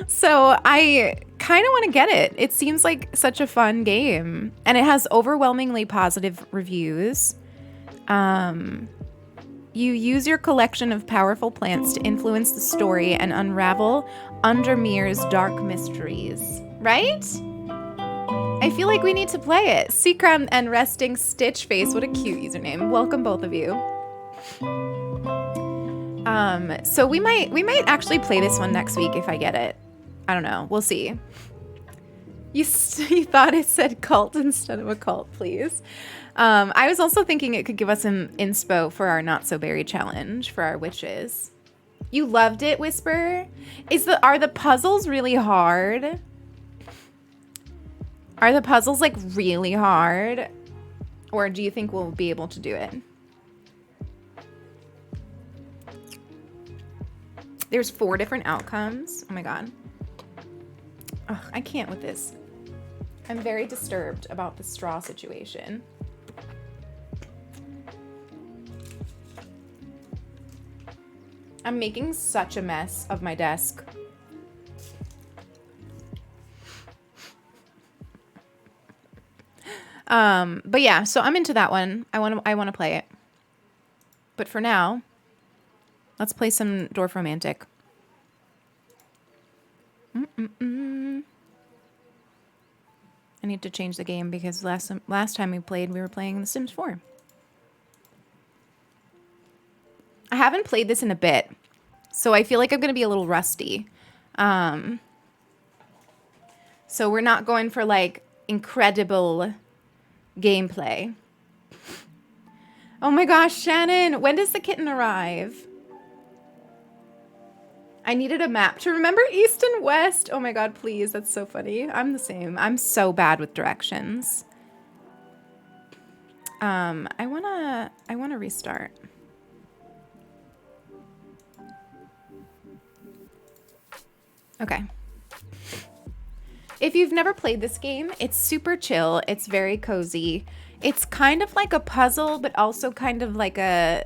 So I kind of want to get it. It seems like such a fun game. And it has overwhelmingly positive reviews. You use your collection of powerful plants to influence the story and unravel Undermere's dark mysteries. Right? I feel like we need to play it. Seacram and Resting Stitch Face. What a cute username. Welcome, both of you. So we might actually play this one next week if I get it. I don't know. We'll see. You thought it said cult instead of occult, please. I was also thinking it could give us some inspo for our Not So Berry challenge for our witches. You loved it, Whisper? Are the puzzles really hard? Are the puzzles like really hard? Or do you think we'll be able to do it? There's 4 different outcomes. Oh my god. Ugh, I can't with this. I'm very disturbed about the straw situation. I'm making such a mess of my desk. But yeah, so I'm into that one. I want to play it. But for now, let's play some Dwarf Romantic. I need to change the game because last time we played, we were playing The Sims 4. I haven't played this in a bit, so I feel like I'm going to be a little rusty. So we're not going for like incredible gameplay. Oh my gosh, Shannon, when does the kitten arrive? I needed a map to remember east and west. Oh my god, please, that's so funny. I'm the same. I'm so bad with directions. I wanna restart. Okay. If you've never played this game, it's super chill. It's very cozy. It's kind of like a puzzle, but also kind of like a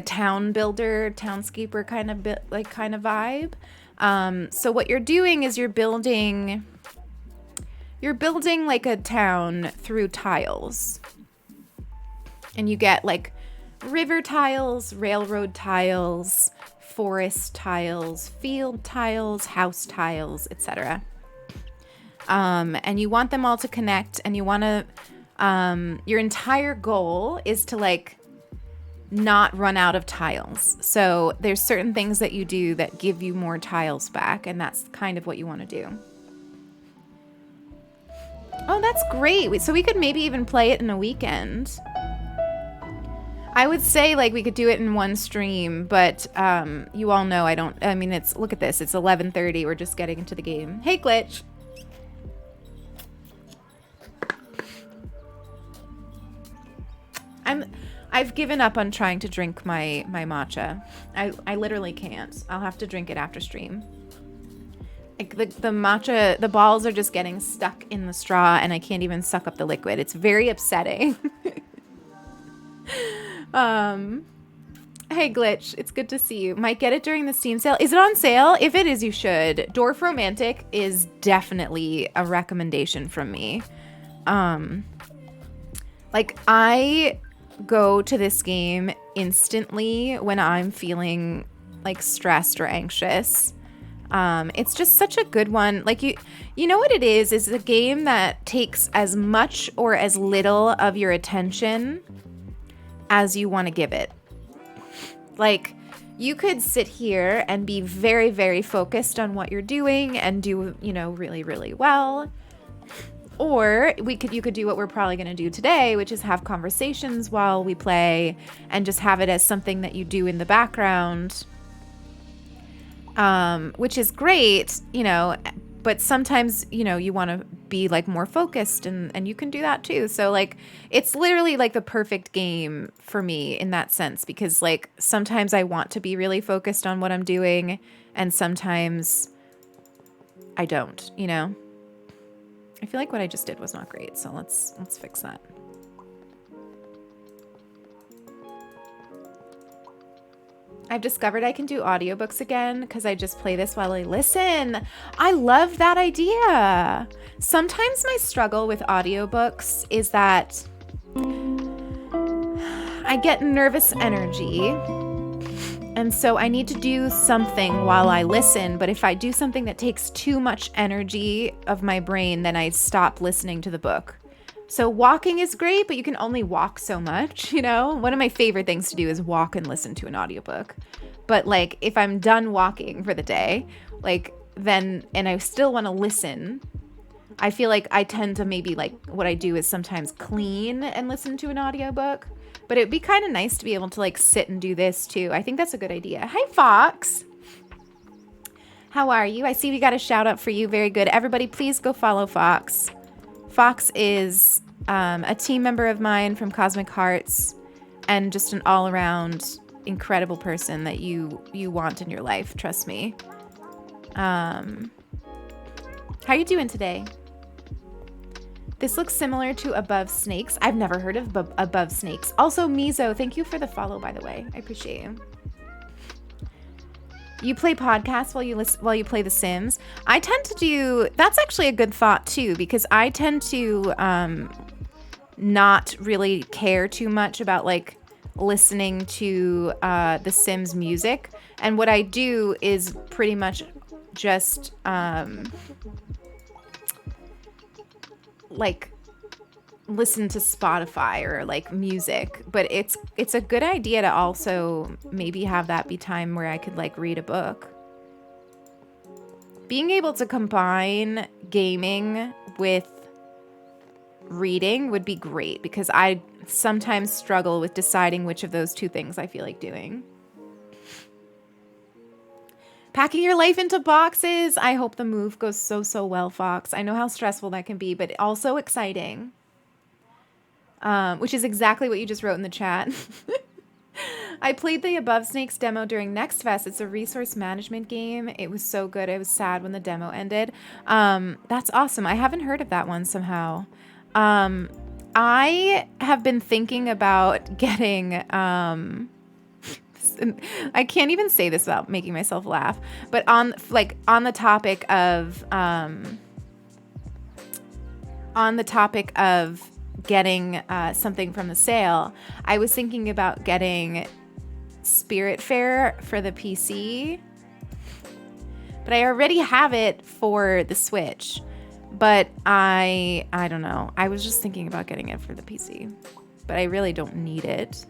town builder, townscaper kind of vibe. So what you're doing is you're building like a town through tiles. And you get like river tiles, railroad tiles, forest tiles, field tiles, house tiles, etc. And you want them all to connect, and you want to, your entire goal is to like not run out of tiles. So there's certain things that you do that give you more tiles back, and that's kind of what you want to do. Oh, that's great. So we could maybe even play it in a weekend. I would say like we could do it in one stream, but you all know look at this. It's 11:30. We're just getting into the game. Hey, Glitch. I've given up on trying to drink my matcha. I literally can't. I'll have to drink it after stream. Like the matcha, the balls are just getting stuck in the straw, and I can't even suck up the liquid. It's very upsetting. Hey Glitch, it's good to see you. Might get it during the Steam sale. Is it on sale? If it is, you should. Dwarf Romantic is definitely a recommendation from me. Like I go to this game instantly when I'm feeling like stressed or anxious. It's just such a good one. Like you know what it is a game that takes as much or as little of your attention as you want to give it. Like you could sit here and be very, very focused on what you're doing and do, really, really well. Or you could do what we're probably going to do today, which is have conversations while we play and just have it as something that you do in the background, which is great, but sometimes, you want to be like more focused and you can do that too. So like, it's literally like the perfect game for me in that sense, because like sometimes I want to be really focused on what I'm doing and sometimes I don't, I feel like what I just did was not great, so let's fix that. I've discovered I can do audiobooks again because I just play this while I listen. I love that idea. Sometimes my struggle with audiobooks is that I get nervous energy. And so I need to do something while I listen. But if I do something that takes too much energy of my brain, then I stop listening to the book. So walking is great, but you can only walk so much, One of my favorite things to do is walk and listen to an audiobook. But like if I'm done walking for the day, and I still want to listen, I feel like I tend to maybe like what I do is sometimes clean and listen to an audiobook. But it'd be kind of nice to be able to like sit and do this too. I think that's a good idea. Hi, Fox. How are you? I see we got a shout out for you. Very good. Everybody, please go follow Fox. Fox is a team member of mine from Cosmic Hearts and just an all around incredible person that you want in your life. Trust me. How you doing today? This looks similar to Above Snakes. I've never heard of Above Snakes. Also, Mizo, thank you for the follow, by the way. I appreciate you. You play podcasts while you play The Sims. I tend to do. That's actually a good thought too, because I tend to not really care too much about like listening to The Sims music, and what I do is pretty much just like listen to Spotify or like music, but it's a good idea to also maybe have that be time where I could like read a book. Being able to combine gaming with reading would be great because I sometimes struggle with deciding which of those two things I feel like doing. Packing your life into boxes. I hope the move goes so well, Fox. I know how stressful that can be, but also exciting. Which is exactly what you just wrote in the chat. I played the Above Snakes demo during Next Fest. It's a resource management game. It was so good. I was sad when the demo ended. That's awesome. I haven't heard of that one somehow. I have been thinking about getting... I can't even say this without making myself laugh. But on the topic of getting something from the sale, I was thinking about getting Spiritfarer for the PC. But I already have it for the Switch. But I don't know. I was just thinking about getting it for the PC. But I really don't need it,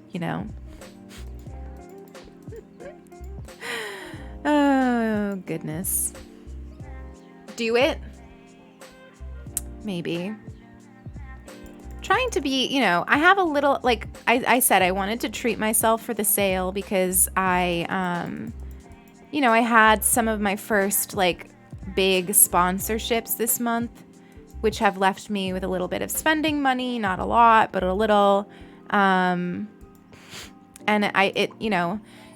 Oh, goodness. Do it? Maybe. Trying to be, I have a little, like I said, I wanted to treat myself for the sale because I had some of my first, like, big sponsorships this month, which have left me with a little bit of spending money, not a lot, but a little. And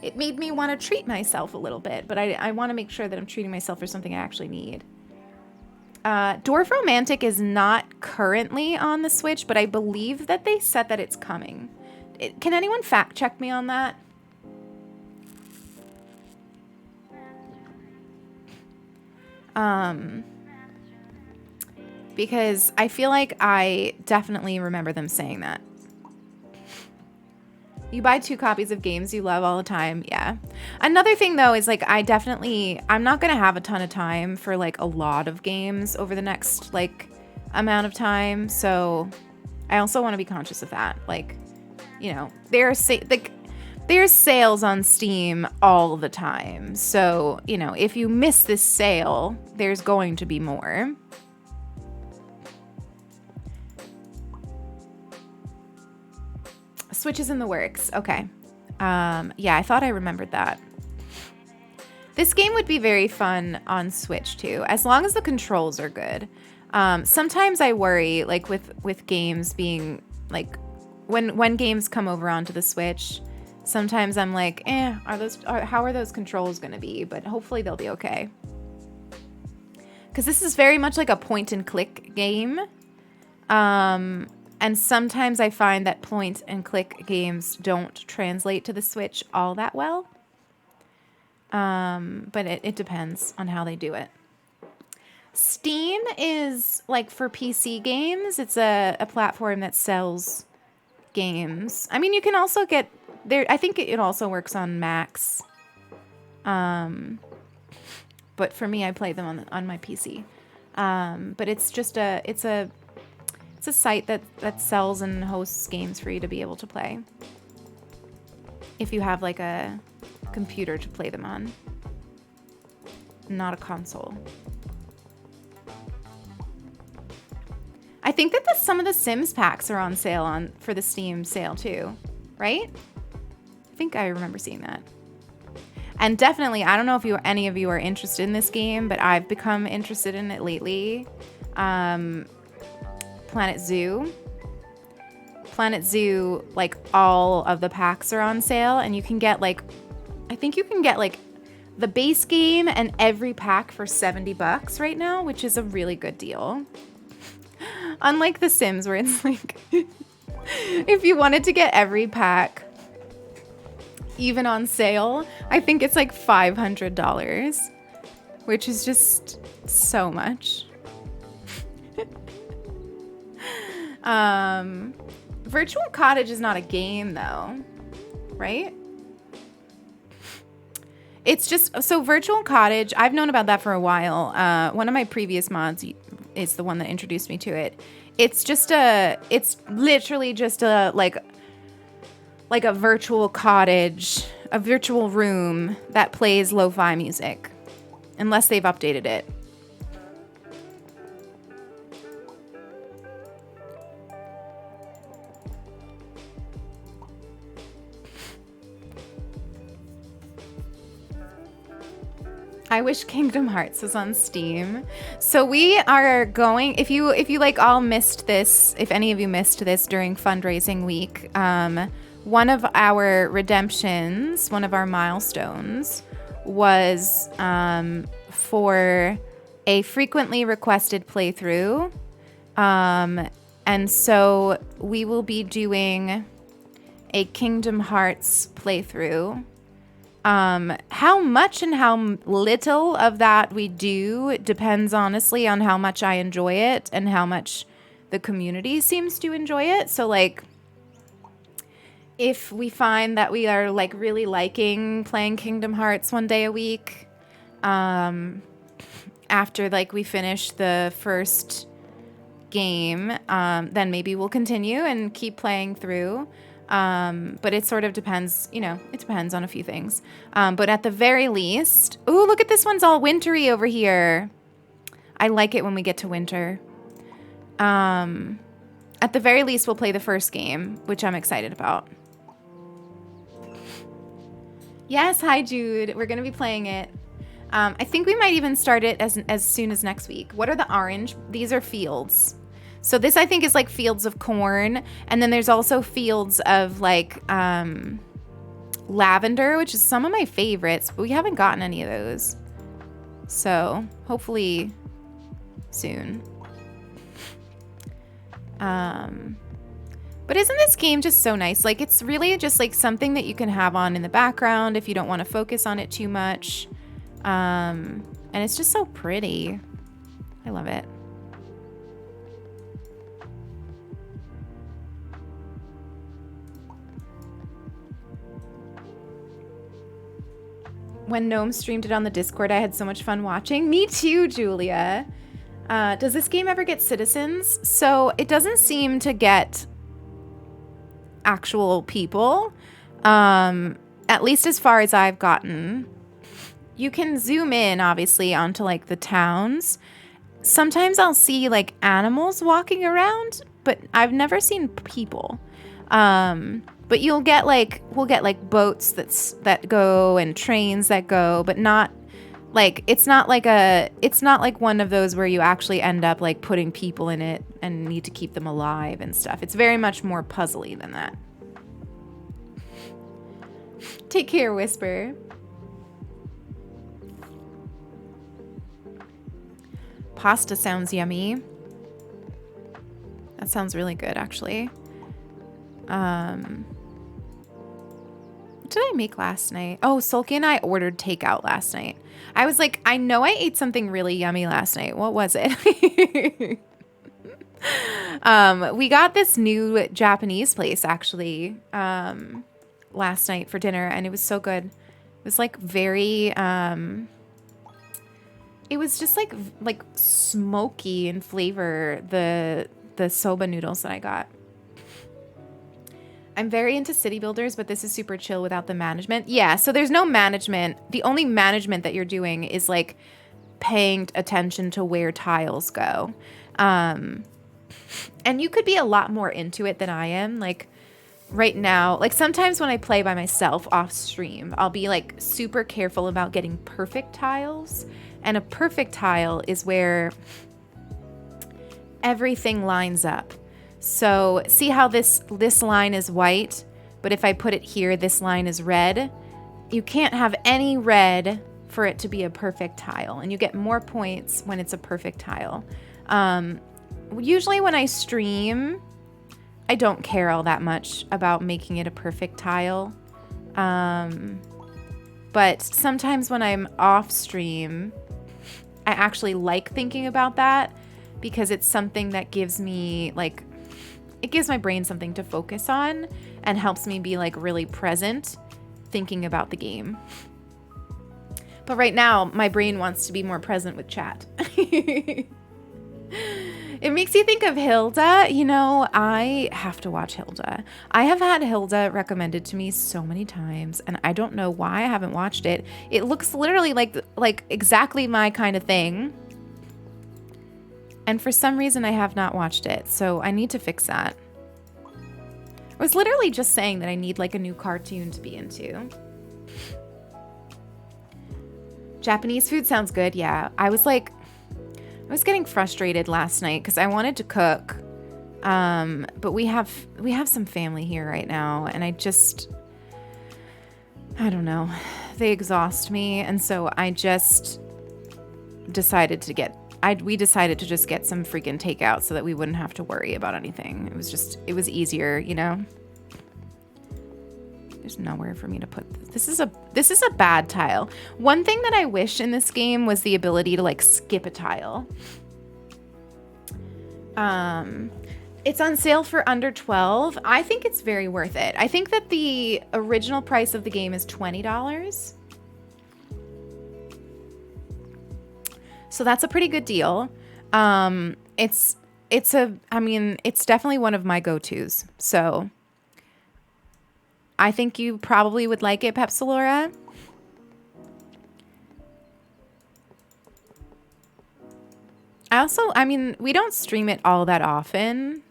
it made me want to treat myself a little bit, but I want to make sure that I'm treating myself for something I actually need. Dwarf Romantic is not currently on the Switch, but I believe that they said that it's coming. Can anyone fact check me on that? Because I feel like I definitely remember them saying that. You buy 2 copies of games you love all the time. Yeah. Another thing, though, is like I'm not going to have a ton of time for like a lot of games over the next like amount of time. So I also want to be conscious of that. Like, there's sales on Steam all the time. So, if you miss this sale, there's going to be more. Switch is in the works. Okay. Yeah, I thought I remembered that. This game would be very fun on Switch too, as long as the controls are good. Sometimes I worry, like with games being like, when games come over onto the Switch, sometimes I'm like, how are those controls going to be? But hopefully they'll be okay. Because this is very much like a point and click game. And sometimes I find that point and click games don't translate to the Switch all that well. But it depends on how they do it. Steam is like for PC games. It's a platform that sells games. I mean, you can also get there. I think it also works on Macs. But for me, I play them on my PC. But it's just it's a site that sells and hosts games for you to be able to play. If you have like a computer to play them on, not a console. I think that some of the Sims packs are on sale for the Steam sale too, right? I think I remember seeing that. And definitely, I don't know if any of you are interested in this game, but I've become interested in it lately. Planet Zoo. Planet Zoo, like all of the packs are on sale, and you can get like, I think you can get like the base game and every pack for $70 right now, which is a really good deal. Unlike The Sims, where it's like, if you wanted to get every pack, even on sale, I think it's like $500, which is just so much. Virtual Cottage is not a game though, right? It's just, so Virtual Cottage, I've known about that for a while. One of my previous mods is the one that introduced me to it. It's literally just like a virtual cottage, a virtual room that plays lo-fi music, unless they've updated it. I wish Kingdom Hearts was on Steam. So we are going, if you like all missed this, if any of you missed this during fundraising week, one of our redemptions, one of our milestones was for a frequently requested playthrough. And so we will be doing a Kingdom Hearts playthrough. How much and how little of that we do depends honestly on how much I enjoy it and how much the community seems to enjoy it. So like, if we find that we are like really liking playing Kingdom Hearts one day a week, after like we finish the first game, then maybe we'll continue and keep playing through. But it sort of depends, it depends on a few things. But at the very least, ooh, look at this one's all wintry over here. I like it when we get to winter. At the very least, we'll play the first game, which I'm excited about. Yes, hi Jude. We're gonna be playing it. I think we might even start it as soon as next week. What are the orange? These are fields. So this, I think, is like fields of corn. And then there's also fields of like lavender, which is some of my favorites. But we haven't gotten any of those. So hopefully soon. But isn't this game just so nice? Like, it's really just like something that you can have on in the background if you don't want to focus on it too much. And it's just so pretty. I love it. When Gnome streamed it on the Discord, I had so much fun watching. Me too, Julia. Does this game ever get citizens? So it doesn't seem to get actual people, at least as far as I've gotten. You can zoom in, obviously, onto like the towns. Sometimes I'll see like animals walking around, but I've never seen people. But we'll get like boats that go and trains that go, but not like it's not like one of those where you actually end up like putting people in it and need to keep them alive and stuff. It's very much more puzzly than that. Take care, Whisper. Pasta sounds yummy. That sounds really good, actually. What did I make last night? Oh, Sulky and I ordered takeout last night. I was like, I know I ate something really yummy last night. What was it? We got this new Japanese place, actually, last night for dinner, and it was so good. It was like very... it was just like smoky in flavor, the soba noodles that I got. I'm very into city builders, but this is super chill without the management. Yeah, so there's no management. The only management that you're doing is like paying attention to where tiles go. And you could be a lot more into it than I am. Like right now, like sometimes when I play by myself off stream, I'll be like super careful about getting perfect tiles. And a perfect tile is where everything lines up. So see how this line is white, but if I put it here, this line is red. You can't have any red for it to be a perfect tile, and you get more points when it's a perfect tile. Usually when I stream, I don't care all that much about making it a perfect tile. But sometimes when I'm off stream, I actually like thinking about that because it's something that gives me like, it gives my brain something to focus on and helps me be like really present thinking about the game. But right now, my brain wants to be more present with chat. It makes you think of Hilda. You know, I have to watch Hilda. I have had Hilda recommended to me so many times, and I don't know why I haven't watched it. It looks literally like exactly my kind of thing. And for some reason, I have not watched it, so I need to fix that. I was literally just saying that I need like a new cartoon to be into. Japanese food sounds good, yeah. I was getting frustrated last night because I wanted to cook, but we have some family here right now, and I don't know, they exhaust me, and so I just decided to just get some freaking takeout so that we wouldn't have to worry about anything. It was easier, you know. There's nowhere for me to put this. This is a bad tile. One thing that I wish in this game was the ability to like skip a tile. It's on sale for under 12. I think it's very worth it. I think that the original price of the game is $20. So that's a pretty good deal. It's definitely one of my go-tos. So I think you probably would like it, Pepsilora. We don't stream it all that often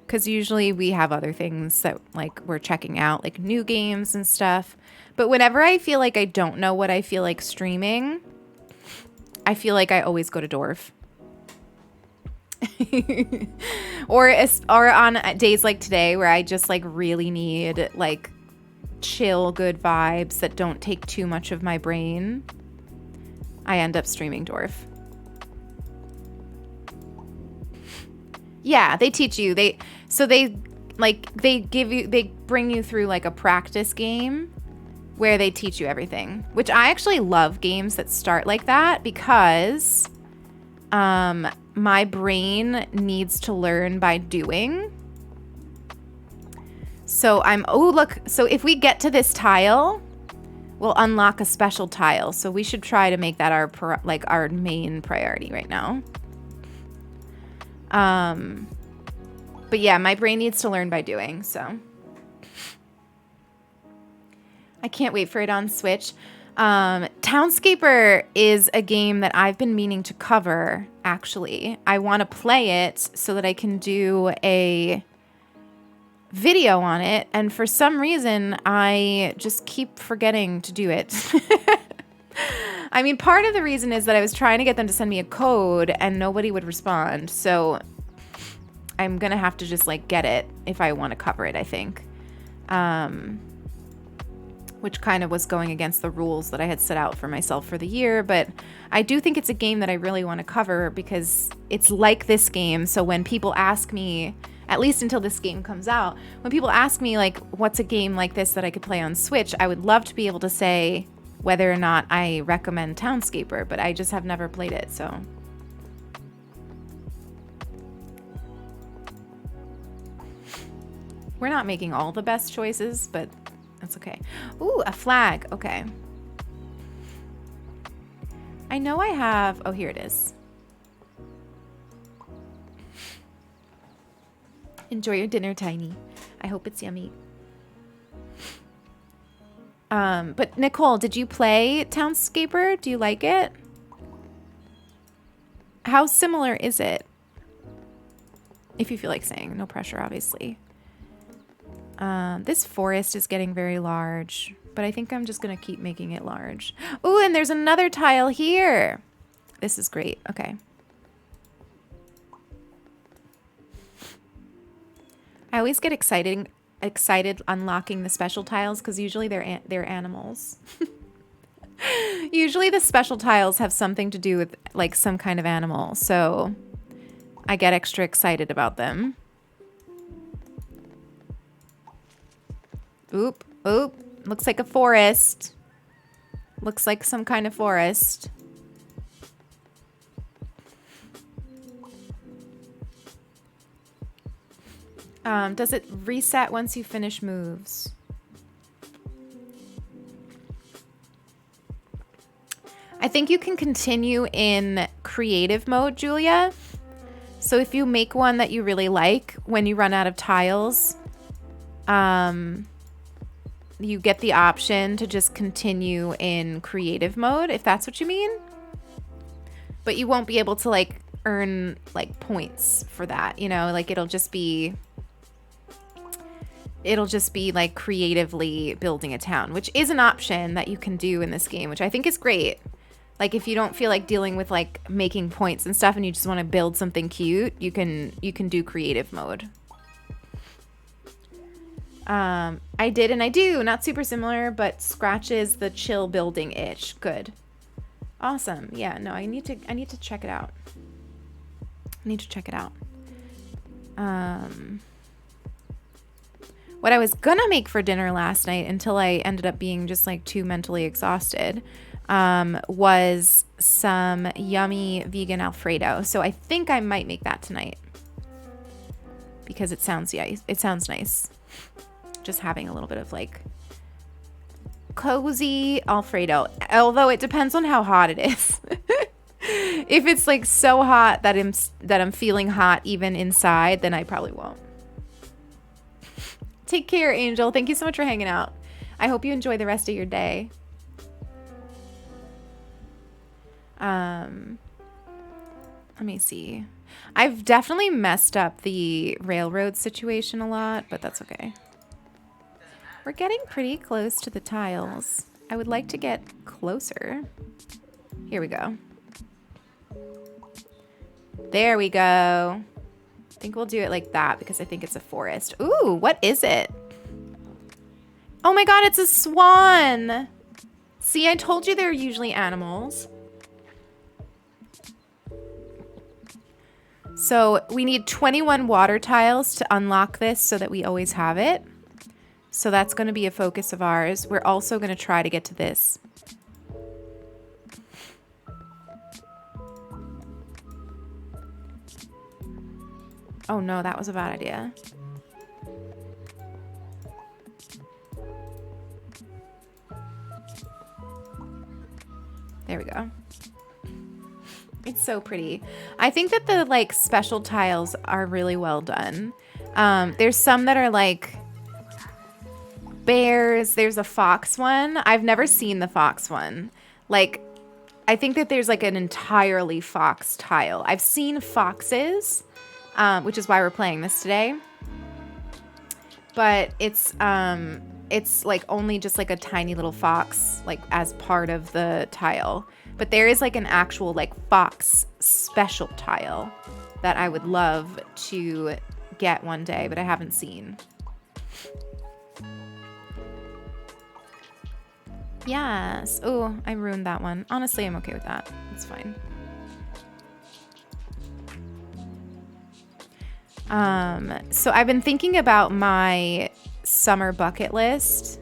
because usually we have other things that like we're checking out, like new games and stuff. But whenever I feel like I don't know what I feel like streaming, I feel like I always go to Dwarf. or on days like today where I just like really need like chill, good vibes that don't take too much of my brain, I end up streaming Dwarf. Yeah, they teach you. They bring you through like a practice game where they teach you everything, which I actually love games that start like that because my brain needs to learn by doing. So so if we get to this tile, we'll unlock a special tile. So we should try to make that our main priority right now. But yeah, my brain needs to learn by doing, so. I can't wait for it on Switch. Townscaper is a game that I've been meaning to cover, actually. I want to play it so that I can do a video on it, and for some reason I just keep forgetting to do it. I mean, part of the reason is that I was trying to get them to send me a code and nobody would respond. So I'm going to have to just like get it if I want to cover it, I think. Which kind of was going against the rules that I had set out for myself for the year. But I do think it's a game that I really want to cover because it's like this game. So when people ask me, at least until this game comes out, when people ask me like, what's a game like this that I could play on Switch, I would love to be able to say whether or not I recommend Townscaper, but I just have never played it, so. We're not making all the best choices, but that's okay. Ooh, a flag, okay. I know I have, oh, here it is. Enjoy your dinner, Tiny. I hope it's yummy. But Nicole, did you play Townscaper? Do you like it? How similar is it? If you feel like saying, no pressure, obviously. This forest is getting very large, but I think I'm just gonna keep making it large. Ooh, and there's another tile here. This is great, okay. I always get excited unlocking the special tiles because usually they're animals. Usually the special tiles have something to do with like some kind of animal, so I get extra excited about them. Oop, oop, looks like a forest. Looks like some kind of forest. Does it reset once you finish moves? I think you can continue in creative mode, Julia. So if you make one that you really like, when you run out of tiles, you get the option to just continue in creative mode, if that's what you mean. But you won't be able to like earn like points for that, you know, like it'll just be like creatively building a town, which is an option that you can do in this game, which I think is great. Like if you don't feel like dealing with like making points and stuff and you just want to build something cute, you can do creative mode. I did and I do, not super similar, but scratches the chill building itch. Good. Awesome. Yeah, no, I need to check it out. I need to check it out. What I was gonna make for dinner last night until I ended up being just like too mentally exhausted was some yummy vegan Alfredo. So I think I might make that tonight because it sounds nice. Just having a little bit of like cozy Alfredo, although it depends on how hot it is. If it's like so hot that I'm feeling hot even inside, then I probably won't. Take care, Angel. Thank you so much for hanging out. I hope you enjoy the rest of your day. Let me see. I've definitely messed up the railroad situation a lot, but that's okay. We're getting pretty close to the tiles. I would like to get closer. Here we go. There we go. I think we'll do it like that because I think it's a forest. Ooh, what is it? Oh my god, it's a swan! See, I told you they're usually animals. So we need 21 water tiles to unlock this so that we always have it. So that's going to be a focus of ours. We're also going to try to get to this. Oh no, that was a bad idea. There we go. It's so pretty. I think that the like special tiles are really well done. There's some that are like bears. There's a fox one. I've never seen the fox one. Like, I think that there's like an entirely fox tile. I've seen foxes, which is why we're playing this today. but it's like only just like a tiny little fox like as part of the tile. But there is like an actual like fox special tile that I would love to get one day, but I haven't seen. Yes. Oh, I ruined that one. Honestly, I'm okay with that. It's fine. So I've been thinking about my summer bucket list.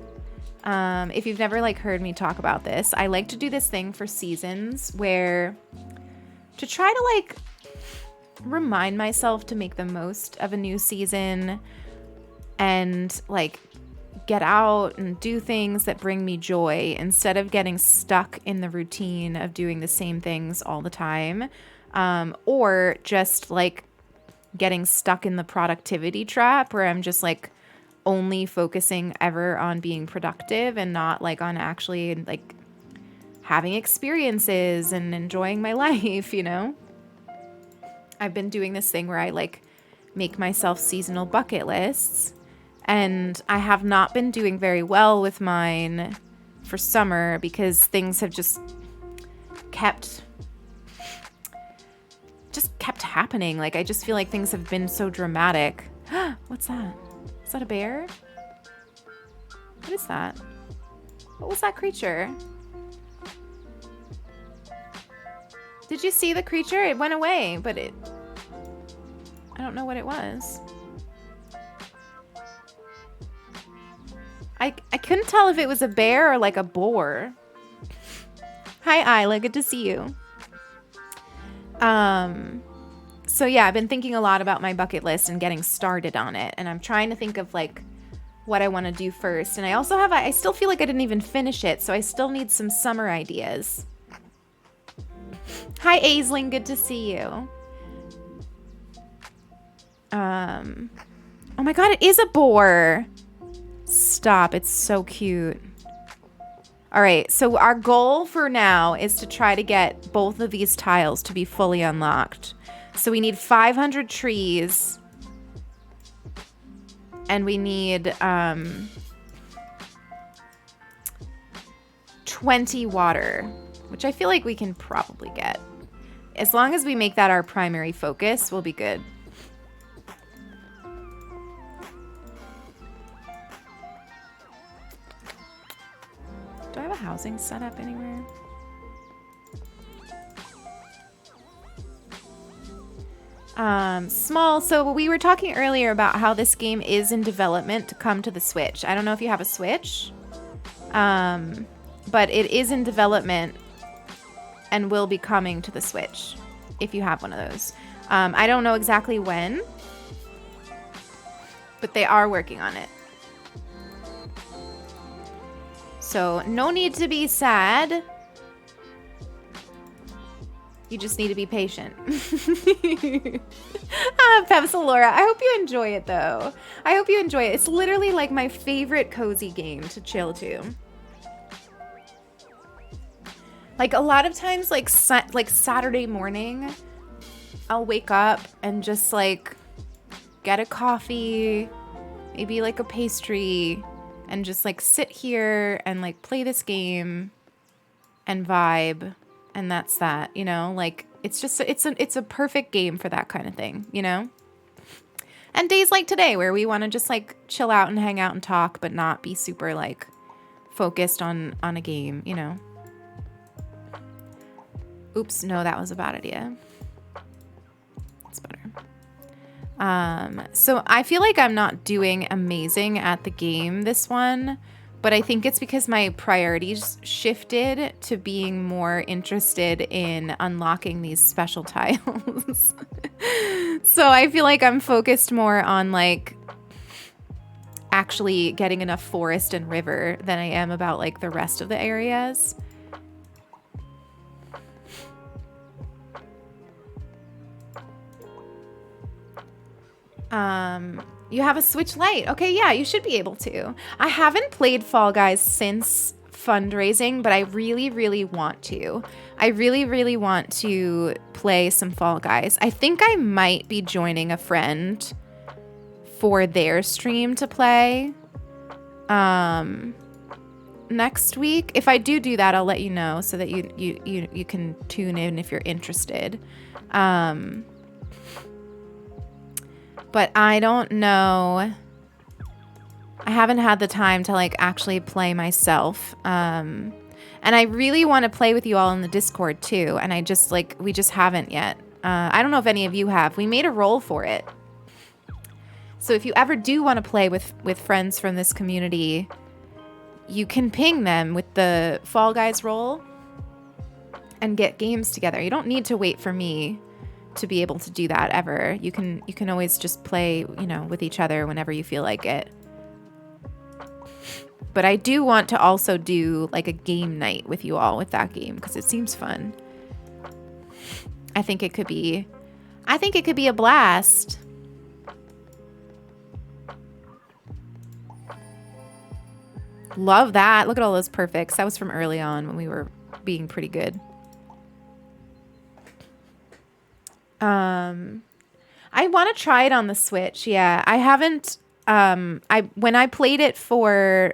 If you've never like heard me talk about this, I like to do this thing for seasons where to try to like remind myself to make the most of a new season and like get out and do things that bring me joy instead of getting stuck in the routine of doing the same things all the time, or just like getting stuck in the productivity trap where I'm just like only focusing ever on being productive and not like on actually like having experiences and enjoying my life, you know? I've been doing this thing where I like make myself seasonal bucket lists, and I have not been doing very well with mine for summer because things have just kept happening. Like I just feel like things have been so dramatic. What's that? Is that a bear? What is that? What was that creature? Did you see the creature? It went away, but I don't know what it was. I couldn't tell if it was a bear or like a boar. Hi, Isla. Good to see you. So yeah, I've been thinking a lot about my bucket list and getting started on it. And I'm trying to think of like what I want to do first. And I still feel like I didn't even finish it. So I still need some summer ideas. Hi, Aisling. Good to see you. Oh my God, it is a boar. Stop. It's so cute. All right. So our goal for now is to try to get both of these tiles to be fully unlocked. So we need 500 trees. And we need 20 water, which I feel like we can probably get. As long as we make that our primary focus, we'll be good. Do I have a housing set up anywhere? Small. So we were talking earlier about how this game is in development to come to the Switch. I don't know if you have a Switch, but it is in development and will be coming to the Switch if you have one of those. I don't know exactly when, but they are working on it. So no need to be sad. You just need to be patient. Pepsilora, I hope you enjoy it though. I hope you enjoy it. It's literally like my favorite cozy game to chill to. Like a lot of times, like Saturday morning, I'll wake up and just like get a coffee, maybe like a pastry, and just like sit here and like play this game and vibe. And that's that, you know, like it's just, it's a perfect game for that kind of thing, you know? And days like today where we want to just like chill out and hang out and talk, but not be super like focused on a game, you know? Oops, no, that was a bad idea. It's better. So I feel like I'm not doing amazing at the game this one, but I think it's because my priorities shifted to being more interested in unlocking these special tiles. So I feel like I'm focused more on like actually getting enough forest and river than I am about like the rest of the areas. You have a Switch Lite. Okay, yeah, you should be able to. I haven't played Fall Guys since fundraising, but I really, really want to. I really, really want to play some Fall Guys. I think I might be joining a friend for their stream to play next week. If I do that, I'll let you know so that you can tune in if you're interested. But I don't know. I haven't had the time to like actually play myself. And I really want to play with you all in the Discord too. And I just like, we just haven't yet. I don't know if any of you have. We made a role for it. So if you ever do want to play with friends from this community, you can ping them with the Fall Guys role and get games together. You don't need to wait for me to be able to do that ever. You can always just play, you know, with each other whenever you feel like it. But I do want to also do like a game night with you all with that game because it seems fun. I think it could be a blast. Love that. Look at all those perfects. That was from early on when we were being pretty good. I want to try it on the Switch. Yeah, I haven't. When I played it for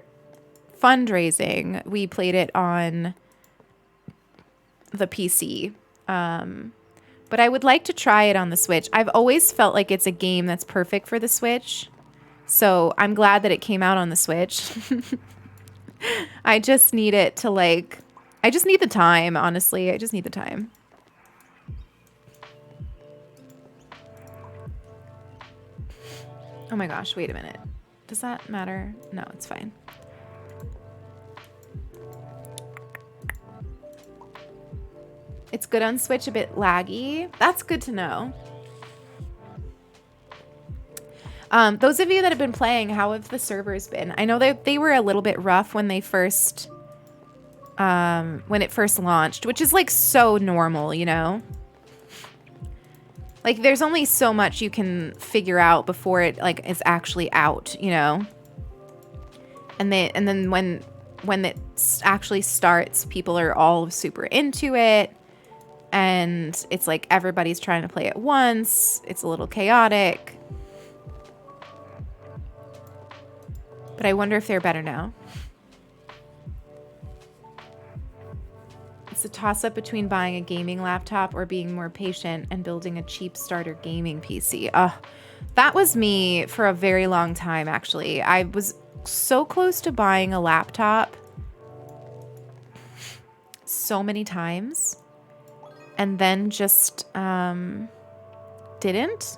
fundraising, we played it on the PC. But I would like to try it on the Switch. I've always felt like it's a game that's perfect for the Switch. So I'm glad that it came out on the Switch. I just need it to like, I just need the time, honestly. I just need the time. Oh my gosh, wait a minute. Does that matter? No, it's fine. It's good on Switch, a bit laggy. That's good to know. Those of you that have been playing, how have the servers been? I know that they were a little bit rough when they first, when it first launched, which is like so normal, you know? Like there's only so much you can figure out before it like is actually out, you know? And then when it actually starts, people are all super into it. And it's like everybody's trying to play at once. It's a little chaotic. But I wonder if they're better now. It's a toss-up between buying a gaming laptop or being more patient and building a cheap starter gaming PC. That was me for a very long time, actually. I was so close to buying a laptop so many times. And then just didn't.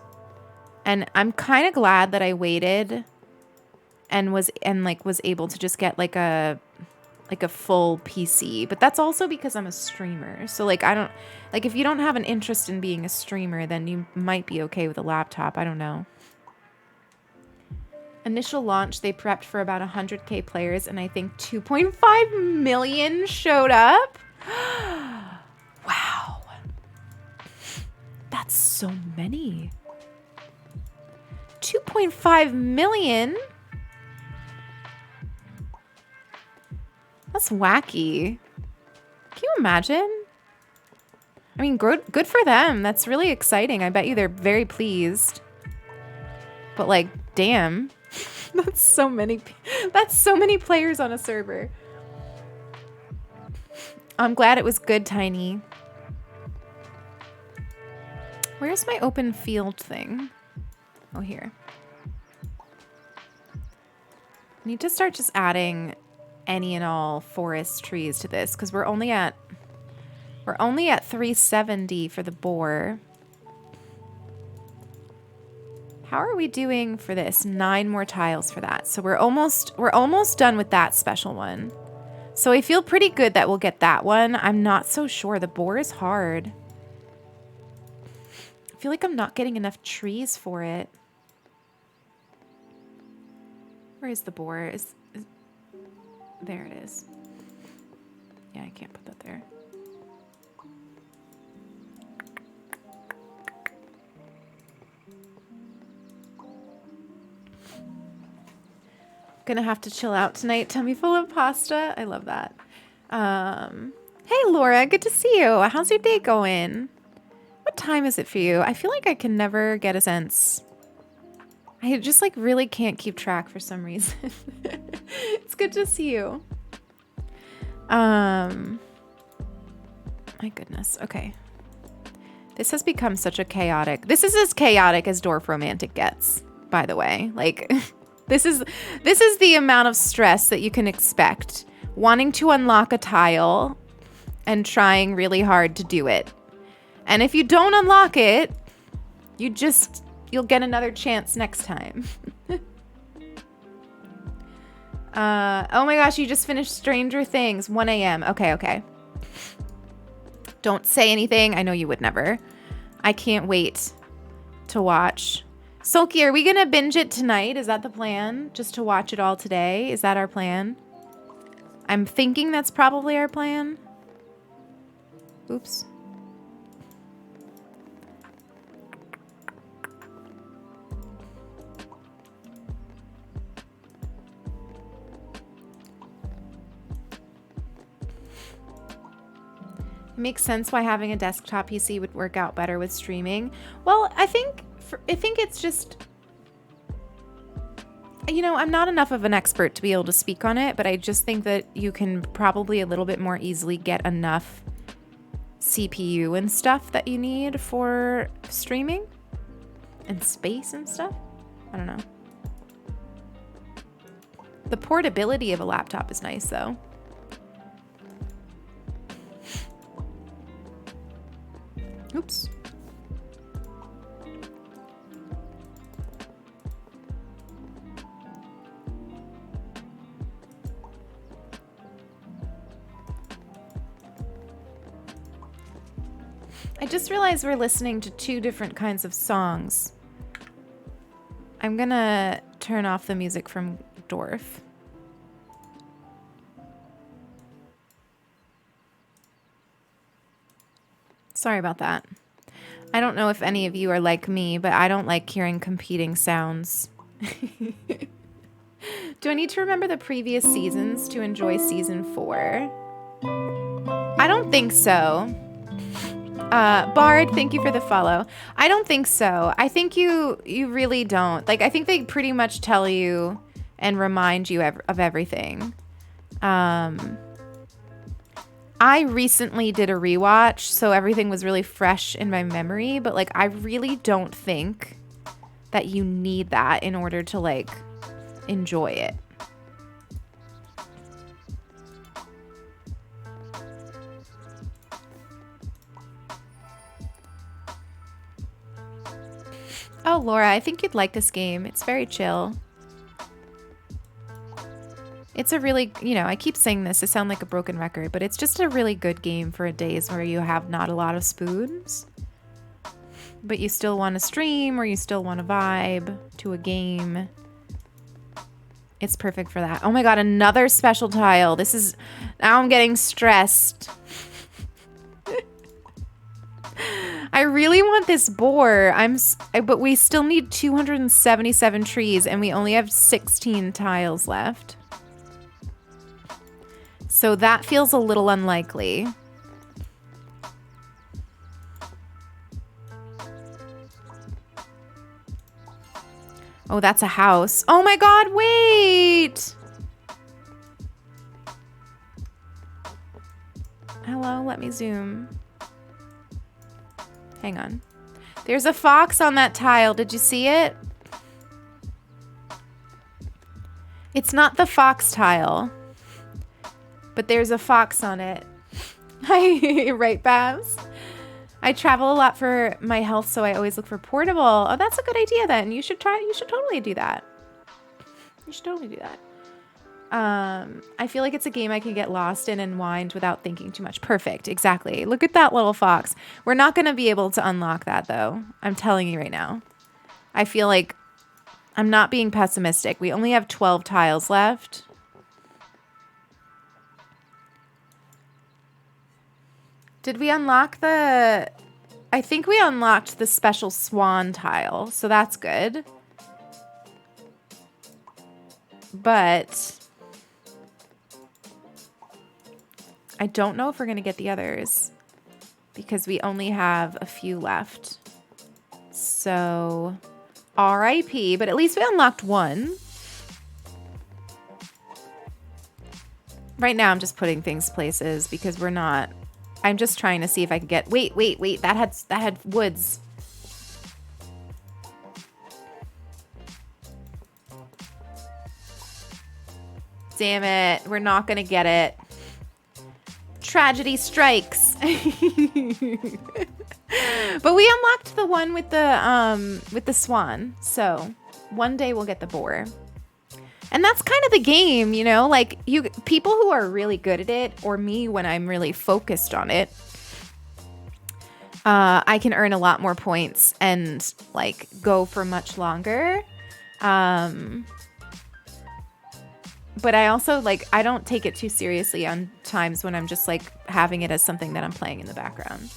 And I'm kind of glad that I waited and was able to just get like a full PC. But that's also because I'm a streamer. So like if you don't have an interest in being a streamer, then you might be okay with a laptop. I don't know. Initial launch, they prepped for about 100K players, and I think 2.5 million showed up. Wow. That's so many. 2.5 million? That's wacky. Can you imagine? I mean, good for them. That's really exciting. I bet you they're very pleased. But like, damn. That's so many players on a server. I'm glad it was good, Tiny. Where's my open field thing? Oh, here. Need to start just adding any and all forest trees to this because we're only at 370 for the boar. How are we doing for this? 9 more tiles for that. So we're almost done with that special one. So I feel pretty good that we'll get that one. I'm not so sure. The boar is hard. I feel like I'm not getting enough trees for it. Where is the boar? There it is. Yeah, I can't put that there. Gonna have to chill out tonight. Tummy full of pasta. I love that. Hey, Laura. Good to see you. How's your day going? What time is it for you? I feel like I can never get a sense. I just like really can't keep track for some reason. It's good to see you. My goodness. Okay. This has become such a chaotic. This is as chaotic as Dwarf Romantic gets, by the way. Like this is the amount of stress that you can expect. Wanting to unlock a tile and trying really hard to do it. And if you don't unlock it, you'll get another chance next time. Oh my gosh, you just finished Stranger Things, 1 a.m. Okay. Don't say anything. I know you would never. I can't wait to watch. Sulky, are we gonna binge it tonight? Is that the plan? Just to watch it all today? Is that our plan? I'm thinking that's probably our plan. Oops. Makes sense why having a desktop PC would work out better with streaming. Well, I think it's just, you know, I'm not enough of an expert to be able to speak on it, but I just think that you can probably a little bit more easily get enough CPU and stuff that you need for streaming and space and stuff. I don't know. The portability of a laptop is nice though. Oops. I just realized we're listening to two different kinds of songs. I'm gonna turn off the music from Dwarf. Sorry about that. I don't know if any of you are like me, but I don't like hearing competing sounds. Do I need to remember the previous seasons to enjoy season 4? I don't think so. Bard, thank you for the follow. I don't think so. I think you really don't. Like, I think they pretty much tell you and remind you of everything. I recently did a rewatch, so everything was really fresh in my memory, but like I really don't think that you need that in order to like enjoy it. Oh, Laura, I think you'd like this game. It's very chill. It's a really, you know, I keep saying this to sound like a broken record, but it's just a really good game for days where you have not a lot of spoons, but you still want to stream or you still want to vibe to a game. It's perfect for that. Oh my God, another special tile. This is, now I'm getting stressed. I really want this boar. But we still need 277 trees and we only have 16 tiles left. So that feels a little unlikely. Oh, that's a house. Oh my God, wait! Hello, let me zoom. Hang on. There's a fox on that tile. Did you see it? It's not the fox tile. But there's a fox on it. Hi, right, Babs? I travel a lot for my health, so I always look for portable. Oh, that's a good idea then. You should totally do that. You should totally do that. I feel like it's a game I can get lost in and wind without thinking too much. Perfect, exactly. Look at that little fox. We're not gonna be able to unlock that though. I'm telling you right now. I feel like I'm not being pessimistic. We only have 12 tiles left. Did we unlock the... I think we unlocked the special swan tile, so that's good. But I don't know if we're going to get the others because we only have a few left. So RIP, but at least we unlocked one. Right now I'm just putting things places because we're not... I'm just trying to see if I can get... Wait. That had woods. Damn it. We're not going to get it. Tragedy strikes. But we unlocked the one with the swan. So one day we'll get the boar. And that's kind of the game, you know, like people who are really good at it, or me when I'm really focused on it, I can earn a lot more points and like go for much longer. But I also I don't take it too seriously on times when I'm just like having it as something that I'm playing in the background.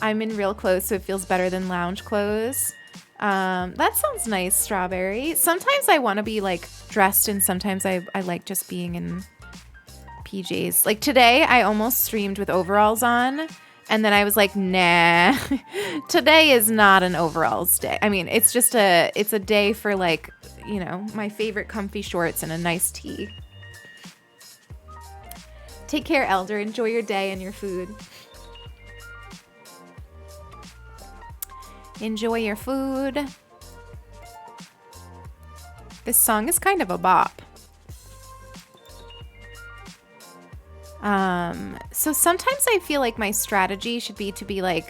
I'm in real clothes, so it feels better than lounge clothes. That sounds nice, Strawberry. Sometimes I want to be like dressed, and sometimes I like just being in PJs. Like today, I almost streamed with overalls on, and then I was like, nah, today is not an overalls day. I mean, it's a day for like, you know, my favorite comfy shorts and a nice tee. Take care, Elder. Enjoy your day and your food. Enjoy your food. This song is kind of a bop. So sometimes I feel like my strategy should be to be like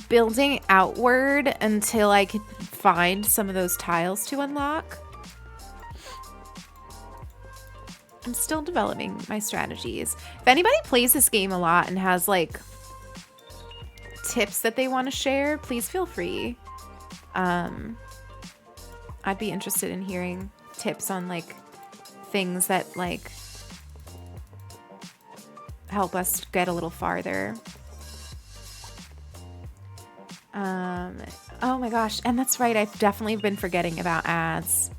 building outward until I could find some of those tiles to unlock. I'm still developing my strategies. If anybody plays this game a lot and has like tips that they want to share, please feel free. I'd be interested in hearing tips on like things that like help us get a little farther. Oh my gosh, and that's right, I've definitely been forgetting about ads.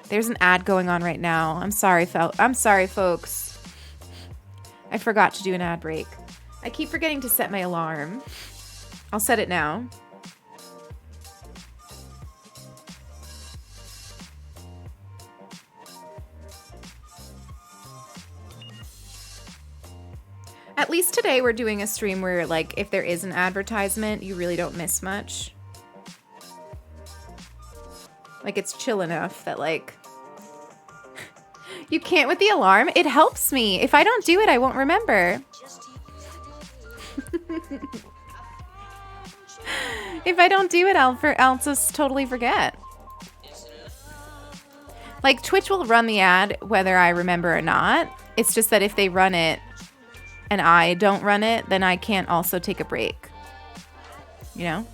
There's an ad going on right now. I'm sorry, folks. I forgot to do an ad break. I keep forgetting to set my alarm. I'll set it now. At least today we're doing a stream where like if there is an advertisement, you really don't miss much. Like it's chill enough that like you can't with the alarm. It helps me. If I don't do it, I won't remember. If I don't do it, I'll just totally forget. Like Twitch will run the ad whether I remember or not. It's just that if they run it and I don't run it, then I can't also take a break. You know?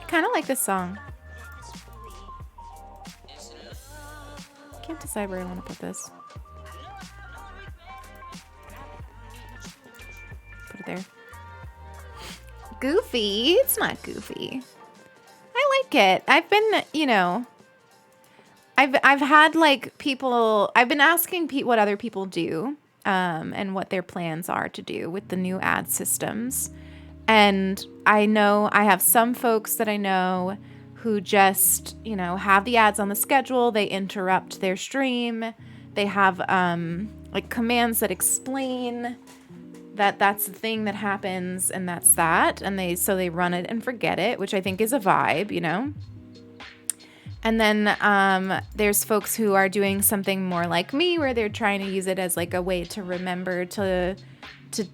Kind of like this song. Can't decide where I want to put this. Put it there. Goofy? It's not goofy. I like it. I've been, you know, I've had like people, I've been asking what other people do and what their plans are to do with the new ad systems. And I know I have some folks that I know who just, you know, have the ads on the schedule. They interrupt their stream. They have like commands that explain that that's the thing that happens and that's that. And they run it and forget it, which I think is a vibe, you know. And then there's folks who are doing something more like me where they're trying to use it as like a way to remember to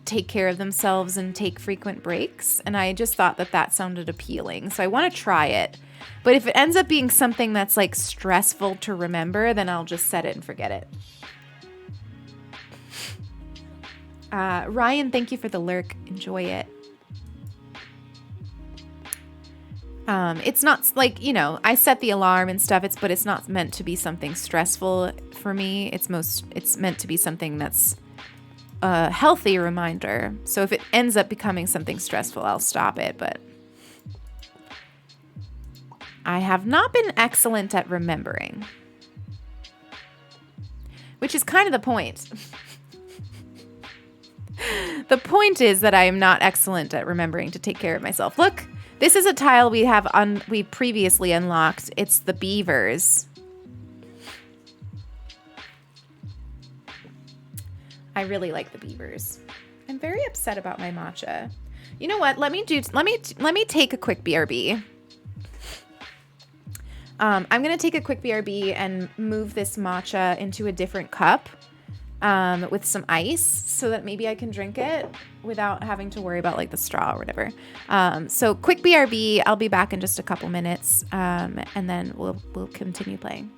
take care of themselves and take frequent breaks. And I just thought that sounded appealing. So I want to try it. But if it ends up being something that's like stressful to remember, then I'll just set it and forget it. Ryan, thank you for the lurk. Enjoy it. It's not like, you know, I set the alarm and stuff, but it's not meant to be something stressful for me. It's meant to be something that's a healthy reminder. So if it ends up becoming something stressful, I'll stop it. But I have not been excellent at remembering. which is kind of the point. The point is that I am not excellent at remembering to take care of myself. Look, this is a tile we previously unlocked. It's the beavers. I really like the beavers. I'm very upset about my matcha. You know what? Let me take a quick BRB. I'm gonna take a quick BRB and move this matcha into a different cup with some ice so that maybe I can drink it without having to worry about like the straw or whatever. So quick BRB. I'll be back in just a couple minutes, and then we'll continue playing.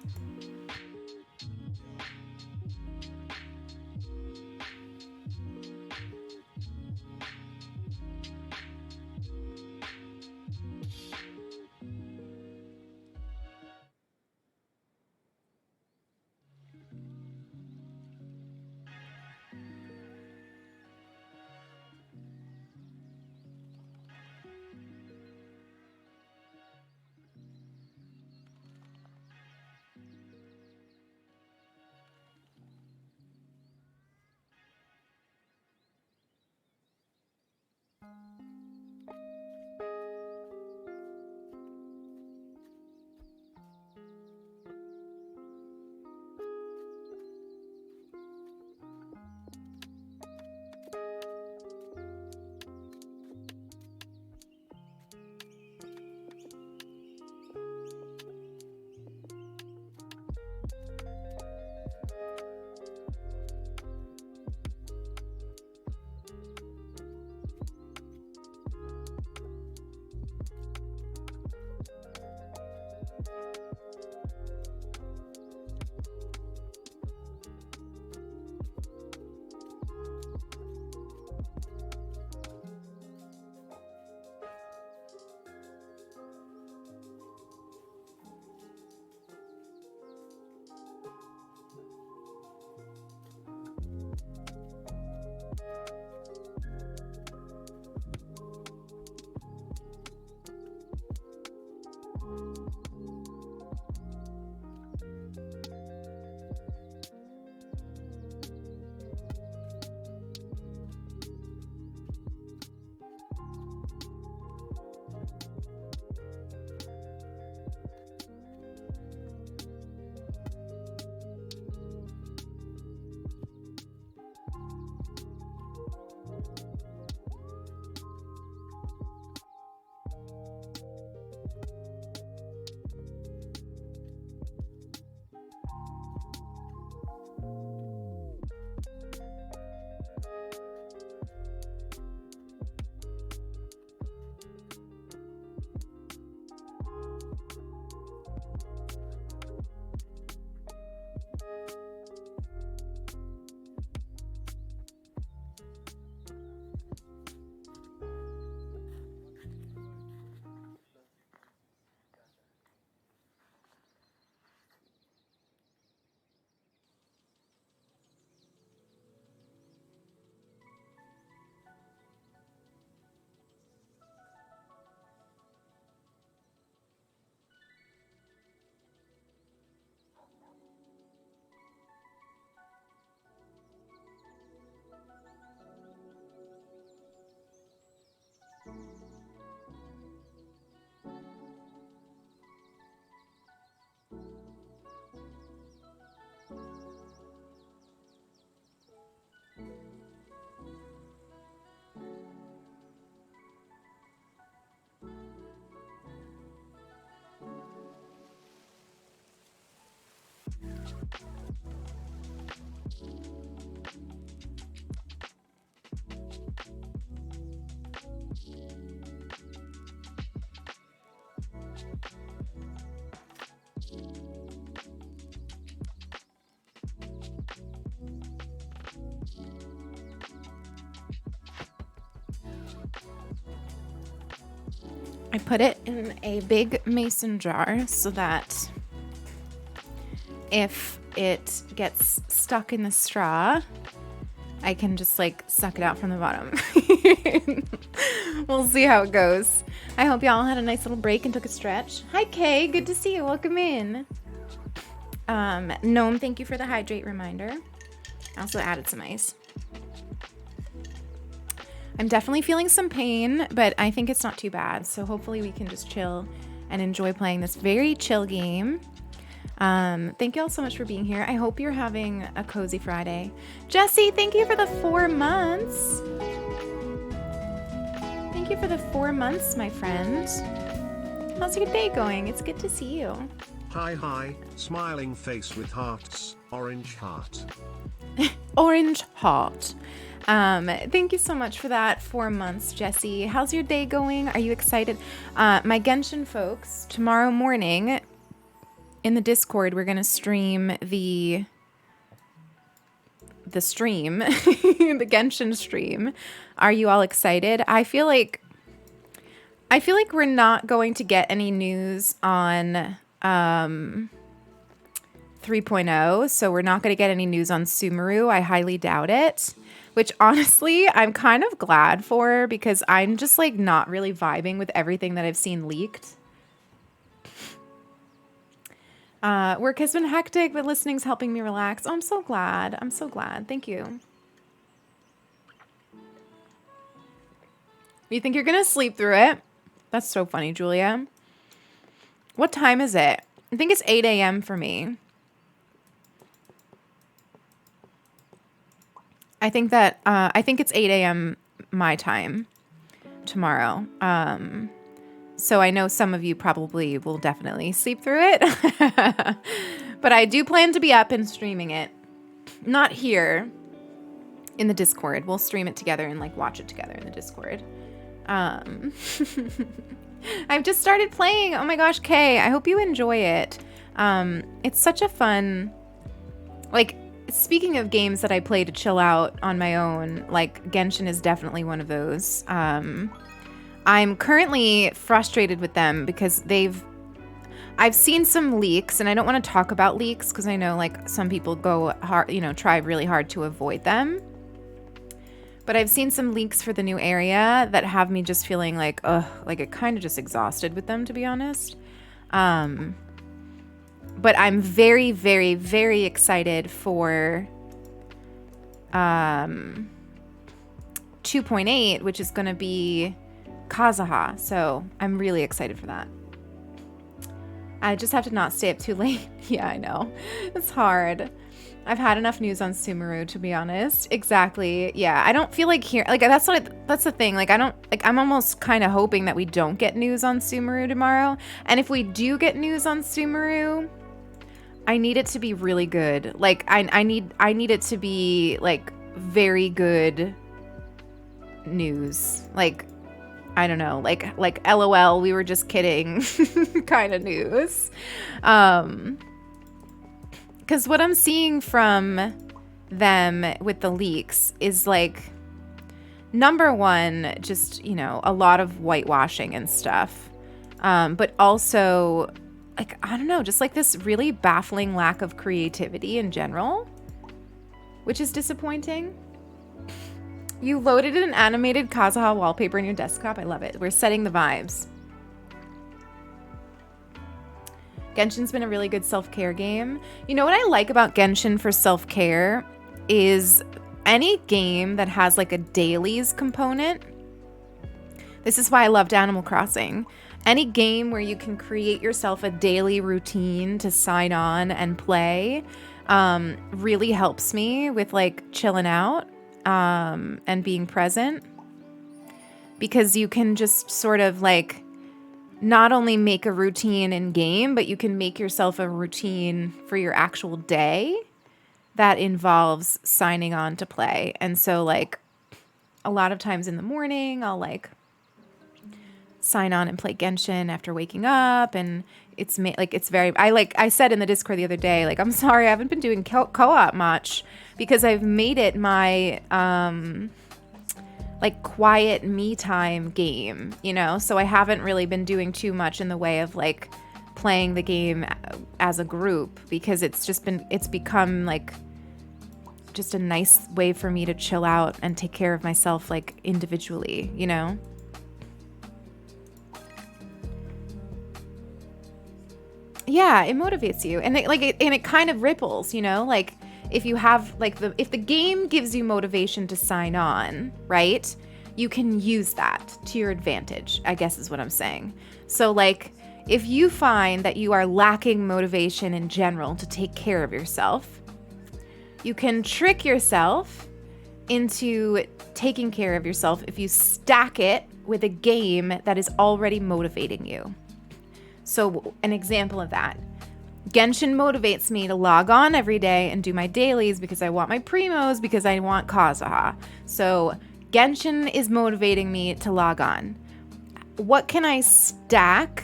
I put it in a big mason jar so that if it gets stuck in the straw, I can just like suck it out from the bottom. We'll see how it goes. I hope y'all had a nice little break and took a stretch. Hi Kay, good to see you. Welcome in. Gnome, thank you for the hydrate reminder. I also added some ice. I'm definitely feeling some pain, but I think it's not too bad. So hopefully we can just chill and enjoy playing this very chill game. Thank you all so much for being here. I hope you're having a cozy Friday. Jesse, thank you for the 4 months. Thank you for the 4 months, my friend. How's your day going? It's good to see you. Hi, smiling face with hearts, orange heart. Orange heart. Thank you so much for that 4 months, Jesse. How's your day going? Are you excited? My Genshin folks, tomorrow morning in the Discord, we're gonna stream the stream, the Genshin stream. Are you all excited? I feel like we're not going to get any news on 3.0, so we're not going to get any news on Sumeru. I highly doubt it, which honestly I'm kind of glad for, because I'm just like not really vibing with everything that I've seen leaked. Work has been hectic, but listening's helping me relax. Oh, I'm so glad. I'm so glad. Thank you. You think you're gonna sleep through it? That's so funny, Julia. What time is it? I think it's 8 a.m. for me. I think it's 8 a.m. my time tomorrow. So I know some of you probably will definitely sleep through it. But I do plan to be up and streaming it. Not here in the Discord. We'll stream it together and like watch it together in the Discord. I've just started playing. Oh my gosh, Kay, I hope you enjoy it. It's such a fun, like, speaking of games that I play to chill out on my own, like Genshin is definitely one of those. I'm currently frustrated with them because I've seen some leaks, and I don't want to talk about leaks because I know like some people go hard, try really hard to avoid them. But I've seen some leaks for the new area that have me just feeling like, like it kind of just exhausted with them, to be honest. But I'm very, very, very excited for 2.8, which is going to be Kazuha. So I'm really excited for that. I just have to not stay up too late. Yeah, I know. It's hard. I've had enough news on Sumeru, to be honest. Exactly. Yeah, I don't feel like that's the thing. Like I'm almost kind of hoping that we don't get news on Sumeru tomorrow. And if we do get news on Sumeru, I need it to be really good. Like I need it to be like very good news. Like I don't know, like LOL, we were just kidding kind of news. Because what I'm seeing from them with the leaks is like, number one, just, a lot of whitewashing and stuff. But also, like, I don't know, just like this really baffling lack of creativity in general, which is disappointing. You loaded an animated Kazuha wallpaper in your desktop. I love it. We're setting the vibes. Genshin's been a really good self-care game. You know what I like about Genshin for self-care is any game that has like a dailies component. This is why I loved Animal Crossing. Any game where you can create yourself a daily routine to sign on and play really helps me with like chilling out and being present. Because you can just sort of like not only make a routine in game, but you can make yourself a routine for your actual day that involves signing on to play. And so like a lot of times in the morning, I'll like sign on and play Genshin after waking up. And it's very, I said in the Discord the other day, like, I'm sorry, I haven't been doing co-op much because I've made it my, like quiet me time game, so I haven't really been doing too much in the way of like playing the game as a group, because it's become like just a nice way for me to chill out and take care of myself like individually, Yeah, it motivates you. And it kind of ripples, you know? Like if you have if the game gives you motivation to sign on, right? You can use that to your advantage, I guess is what I'm saying. So like if you find that you are lacking motivation in general to take care of yourself, you can trick yourself into taking care of yourself if you stack it with a game that is already motivating you. So an example of that, Genshin motivates me to log on every day and do my dailies because I want my primos, because I want Kazuha. So Genshin is motivating me to log on. What can I stack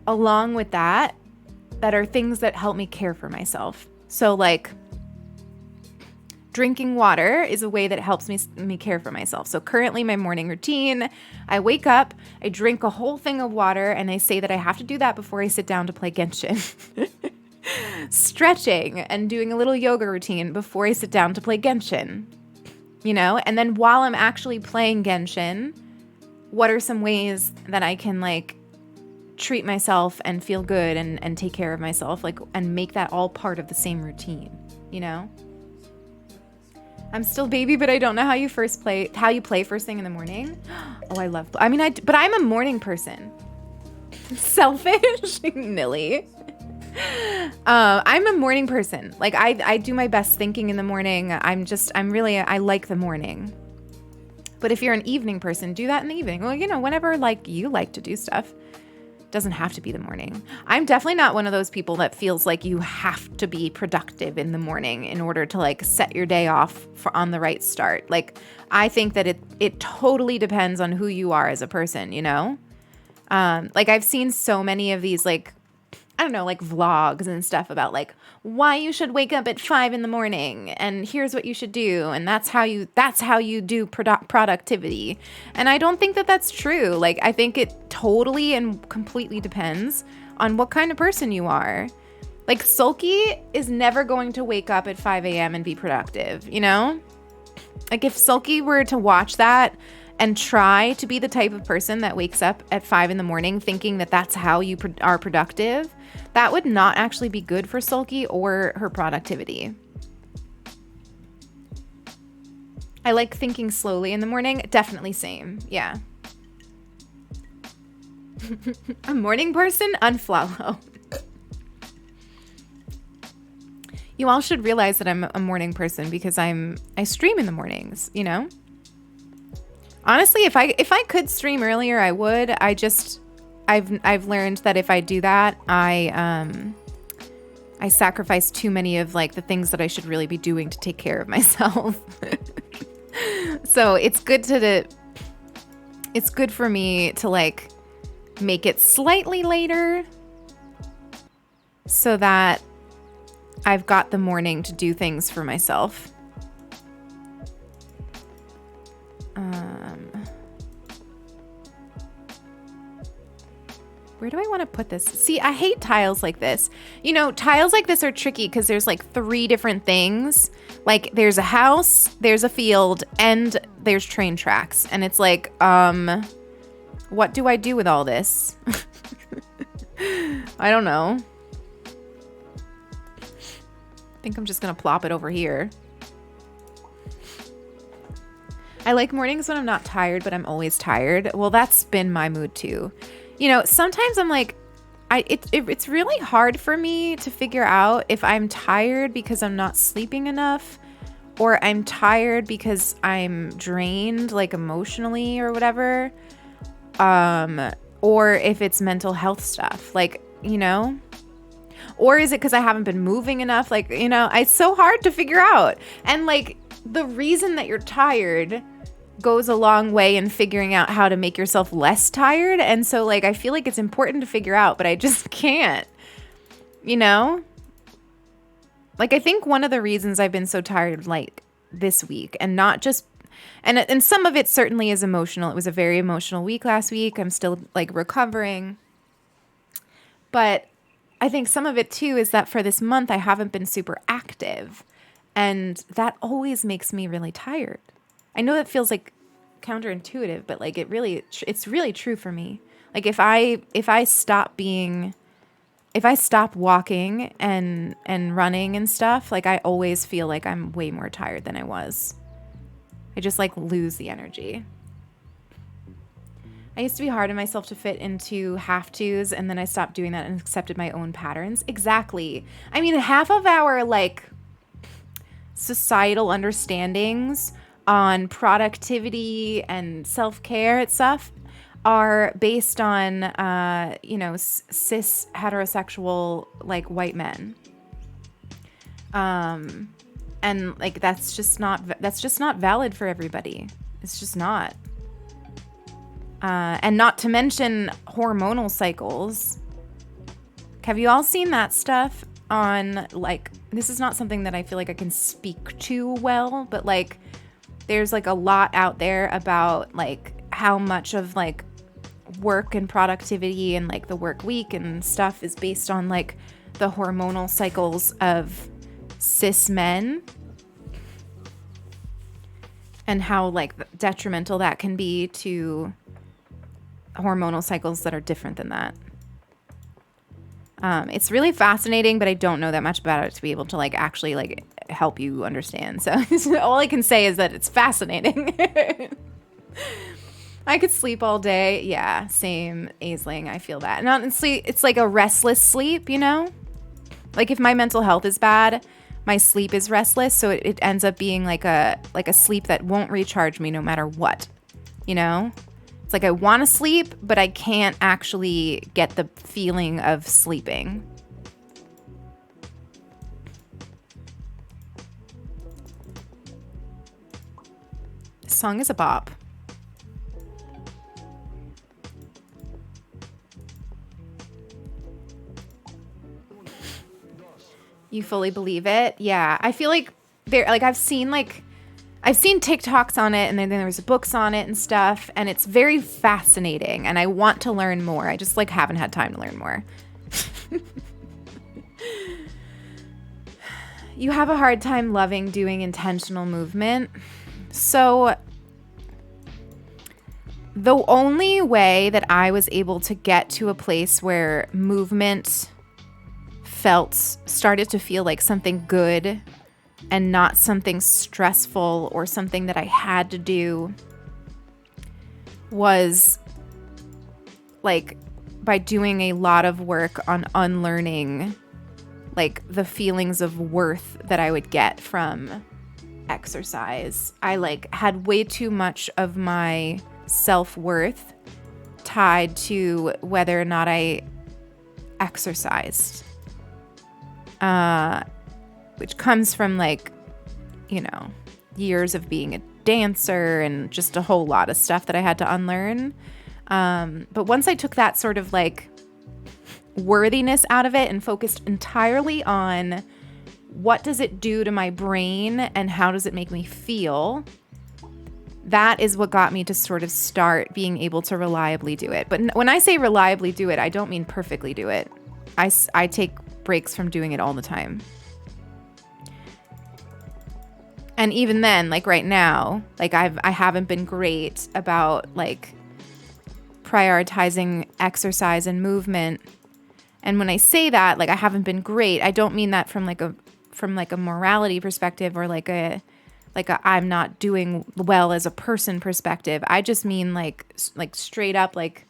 along with that are things that help me care for myself? So like drinking water is a way that helps me care for myself. So currently my morning routine, I wake up, I drink a whole thing of water, and I say that I have to do that before I sit down to play Genshin. Stretching and doing a little yoga routine before I sit down to play Genshin. You know, and then while I'm actually playing Genshin, what are some ways that I can like treat myself and feel good and take care of myself, like, and make that all part of the same routine, you know? I'm still baby, but I don't know how you play first thing in the morning. Oh, but I'm a morning person. Selfish, Nilly. I'm a morning person. Like I do my best thinking in the morning. I like the morning. But if you're an evening person, do that in the evening. Well, you know, whenever like you like to do stuff. Doesn't have to be the morning. I'm definitely not one of those people that feels like you have to be productive in the morning in order to like set your day off on the right start. Like I think that it totally depends on who you are as a person, you know? Like I've seen so many of these like, I don't know, like vlogs and stuff about like why you should wake up at 5 a.m. and here's what you should do. And that's how you do productivity. And I don't think that that's true. Like, I think it totally and completely depends on what kind of person you are. Like Sulky is never going to wake up at 5 a.m. and be productive, you know? Like if Sulky were to watch that and try to be the type of person that wakes up at 5 a.m. thinking that that's how you are productive, that would not actually be good for Sulky or her productivity. I like thinking slowly in the morning. Definitely same. Yeah. A morning person? Unfollow. You all should realize that I'm a morning person because I stream in the mornings, you know? Honestly, if I could stream earlier, I would. I've learned that if I do that, I sacrifice too many of like the things that I should really be doing to take care of myself. So it's good for me to like make it slightly later so that I've got the morning to do things for myself. Where do I want to put this? See, I hate tiles like this. You know, tiles like this are tricky because there's like 3 different things. Like there's a house, there's a field, and there's train tracks. And it's like, what do I do with all this? I don't know. I think I'm just going to plop it over here. I like mornings when I'm not tired, but I'm always tired. Well, that's been my mood too. You know, sometimes I'm like, it's really hard for me to figure out if I'm tired because I'm not sleeping enough, or I'm tired because I'm drained, like emotionally or whatever, or if it's mental health stuff, like, you know, or is it because I haven't been moving enough? Like, you know, it's so hard to figure out. And like the reason that you're tired goes a long way in figuring out how to make yourself less tired. And so like I feel like it's important to figure out, but I just can't, you know? Like I think one of the reasons I've been so tired like this week, and not just and some of it certainly is emotional. It was a very emotional week last week. I'm still like recovering. But I think some of it too is that for this month I haven't been super active, and that always makes me really tired. I know that feels like counterintuitive, but like it's really true for me. Like if I stop being if I stop walking and running and stuff, like I always feel like I'm way more tired than I was. I just like lose the energy. I used to be hard on myself to fit into have-tos, and then I stopped doing that and accepted my own patterns. Exactly. I mean, half of our like societal understandings on productivity and self-care and stuff are based on, cis heterosexual like white men. And like that's just not valid for everybody. It's just not. And not to mention hormonal cycles. Have you all seen that stuff on, like, this is not something that I feel like I can speak to well, but like there's like a lot out there about like how much of like work and productivity and like the work week and stuff is based on like the hormonal cycles of cis men, and how like detrimental that can be to hormonal cycles that are different than that. It's really fascinating, but I don't know that much about it to be able to like actually like help you understand. So all I can say is that it's fascinating. I could sleep all day. Yeah, same, Aisling. I feel that. And honestly, it's like a restless sleep, you know? Like if my mental health is bad, my sleep is restless, so it ends up being like a sleep that won't recharge me no matter what, you know? It's like I want to sleep, but I can't actually get the feeling of sleeping. This song is a bop. You fully believe it? Yeah. I feel like I've seen TikToks on it, and then there was books on it and stuff, and it's very fascinating, and I want to learn more. I just like haven't had time to learn more. You have a hard time loving doing intentional movement. So the only way that I was able to get to a place where movement started to feel like something good and not something stressful or something that I had to do was like by doing a lot of work on unlearning like the feelings of worth that I would get from exercise. I like had way too much of my self-worth tied to whether or not I exercised. Which comes from like, you know, years of being a dancer and just a whole lot of stuff that I had to unlearn. But once I took that sort of like worthiness out of it and focused entirely on what does it do to my brain and how does it make me feel, that is what got me to sort of start being able to reliably do it. But when I say reliably do it, I don't mean perfectly do it. I take breaks from doing it all the time. And even then, like right now, like I haven't been great about like prioritizing exercise and movement. And when I say that, like I haven't been great, I don't mean that from like a morality perspective or like a I'm not doing well as a person perspective. I just mean like straight up like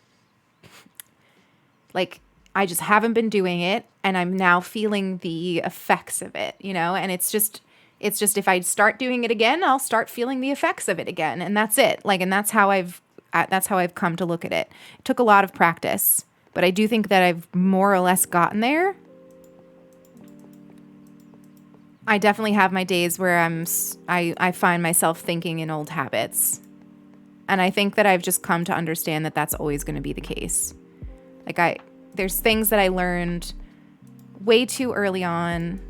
I just haven't been doing it, and I'm now feeling the effects of it, you know? And it's just if I start doing it again, I'll start feeling the effects of it again, and that's it. Like, and that's how I've come to look at it. It took a lot of practice, but I do think that I've more or less gotten there. I definitely have my days where I find myself thinking in old habits, and I think that I've just come to understand that that's always going to be the case. Like there's things that I learned way too early on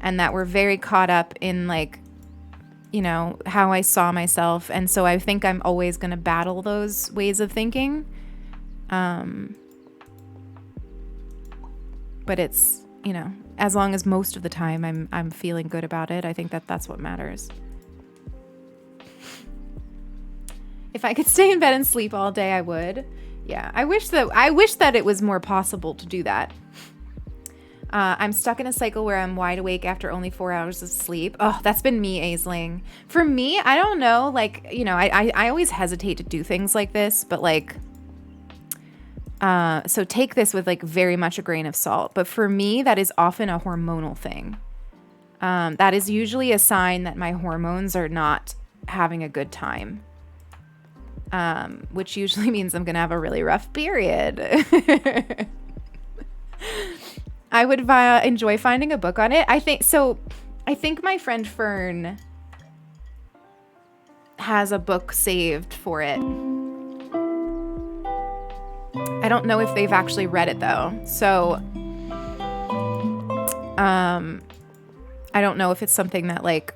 and that were very caught up in like, you know, how I saw myself. And so I think I'm always going to battle those ways of thinking. But it's, you know, as long as most of the time I'm feeling good about it, I think that's what matters. If I could stay in bed and sleep all day, I would. Yeah, I wish that it was more possible to do that. I'm stuck in a cycle where I'm wide awake after only 4 hours of sleep. Oh, that's been me, Aisling. For me, I don't know, like, you know, I always hesitate to do things like this, but like, so take this with like very much a grain of salt. But for me, that is often a hormonal thing. That is usually a sign that my hormones are not having a good time. Which usually means I'm going to have a really rough period. I would enjoy finding a book on it. I think my friend Fern has a book saved for it. I don't know if they've actually read it though. So, I don't know if it's something that like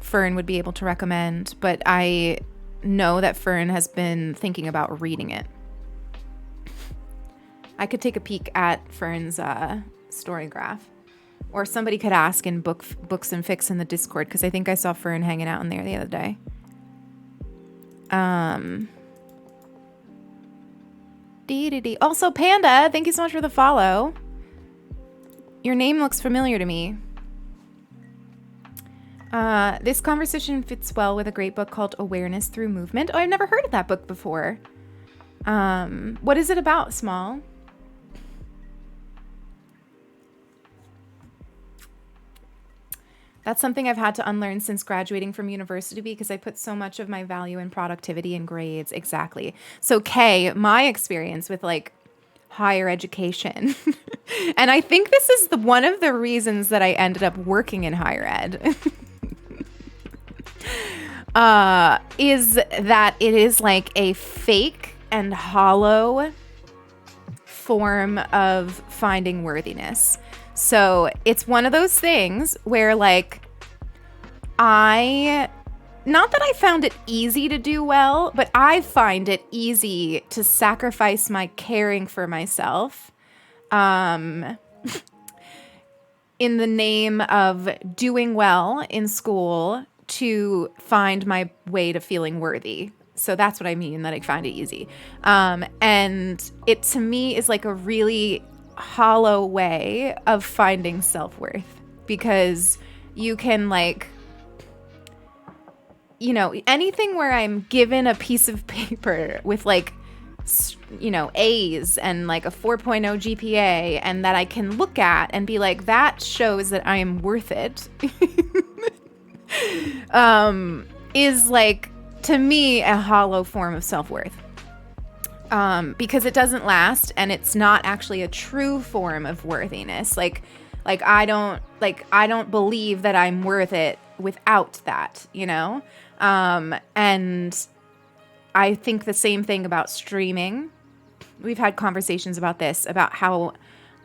Fern would be able to recommend, but I know that Fern has been thinking about reading it. I could take a peek at Fern's story graph, or somebody could ask in Books and Fix in the Discord, because I think I saw Fern hanging out in there the other day. Also, Panda, thank you so much for the follow. Your name looks familiar to me. This conversation fits well with a great book called Awareness Through Movement. Oh, I've never heard of that book before. What is it about, Small? That's something I've had to unlearn since graduating from university, because I put so much of my value in productivity and grades. Exactly. So, Kay, my experience with like higher education, and I think this is one of the reasons that I ended up working in higher ed, is that it is like a fake and hollow form of finding worthiness. So it's one of those things where like not that I found it easy to do well, but I find it easy to sacrifice my caring for myself in the name of doing well in school to find my way to feeling worthy. So that's what I mean, that I find it easy. And it to me is like a really hollow way of finding self-worth, because you can like, you know, anything where I'm given a piece of paper with like, you know, A's and like a 4.0 GPA, and that I can look at and be like, that shows that I am worth it, is like, to me, a hollow form of self-worth. Because it doesn't last, and it's not actually a true form of worthiness. Like I don't believe that I'm worth it without that, you know? And I think the same thing about streaming. We've had conversations about this, about how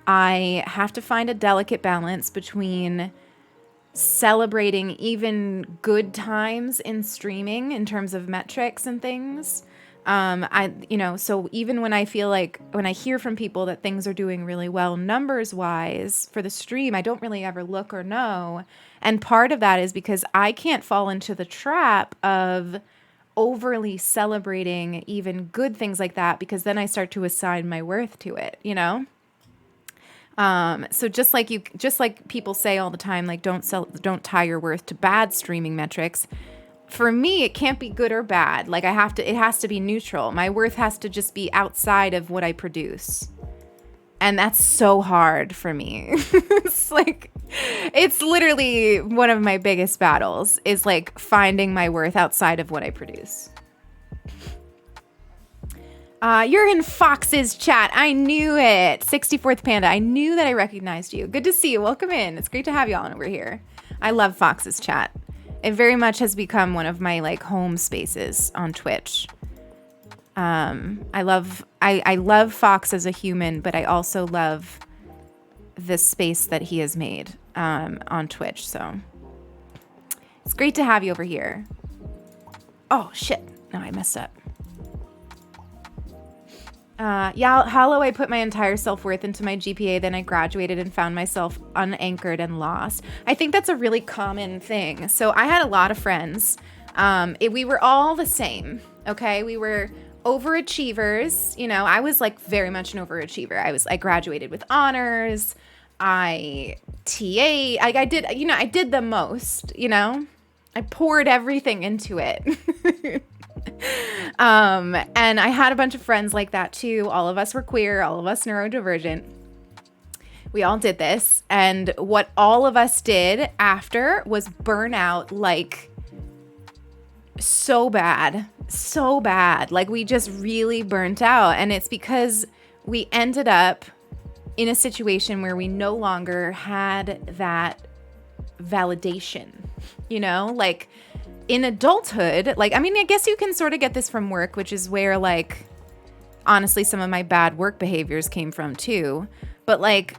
I have to find a delicate balance between celebrating even good times in streaming in terms of metrics and things. So even when I feel like, when I hear from people that things are doing really well numbers wise for the stream, I don't really ever look or know. And part of that is because I can't fall into the trap of overly celebrating even good things like that, because then I start to assign my worth to it, you know? So just like people say all the time, like don't tie your worth to bad streaming metrics. For me, it can't be good or bad. Like it has to be neutral. My worth has to just be outside of what I produce. And that's so hard for me. It's literally one of my biggest battles, is like finding my worth outside of what I produce. You're in Fox's chat. I knew it. 64th Panda. I knew that I recognized you. Good to see you. Welcome in. It's great to have you all over here. I love Fox's chat. It very much has become one of my like home spaces on Twitch. I love Fox as a human, but I also love the space that he has made on Twitch. So it's great to have you over here. Oh shit! No, I messed up. Hollow, I put my entire self-worth into my GPA, then I graduated and found myself unanchored and lost. I think that's a really common thing. So I had a lot of friends. We were all the same, okay? We were overachievers. You know, I was like very much an overachiever. I graduated with honors. I I did, I did the most, I poured everything into it. And I had a bunch of friends like that too. All of us were queer, all of us neurodivergent. We all did this. And what all of us did after was burn out like so bad. Like we just really burnt out. And it's because we ended up in a situation where we no longer had that validation, like in adulthood. Like, I mean, I guess you can sort of get this from work, which is where, like, honestly, some of my bad work behaviors came from too. But like,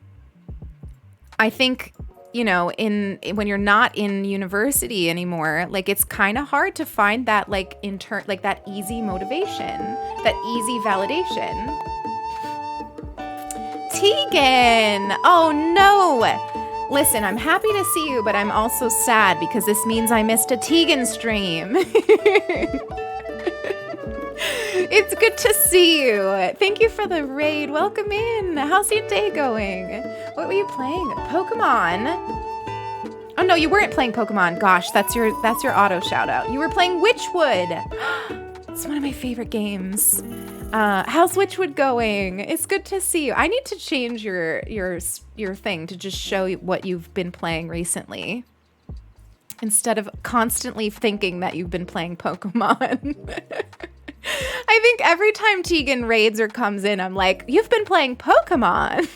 I think, when you're not in university anymore, like it's kind of hard to find that like that easy motivation, that easy validation. Tegan! Oh no! Listen, I'm happy to see you, but I'm also sad because this means I missed a Tegan stream. It's good to see you. Thank you for the raid. Welcome in. How's your day going? What were you playing? Pokemon? Oh no, you weren't playing Pokemon. Gosh, that's your auto shout out. You were playing Witchwood. It's one of my favorite games. How's Witchwood going? It's good to see you. I need to change your thing to just show you what you've been playing recently, instead of constantly thinking that you've been playing Pokemon. I think every time Tegan raids or comes in, I'm like, you've been playing Pokemon.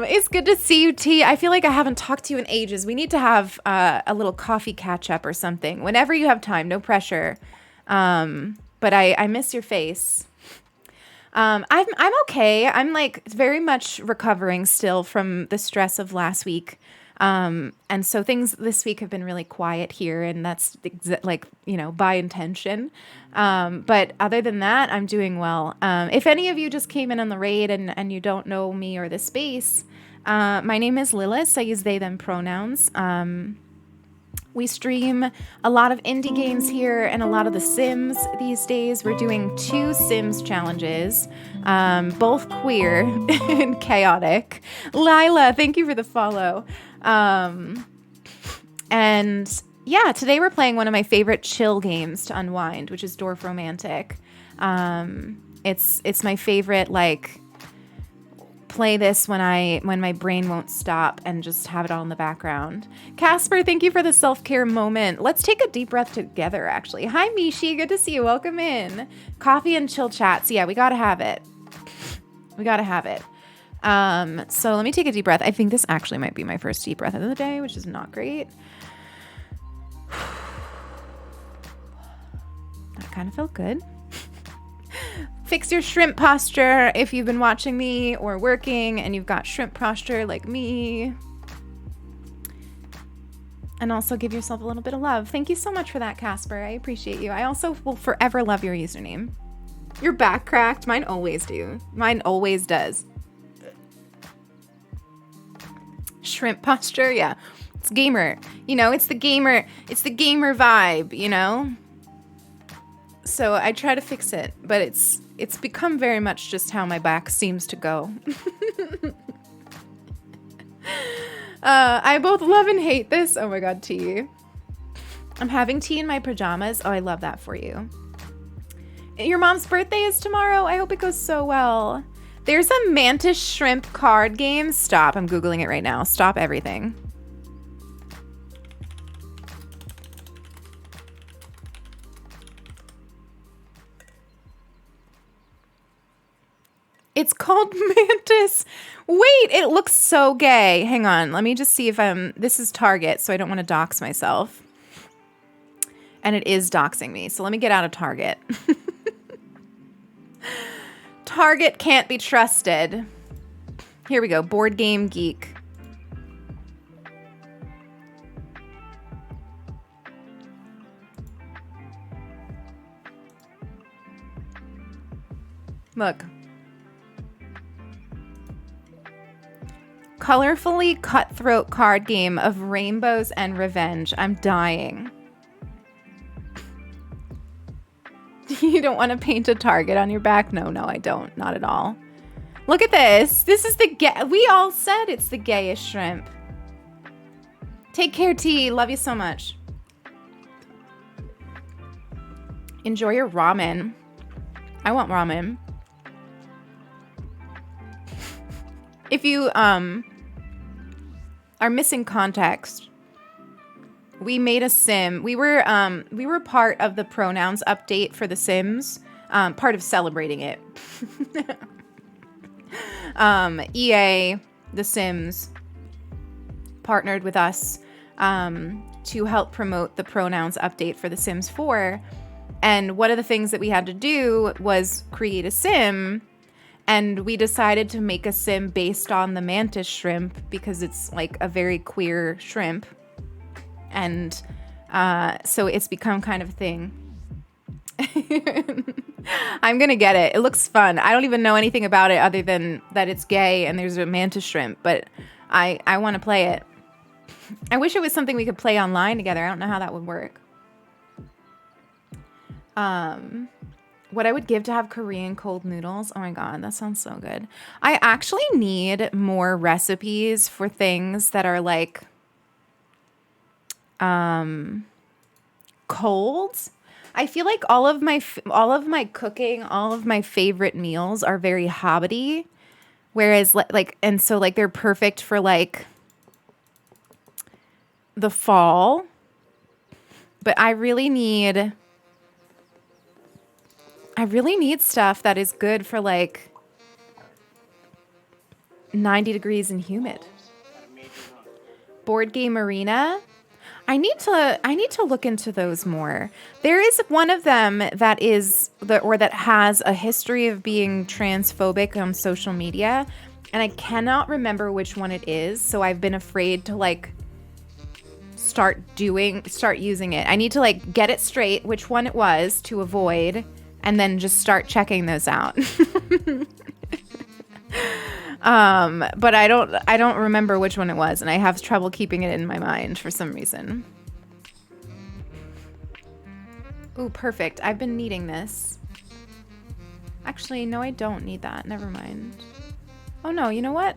It's good to see you, T. I feel like I haven't talked to you in ages. We need to have a little coffee catch up or something whenever you have time. No pressure. But I miss your face. I'm okay. I'm like very much recovering still from the stress of last week. And so things this week have been really quiet here, and that's like, by intention. But other than that, I'm doing well. If any of you just came in on the raid and you don't know me or the space, my name is Lilith. I use they, them pronouns. We stream a lot of indie games here and a lot of The Sims these days. We're doing 2 Sims challenges, both queer and chaotic. Lila, thank you for the follow. And yeah, today we're playing one of my favorite chill games to unwind, which is Dwarf Romantic. It's my favorite, like, play this when my brain won't stop and just have it all in the background. Casper, thank you for the self-care moment. Let's take a deep breath together, actually. Hi, Mishi. Good to see you. Welcome in. Coffee and chill chats. Yeah, we got to have it. We got to have it. So let me take a deep breath. I think this actually might be my first deep breath of the day, which is not great. That kind of felt good. Fix your shrimp posture if you've been watching me or working and you've got shrimp posture like me. And also give yourself a little bit of love. Thank you so much for that, Casper. I appreciate you. I also will forever love your username. Your back cracked. Mine always do. Mine always does. Shrimp posture, yeah. It's gamer. It's the gamer vibe, So I try to fix it, but it's become very much just how my back seems to go. I both love and hate this. Oh my god, tea. I'm having tea in my pajamas. Oh, I love that for you. Your mom's birthday is tomorrow. I hope it goes so well. There's a Mantis Shrimp card game. Stop. I'm Googling it right now. Stop everything. It's called Mantis. Wait, it looks so gay. Hang on. Let me just see if this is Target, so I don't want to dox myself. And it is doxing me, so let me get out of Target. Target can't be trusted. Here we go. Board Game Geek. Look. Colorfully cutthroat card game of rainbows and revenge. I'm dying. You don't want to paint a target on your back? No, I don't. Not at all. Look at this. This is the gay. We all said it's the gayest shrimp. Take care, T. Love you so much. Enjoy your ramen. I want ramen. If you are missing context, we made a sim. We were part of the pronouns update for The Sims. Part of celebrating it. EA, The Sims, partnered with us to help promote the pronouns update for The Sims 4. And one of the things that we had to do was create a sim, and we decided to make a sim based on the mantis shrimp because it's like a very queer shrimp. And so it's become kind of a thing. I'm gonna get it. It looks fun. I don't even know anything about it other than that it's gay and there's a mantis shrimp, but I want to play it. I wish it was something we could play online together. I don't know how that would work. What I would give to have Korean cold noodles. Oh my God, that sounds so good. I actually need more recipes for things that are like cold. I feel like all of my cooking, all of my favorite meals are very hobbity, whereas and so like they're perfect for like the fall. But I really need stuff that is good for like 90 degrees and humid. Board Game Arena. I need to look into those more. There is one of them that has a history of being transphobic on social media, and I cannot remember which one it is, so I've been afraid to like start using it. I need to like get it straight which one it was to avoid, and then just start checking those out. But I don't remember which one it was, and I have trouble keeping it in my mind for some reason. Ooh, perfect. I've been needing this. Actually, no, I don't need that. Never mind. Oh no, you know what?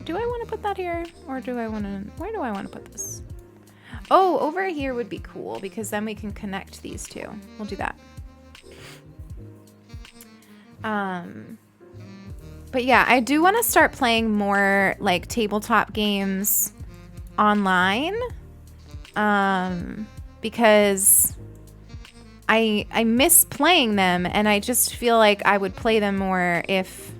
Do I want to put that here? Or where do I want to put this? Oh, over here would be cool, because then we can connect these two. We'll do that. But yeah, I do want to start playing more like tabletop games online, because I miss playing them, and I just feel like I would play them more if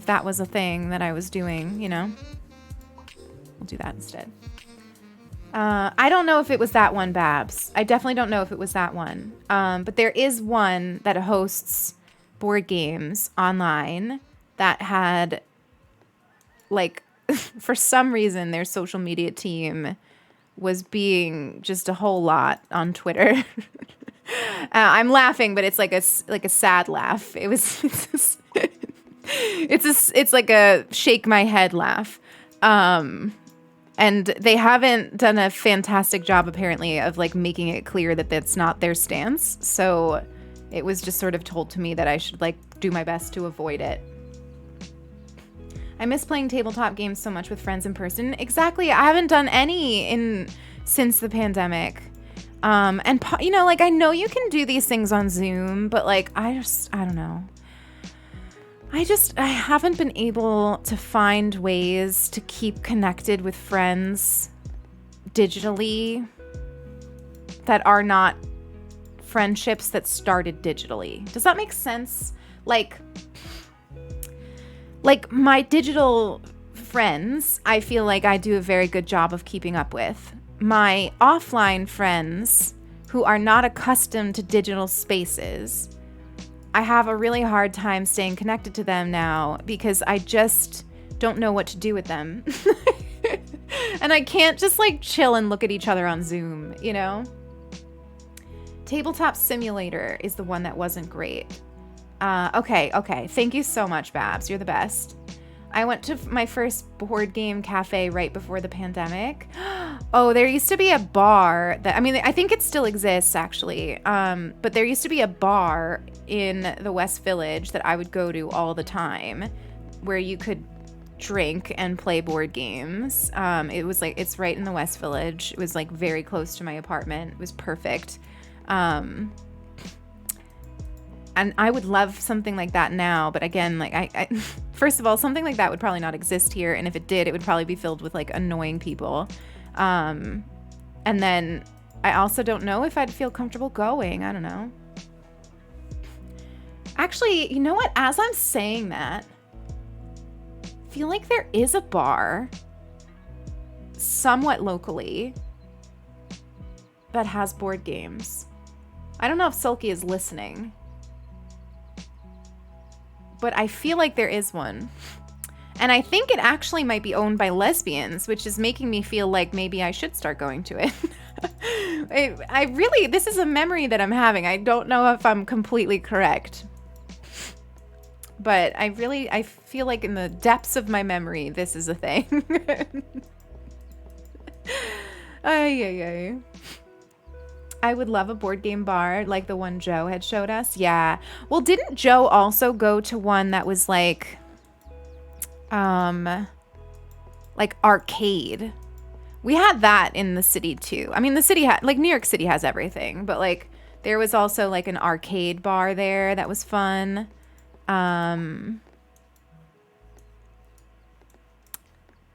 that was a thing that I was doing, you know? We'll do that instead. I don't know if it was that one, Babs. I definitely don't know if it was that one. But there is one that hosts board games online that had, like, for some reason, their social media team was being just a whole lot on Twitter. I'm laughing, but it's like a sad laugh. It's like a shake my head laugh. And they haven't done a fantastic job, apparently, of like making it clear that that's not their stance. So it was just sort of told to me that I should like do my best to avoid it. I miss playing tabletop games so much with friends in person. Exactly. I haven't done any since the pandemic. And you know, like I know you can do these things on Zoom, but like I don't know. I haven't been able to find ways to keep connected with friends digitally that are not friendships that started digitally. Does that make sense? Like my digital friends, I feel like I do a very good job of keeping up with. My offline friends who are not accustomed to digital spaces, I have a really hard time staying connected to them now because I just don't know what to do with them. And I can't just like chill and look at each other on Zoom, you know? Tabletop Simulator is the one that wasn't great. Okay. Thank you so much, Babs. You're the best. I went to my first board game cafe right before the pandemic. Oh, there used to be a bar that, I mean, I think it still exists actually. But there used to be a bar in the West Village that I would go to all the time where you could drink and play board games. It was like, it's right in the West Village. It was like very close to my apartment. It was perfect. And I would love something like that now. But again, like I first of all, something like that would probably not exist here. And if it did, it would probably be filled with like annoying people. And then I also don't know if I'd feel comfortable going. I don't know. Actually, you know what? As I'm saying that, I feel like there is a bar somewhat locally that has board games. I don't know if Sulky is listening, but I feel like there is one. And I think it actually might be owned by lesbians, which is making me feel like maybe I should start going to it. I really, this is a memory that I'm having. I don't know if I'm completely correct. But I feel like in the depths of my memory, this is a thing. Ay. I would love a board game bar like the one Joe had showed us. Yeah. Well, didn't Joe also go to one that was like arcade? We had that in the city too. I mean, the city had, like, New York City has everything, but like there was also like an arcade bar there that was fun.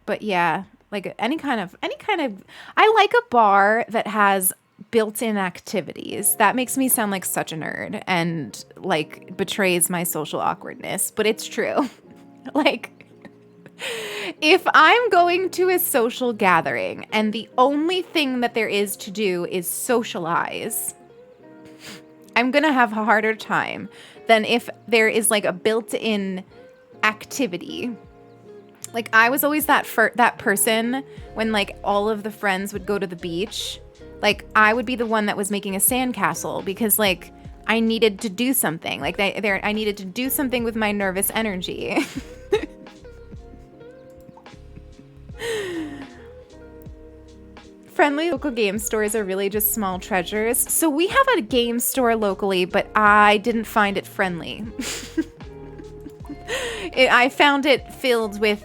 But yeah, like any kind of I like a bar that has built-in activities. That makes me sound like such a nerd and like betrays my social awkwardness, but it's true. Like, if I'm going to a social gathering and the only thing that there is to do is socialize, I'm going to have a harder time than if there is like a built-in activity. Like, I was always that person when like all of the friends would go to the beach. Like, I would be the one that was making a sandcastle because like I needed to do something. Like I needed to do something with my nervous energy. Friendly local game stores are really just small treasures. So we have a game store locally, but I didn't find it friendly. I found it filled with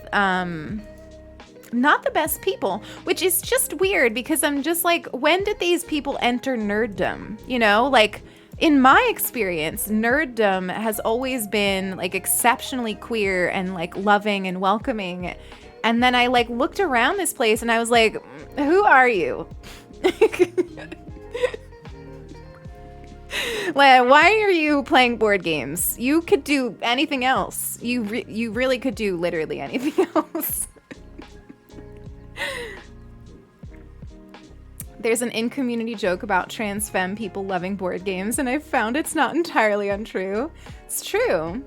not the best people, which is just weird because I'm just like, when did these people enter nerddom? You know, like in my experience, nerddom has always been like exceptionally queer and like loving and welcoming. And then I like looked around this place and I was like, who are you? Like, why are you playing board games? You could do anything else. You really could do literally anything else. There's an in-community joke about trans femme people loving board games, and I found it's not entirely untrue. It's true.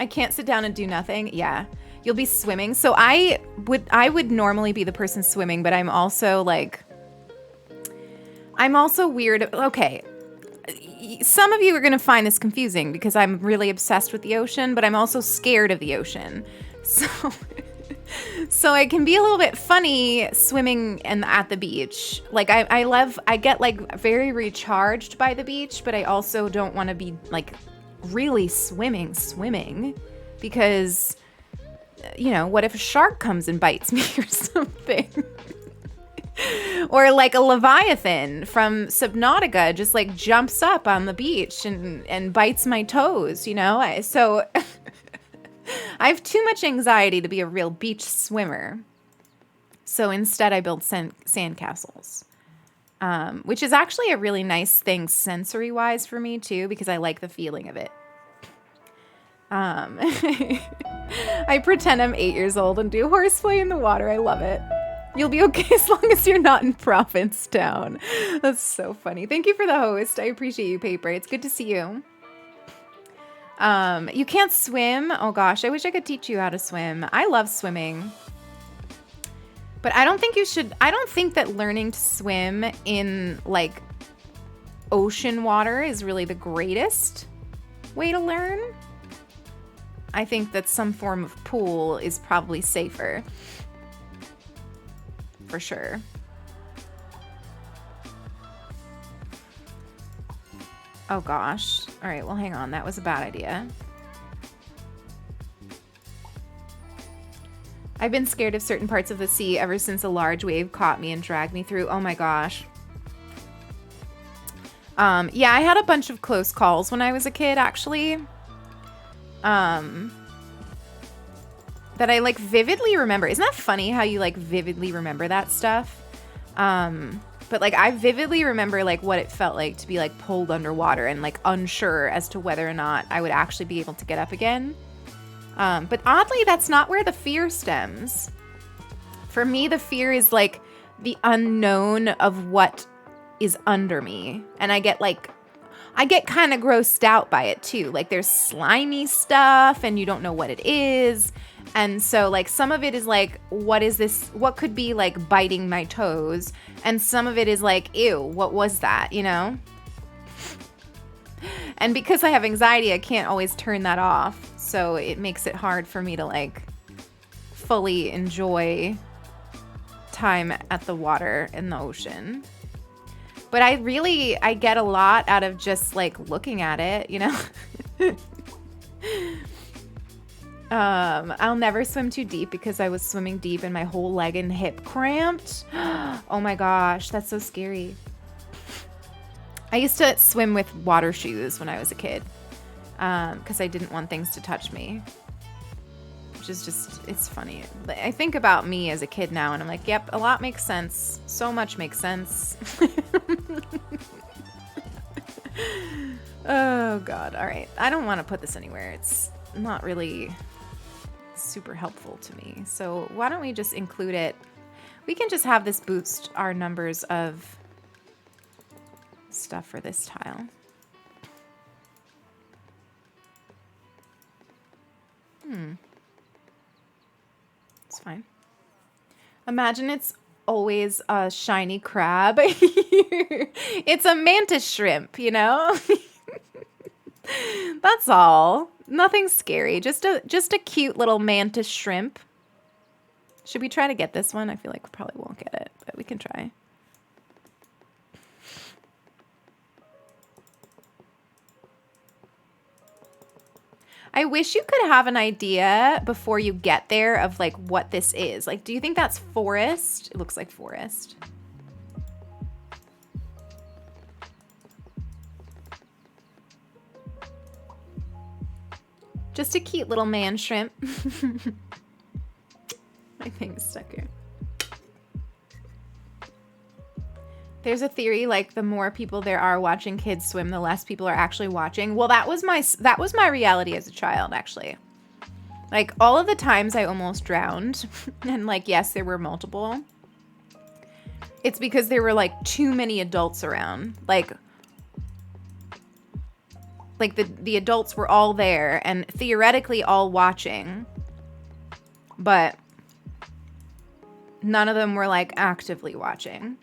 I can't sit down and do nothing. Yeah. You'll be swimming. So I would normally be the person swimming, but I'm also weird. Okay. Some of you are going to find this confusing because I'm really obsessed with the ocean, but I'm also scared of the ocean. So it can be a little bit funny swimming and at the beach. Like I get like very recharged by the beach, but I also don't want to be like really swimming because, you know, what if a shark comes and bites me or something? Or like a Leviathan from Subnautica just like jumps up on the beach and bites my toes, you know? So I have too much anxiety to be a real beach swimmer. So instead I build sandcastles, which is actually a really nice thing sensory-wise for me too, because I like the feeling of it. I pretend I'm 8 years old and do horseplay in the water. I love it. You'll be okay as long as you're not in Provincetown. That's so funny. Thank you for the host. I appreciate you, Paper. It's good to see you. You can't swim? Oh gosh, I wish I could teach you how to swim. I love swimming. But I don't think that learning to swim in like ocean water is really the greatest way to learn. I think that some form of pool is probably safer. for sure. Oh gosh. All right, well, hang on. That was a bad idea. I've been scared of certain parts of the sea ever since a large wave caught me and dragged me through. Oh my gosh. Yeah, I had a bunch of close calls when I was a kid, actually. That I, like, vividly remember. Isn't that funny how you, like, vividly remember that stuff? But, like, I vividly remember, like, what it felt like to be, like, pulled underwater and, like, unsure as to whether or not I would actually be able to get up again. But oddly, that's not where the fear stems. For me, the fear is, like, the unknown of what is under me. And I get kind of grossed out by it too. Like, there's slimy stuff and you don't know what it is. And so, like, some of it is like, what is this? What could be, like, biting my toes? And some of it is like, ew, what was that, you know? And because I have anxiety, I can't always turn that off. So it makes it hard for me to, like, fully enjoy time at the water in the ocean. But I get a lot out of just, like, looking at it, you know? I'll never swim too deep because I was swimming deep and my whole leg and hip cramped. Oh my gosh, that's so scary. I used to swim with water shoes when I was a kid because I didn't want things to touch me. Which is just, it's funny. I think about me as a kid now and I'm like, yep, a lot makes sense. So much makes sense. Oh, God. All right. I don't want to put this anywhere. It's not really super helpful to me. So why don't we just include it? We can just have this boost our numbers of stuff for this tile. It's fine. Imagine it's always a shiny crab. It's a mantis shrimp, you know? That's all. Nothing scary. Just a cute little mantis shrimp. Should we try to get this one? I feel like we probably won't get it, but we can try. I wish you could have an idea before you get there of, like, what this is. Like, do you think that's forest? It looks like forest. Just a cute little man shrimp. My thing's stuck here. There's a theory, like, the more people there are watching kids swim, the less people are actually watching. Well, that was my reality as a child, actually. Like, all of the times I almost drowned, and, like, yes, there were multiple. It's because there were, like, too many adults around. Like the adults were all there and theoretically all watching, but none of them were, like, actively watching.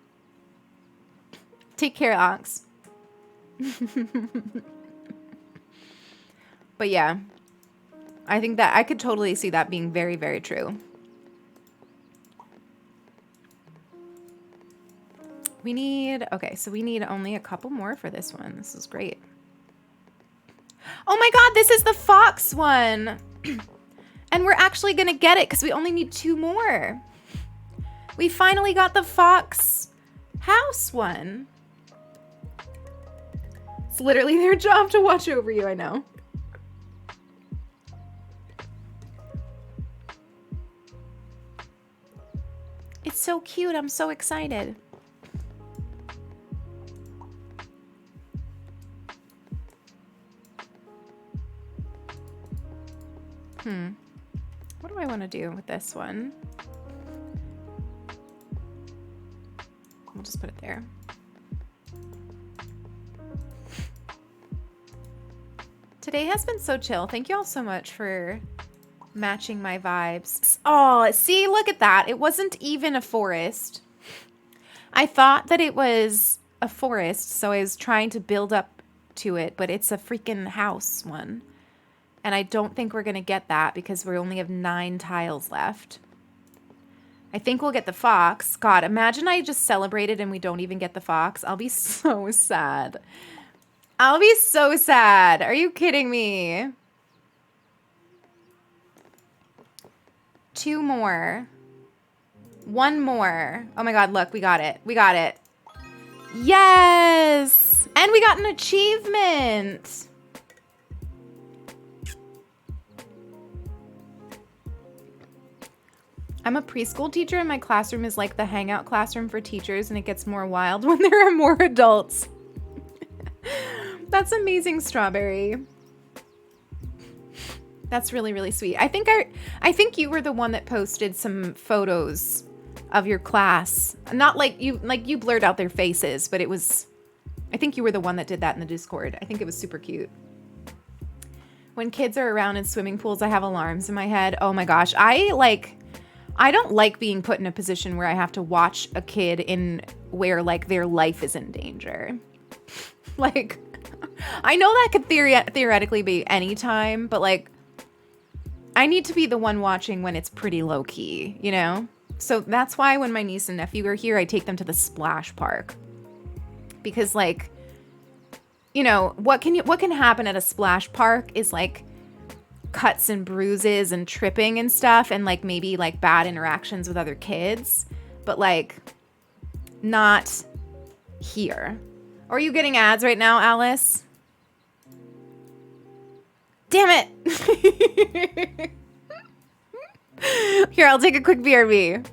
Take care, Ox. But yeah, I think that I could totally see that being very, very true. Okay, so we need only a couple more for this one. This is great. Oh my God, this is the fox one. And we're actually gonna get it because we only need 2 more. We finally got the fox house one. It's literally their job to watch over you, I know. It's so cute. I'm so excited. What do I want to do with this one? We'll just put it there. Today has been so chill. Thank you all so much for matching my vibes. Oh, see, look at that. It wasn't even a forest. I thought that it was a forest, so I was trying to build up to it, but it's a freaking house one. And I don't think we're going to get that because we only have 9 tiles left. I think we'll get the fox. God, imagine I just celebrated and we don't even get the fox. I'll be so sad. I'll be so sad. Are you kidding me? 2 more. 1 more. Oh my God, look, we got it. We got it. Yes! And we got an achievement. I'm a preschool teacher and my classroom is like the hangout classroom for teachers and it gets more wild when there are more adults. That's amazing, Strawberry. That's really, really sweet. I think you were the one that posted some photos of your class. Not like you blurred out their faces, but I think you were the one that did that in the Discord. I think it was super cute. When kids are around in swimming pools, I have alarms in my head. Oh my gosh. I don't like being put in a position where I have to watch a kid where like their life is in danger. Like, I know that could theoretically be any time, but like, I need to be the one watching when it's pretty low key, you know? So that's why when my niece and nephew are here, I take them to the splash park. Because like, you know, what can happen at a splash park is like cuts and bruises and tripping and stuff and like maybe like bad interactions with other kids, but like not here. Are you getting ads right now, Alice? Damn it. Here, I'll take a quick BRB.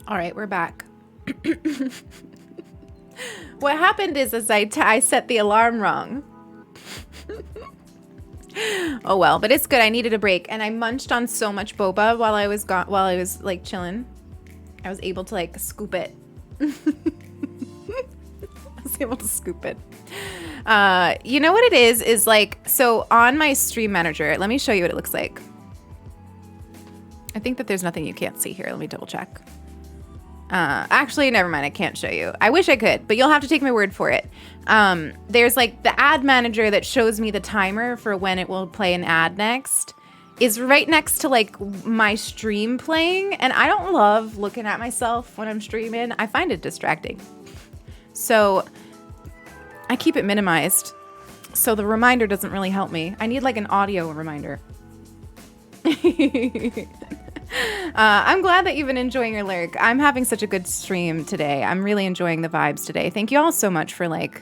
All right, we're back. What happened is I set the alarm wrong. Oh well, but it's good. I needed a break, and I munched on so much boba while I was like chilling. I was able to like scoop it. I was able to scoop it. You know what it is like, so on my stream manager, let me show you what it looks like. I think that there's nothing you can't see here. Let me double check. Actually, never mind. I can't show you. I wish I could, but you'll have to take my word for it. There's like the ad manager that shows me the timer for when it will play an ad next is right next to like my stream playing. And I don't love looking at myself when I'm streaming. I find it distracting. So I keep it minimized. So the reminder doesn't really help me. I need like an audio reminder. I'm glad that you've been enjoying your lurk. I'm having such a good stream today. I'm really enjoying the vibes today. Thank you all so much for like,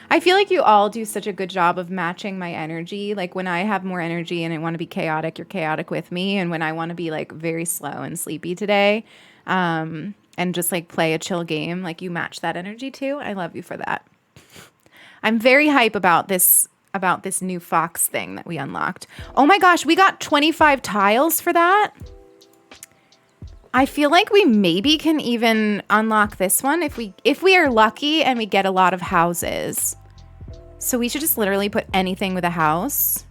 I feel like you all do such a good job of matching my energy. Like when I have more energy and I want to be chaotic, you're chaotic with me. And when I want to be like very slow and sleepy today, and just like play a chill game, like you match that energy too. I love you for that. I'm very hype about this new Fox thing that we unlocked. Oh my gosh, we got 25 tiles for that. I feel like we maybe can even unlock this one if we are lucky and we get a lot of houses. So we should just literally put anything with a house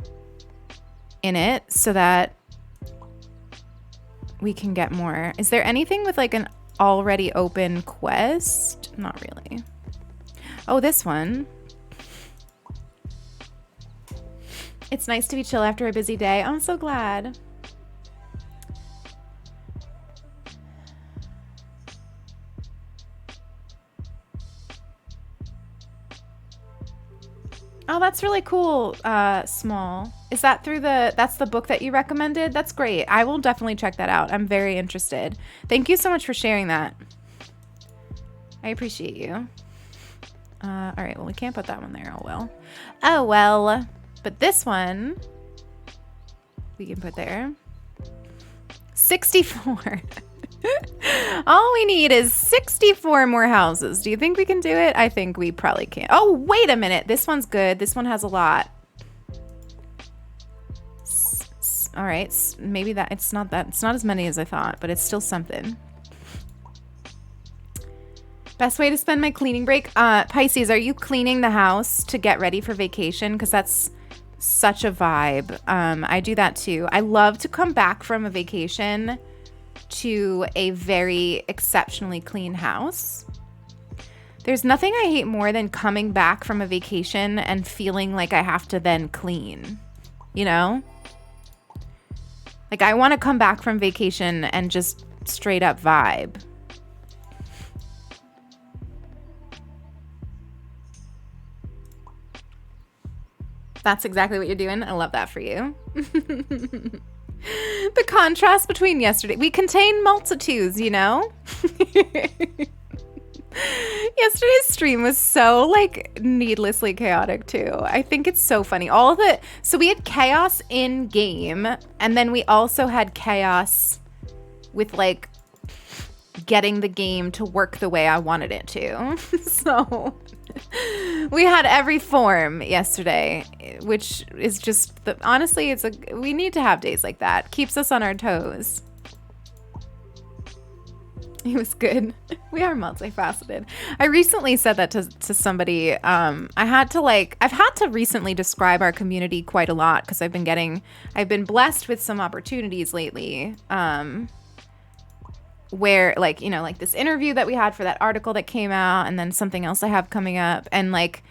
in it so that we can get more. Is there anything with like an already open quest? Not really. Oh, this one. It's nice to be chill after a busy day. I'm so glad. Oh, that's really cool, Small. Is that through that's the book that you recommended? That's great. I will definitely check that out. I'm very interested. Thank you so much for sharing that. I appreciate you. All right, well, we can't put that one there. Oh, well. Oh, well. But this one, we can put there. 64. All we need is 64 more houses. Do you think we can do it? I think we probably can. Oh, wait a minute. This one's good. This one has a lot. All right. Maybe it's not as many as I thought, but it's still something. Best way to spend my cleaning break? Pisces, are you cleaning the house to get ready for vacation? Because that's such a vibe. I do that too. I love to come back from a vacation to a very exceptionally clean house. There's nothing I hate more than coming back from a vacation and feeling like I have to then clean, you know? Like I want to come back from vacation and just straight up vibe. That's exactly what you're doing. I love that for you. The contrast between yesterday. We contain multitudes, you know? Yesterday's stream was so like needlessly chaotic too. I think it's so funny. So we had chaos in game, and then we also had chaos with like getting the game to work the way I wanted it to. So we had every form yesterday, which is just honestly, we need to have days like that. Keeps us on our toes. It was good. We are multifaceted. I recently said that to somebody. I've had to recently describe our community quite a lot because I've been blessed with some opportunities lately. Where like, you know, like this interview that we had for that article that came out, and then something else I have coming up. And like,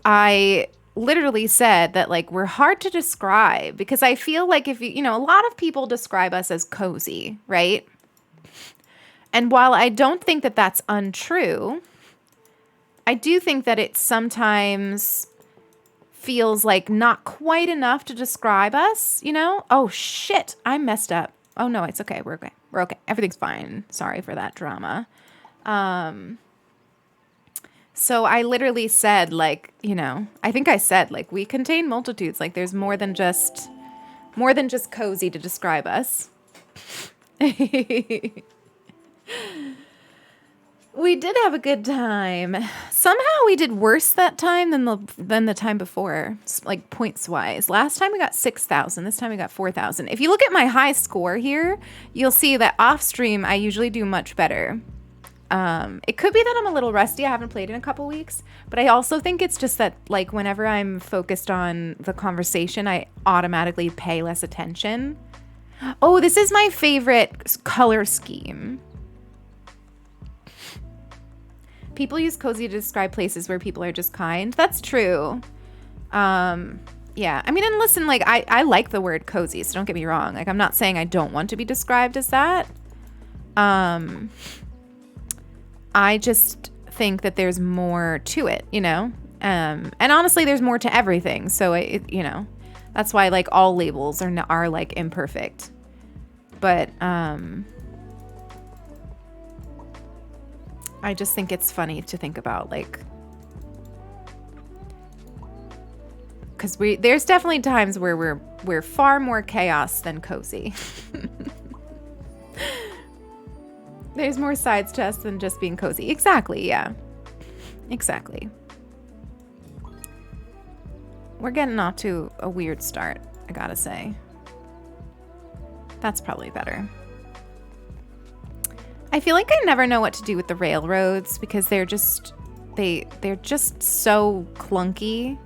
I literally said that like, we're hard to describe because I feel like if you know, a lot of people describe us as cozy, right? And while I don't think that that's untrue, I do think that it sometimes feels like not quite enough to describe us, you know? Oh shit, I messed up. Oh no, it's okay. We're okay. We're okay. Everything's fine. Sorry for that drama. So I literally said like, you know, I think I said like we contain multitudes. Like there's more than just cozy to describe us. We did have a good time. Somehow we did worse that time than the time before, like points wise. Last time we got 6,000. This time we got 4,000. If you look at my high score here, you'll see that off stream I usually do much better. It could be that I'm a little rusty. I haven't played in a couple weeks, but I also think it's just that like whenever I'm focused on the conversation, I automatically pay less attention. Oh, this is my favorite color scheme. People use cozy to describe places where people are just kind. That's true. Yeah. I mean, and listen, like, I like the word cozy, so don't get me wrong. Like, I'm not saying I don't want to be described as that. I just think that there's more to it, you know? And honestly, there's more to everything. So, you know, that's why, like, all labels are like, imperfect. But, I just think it's funny to think about, like, because there's definitely times where we're far more chaos than cozy. There's more sides to us than just being cozy. Exactly, yeah. Exactly. We're getting off to a weird start, I gotta say. That's probably better. I feel like I never know what to do with the railroads because they're just so clunky.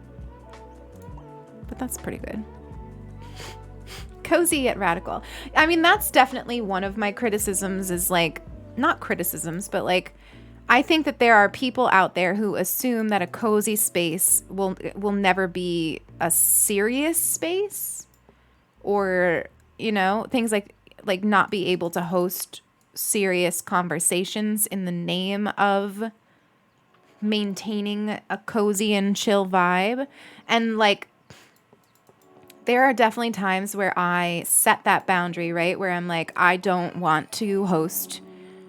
But that's pretty good. Cozy yet radical. I mean, that's definitely one of my criticisms is like, not criticisms, but like, I think that there are people out there who assume that a cozy space will never be a serious space, or, you know, things like not be able to host serious conversations in the name of maintaining a cozy and chill vibe. And like, there are definitely times where I set that boundary, right? Where I'm like, I don't want to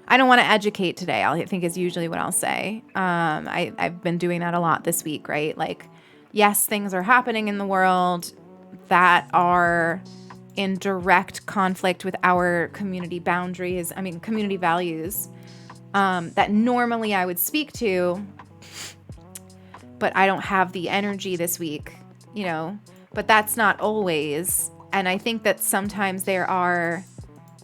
educate today, I think is usually what I'll say. I've been doing that a lot this week, right? Like, yes, things are happening in the world that are in direct conflict with our community boundaries, community values, that normally I would speak to, but I don't have the energy this week, you know, but that's not always. And I think that sometimes there are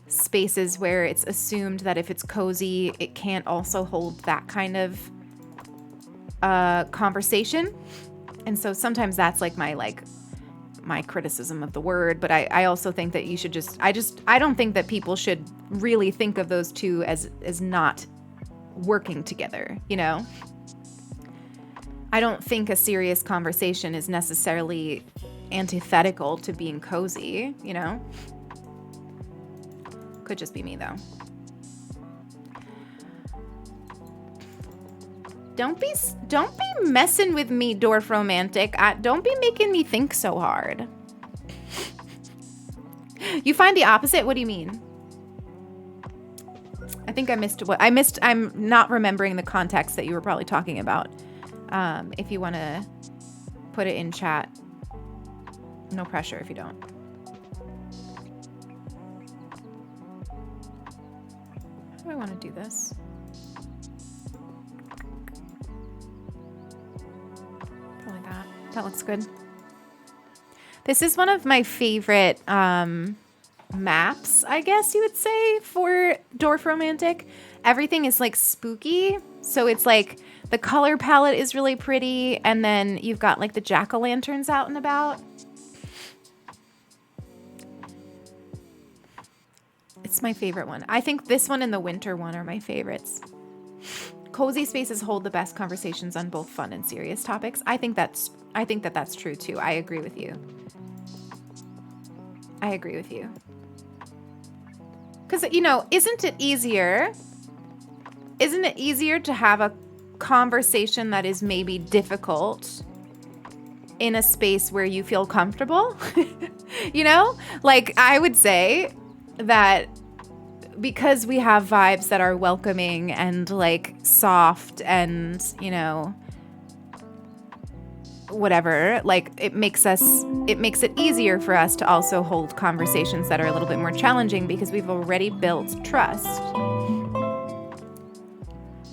spaces where it's assumed that if it's cozy, it can't also hold that kind of conversation. And so sometimes that's like my criticism of the word. But I also think that you should I don't think that people should really think of those two as not working together, you know? I don't think a serious conversation is necessarily antithetical to being cozy, you know? Could just be me, though. Don't be messing with me, Dwarf Romantic. Don't be making me think so hard. You find the opposite? What do you mean? I think I missed what I missed. I'm not remembering the context that you were probably talking about. If you want to put it in chat, no pressure if you don't. How do I want to do this? Probably that. That looks good. This is one of my favorite maps, I guess you would say, for Dwarf Romantic. Everything is like spooky. So it's like the color palette is really pretty. And then you've got like the jack-o'-lanterns out and about. It's my favorite one. I think this one and the winter one are my favorites. Cozy spaces hold the best conversations on both fun and serious topics. I think that's true too. I agree with you. Because, you know, isn't it easier to have a conversation that is maybe difficult in a space where you feel comfortable? You know, like I would say that because we have vibes that are welcoming and like soft and, you know, whatever, like it makes it easier for us to also hold conversations that are a little bit more challenging because we've already built trust.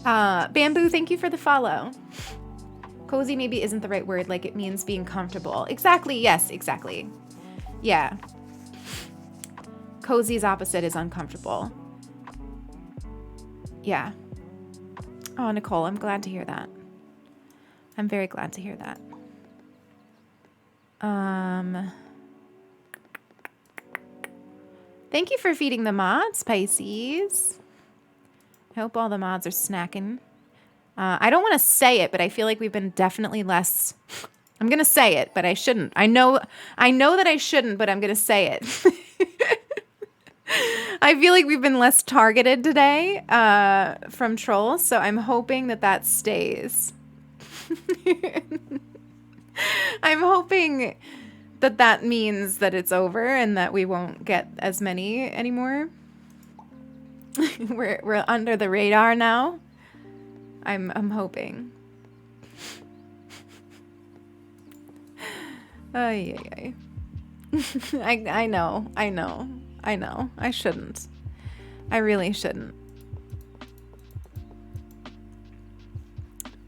Bamboo, thank you for the follow. Cozy maybe isn't the right word, like it means being comfortable. Exactly, yes, exactly. Yeah. Cozy's opposite is uncomfortable. Yeah. Oh, Nicole, I'm glad to hear that. I'm very glad to hear that. Thank you for feeding the mods, Pisces. I hope all the mods are snacking. I don't want to say it, but I feel like we've been definitely less. I'm gonna say it, but I shouldn't. I know that I shouldn't, but I'm gonna say it. I feel like we've been less targeted today from trolls, so I'm hoping that that stays. I'm hoping that that means that it's over and that we won't get as many anymore. we're under the radar now. I'm hoping. Ay. I know. I shouldn't. I really shouldn't.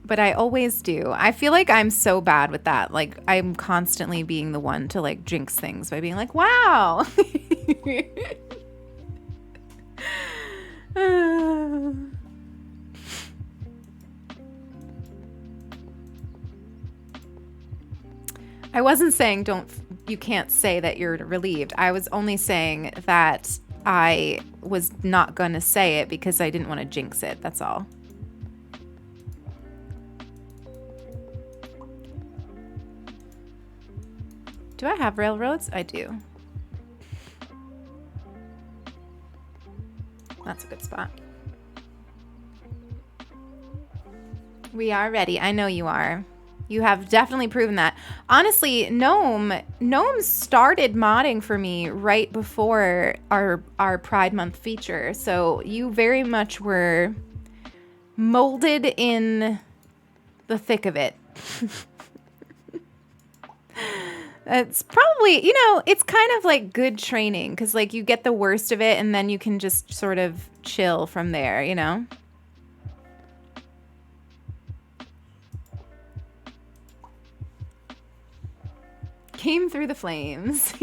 But I always do. I feel like I'm so bad with that. Like, I'm constantly being the one to, like, jinx things by being like, wow. I wasn't saying you can't say that you're relieved. I was only saying that I was not going to say it because I didn't want to jinx it. That's all. Do I have railroads? I do. That's a good spot. We are ready. I know you are. You have definitely proven that. Honestly, Gnome started modding for me right before our Pride Month feature. So you very much were molded in the thick of it. It's probably, it's kind of like good training because like you get the worst of it and then you can just sort of chill from there, Came through the flames.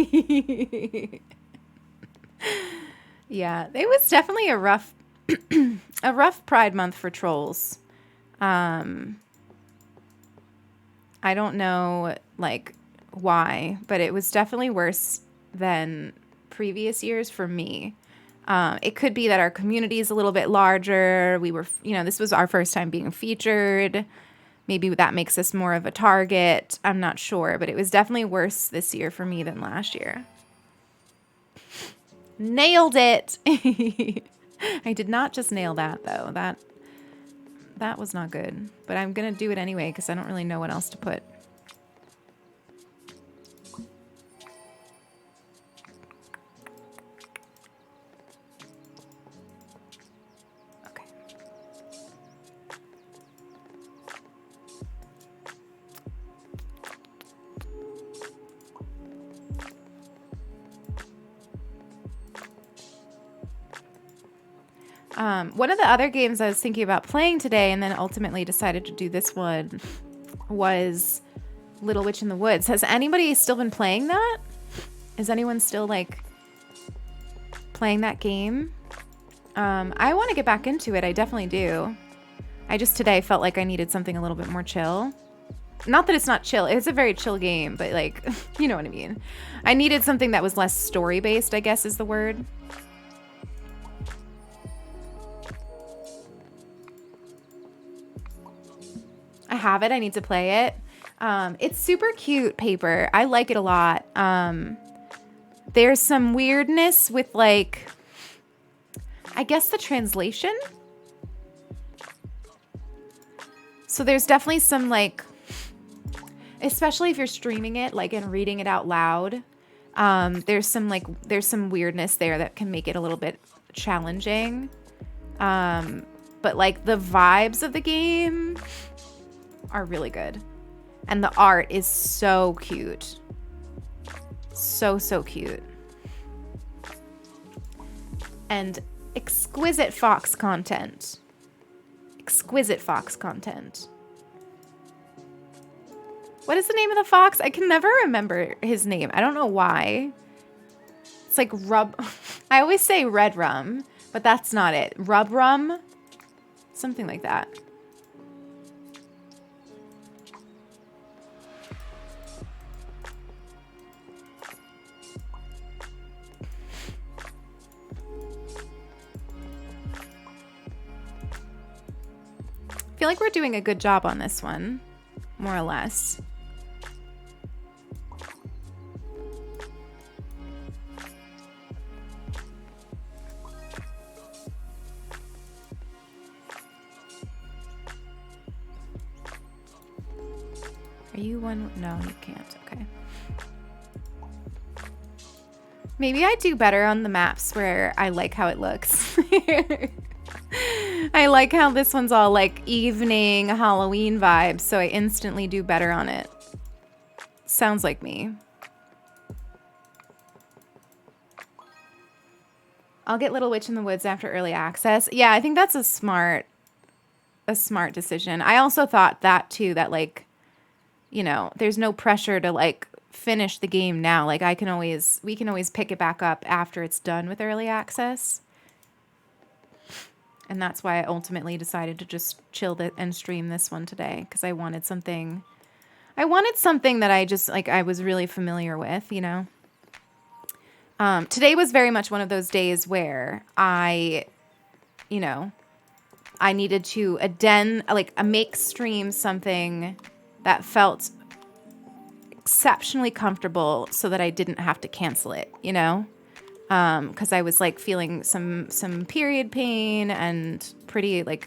Yeah, it was definitely a rough Pride Month for trolls. I don't know like why, but it was definitely worse than previous years for me. It could be that our community is a little bit larger. We were, this was our first time being featured. Maybe that makes us more of a target. I'm not sure, but it was definitely worse this year for me than last year. Nailed it. I did not just nail that though. That was not good, but I'm going to do it anyway because I don't really know what else to put. One of the other games I was thinking about playing today and then ultimately decided to do this one was Little Witch in the Woods. Has anybody still been playing that? Is anyone still like playing that game? I want to get back into it. I definitely do. I just today felt like I needed something a little bit more chill. Not that it's not chill. It's a very chill game, but like, you know what I mean? I needed something that was less story-based, I guess is the word. I have it. I need to play it. It's super cute paper. I like it a lot. There's some weirdness with like, I guess the translation. So there's definitely some like, especially if you're streaming it, like and reading it out loud. There's some weirdness there that can make it a little bit challenging. But like the vibes of the game are really good. And the art is so cute. So cute. And exquisite fox content. Exquisite fox content. What is the name of the fox? I can never remember his name. I don't know why. It's like I always say red rum, but that's not it. Rub rum? Something like that. feel like we're doing a good job on this one, more or less. Are you one? No, you can't. Okay. Maybe I do better on the maps where I like how it looks. I like how this one's all like evening Halloween vibes, so I instantly do better on it. Sounds like me. I'll get Little Witch in the Woods after early access. Yeah, I think that's a smart decision. I also thought that too, that like, you know, there's no pressure to like finish the game now. Like we can always pick it back up after it's done with early access. And that's why I ultimately decided to just chill and stream this one today, because I wanted something that I just like I was really familiar with, you know. Today was very much one of those days where I needed to make stream something that felt exceptionally comfortable so that I didn't have to cancel it, you know? Because I was like feeling some period pain and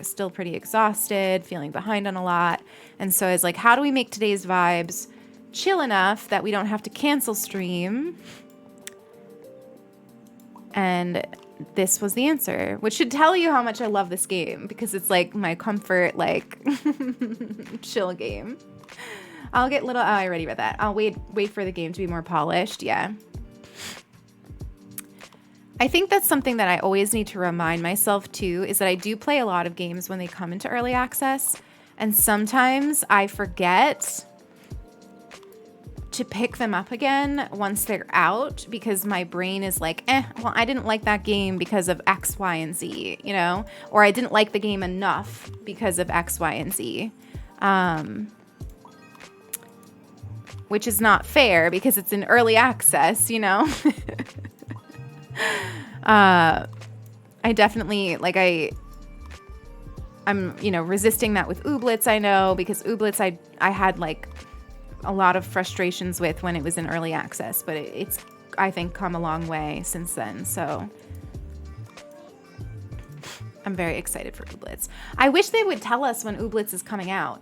still pretty exhausted, feeling behind on a lot. And so I was like, how do we make today's vibes chill enough that we don't have to cancel stream? And this was the answer, which should tell you how much I love this game, because it's like my comfort, like chill game. I'll get little, oh, I already read that. I'll wait for the game to be more polished. Yeah. I think that's something that I always need to remind myself too, is that I do play a lot of games when they come into early access. And sometimes I forget to pick them up again once they're out, because my brain is like, well, I didn't like that game because of X, Y, and Z, you know, or I didn't like the game enough because of X, Y, and Z. Which is not fair because it's in early access, you know? I definitely, like, I'm, you know, resisting that with Ooblets, I know, because Ooblets I had, like, a lot of frustrations with when it was in early access, but it's, I think, come a long way since then, so I'm very excited for Ooblets. I wish they would tell us when Ooblets is coming out.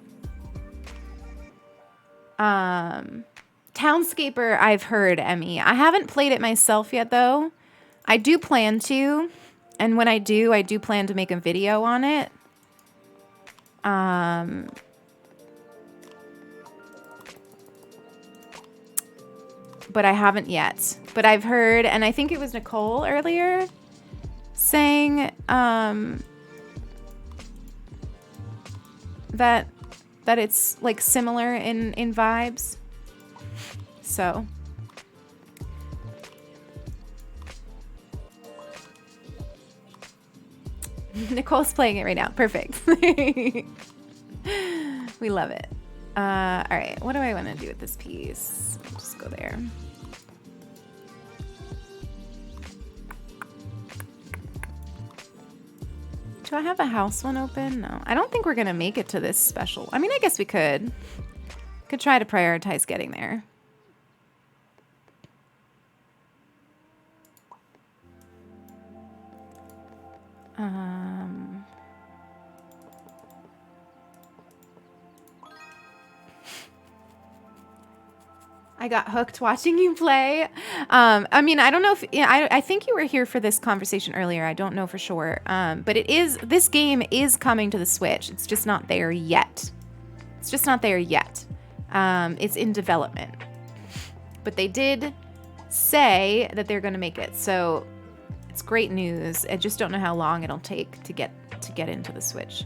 Townscaper, I've heard, Emmy. I haven't played it myself yet, though. I do plan to, and when I do plan to make a video on it. But I haven't yet. But I've heard, and I think it was Nicole earlier saying that it's like similar in vibes. So Nicole's playing it right now. Perfect. We love it. All right, what do I want to do with this piece? Just go there. Do I have a house one open? No, I don't think we're gonna make it to this special. I mean, I guess we could try to prioritize getting there. I got hooked watching you play. I mean, I don't know if I think you were here for this conversation earlier. I don't know for sure. But this game is coming to the Switch. It's just not there yet. It's in development. But they did say that they're going to make it. So it's great news. I just don't know how long it'll take to get into the Switch.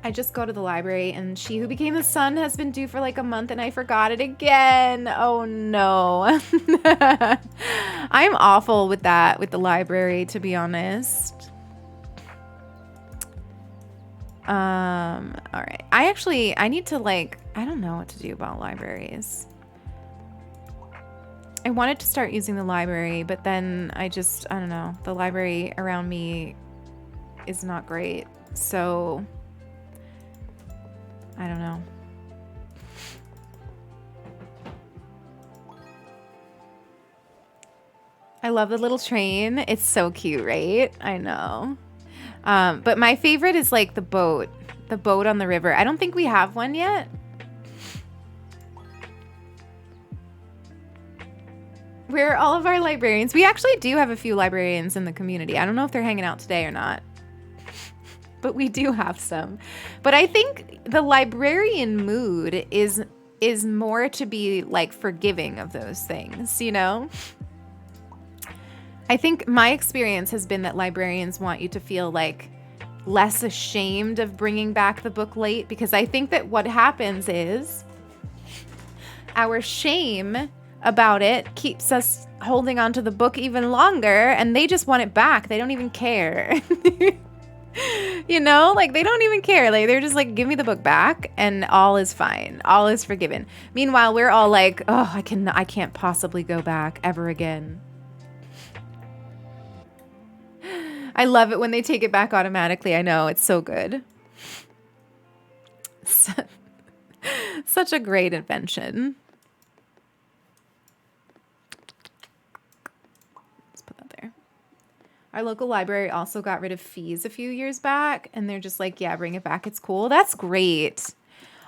I just go to the library, and She Who Became the Sun has been due for like a month, and I forgot it again. Oh no. I'm awful with that, with the library, to be honest. All right. I need to, like, I don't know what to do about libraries. I wanted to start using the library, but then I don't know. The library around me is not great. So I don't know. I love the little train. It's so cute, right? I know. But my favorite is like the boat on the river. I don't think we have one yet. Where are all of our librarians? We actually do have a few librarians in the community. I don't know if they're hanging out today or not, but we do have some. But I think the librarian mood is more to be like forgiving of those things, you know? I think my experience has been that librarians want you to feel like less ashamed of bringing back the book late, because I think that what happens is our shame about it keeps us holding on to the book even longer, and they just want it back. They don't even care. You know, like they don't even care. Like they're just like, give me the book back and all is fine. All is forgiven. Meanwhile, we're all like, oh, I can't possibly go back ever again. I love it when they take it back automatically. I know, it's so good. Such a great invention. Let's put that there. Our local library also got rid of fees a few years back, and they're just like, yeah, bring it back. It's cool. That's great.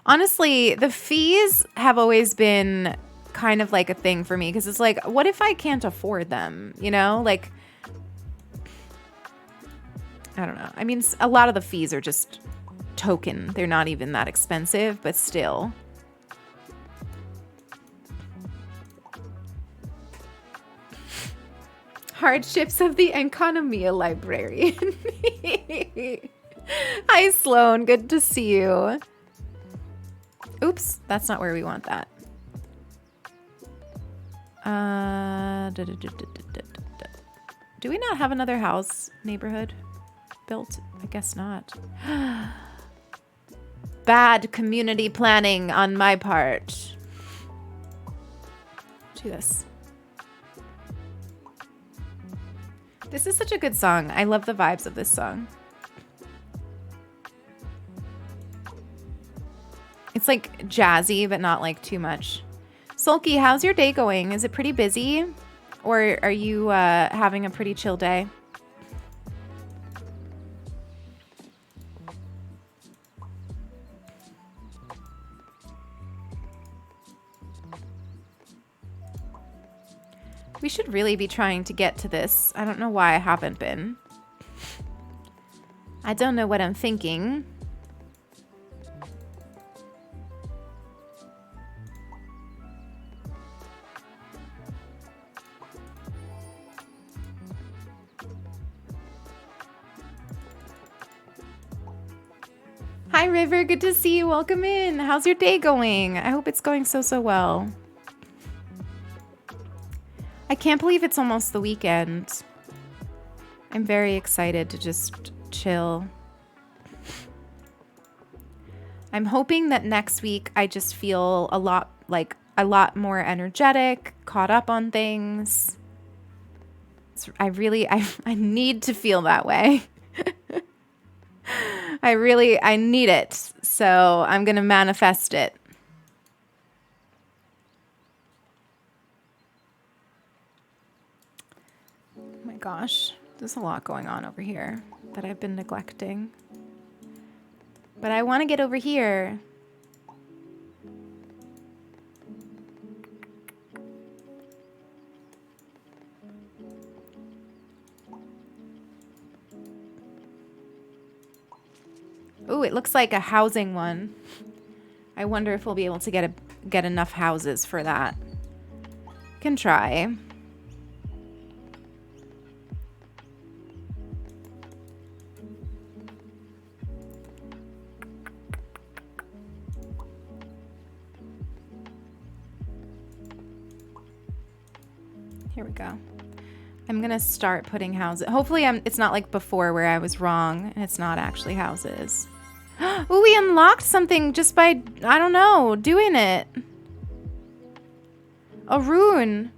Honestly, the fees have always been kind of like a thing for me, because it's like, what if I can't afford them? You know, like, I don't know. I mean, a lot of the fees are just token. They're not even that expensive, but still. Hardships of the Enconomia librarian. Hi, Sloan. Good to see you. Oops, that's not where we want that. Do we not have another house neighborhood built? I guess not. Bad community planning on my part. Do this. This is such a good song. I love the vibes of this song. It's like jazzy, but not like too much. Sulky, how's your day going? Is it pretty busy? Or are you having a pretty chill day? We should really be trying to get to this. I don't know why I haven't been. I don't know what I'm thinking. Hi, River. Good to see you. Welcome in. How's your day going? I hope it's going so well. I can't believe it's almost the weekend. I'm very excited to just chill. I'm hoping that next week I just feel a lot more energetic, caught up on things. I need to feel that way. I need it. So I'm going to manifest it. Gosh, there's a lot going on over here that I've been neglecting. But I want to get over here. Ooh, it looks like a housing one. I wonder if we'll be able to get enough houses for that. Can try. Here we go. I'm gonna start putting houses. Hopefully it's not like before where I was wrong and it's not actually houses. Ooh, we unlocked something just by, I don't know, doing it. A rune.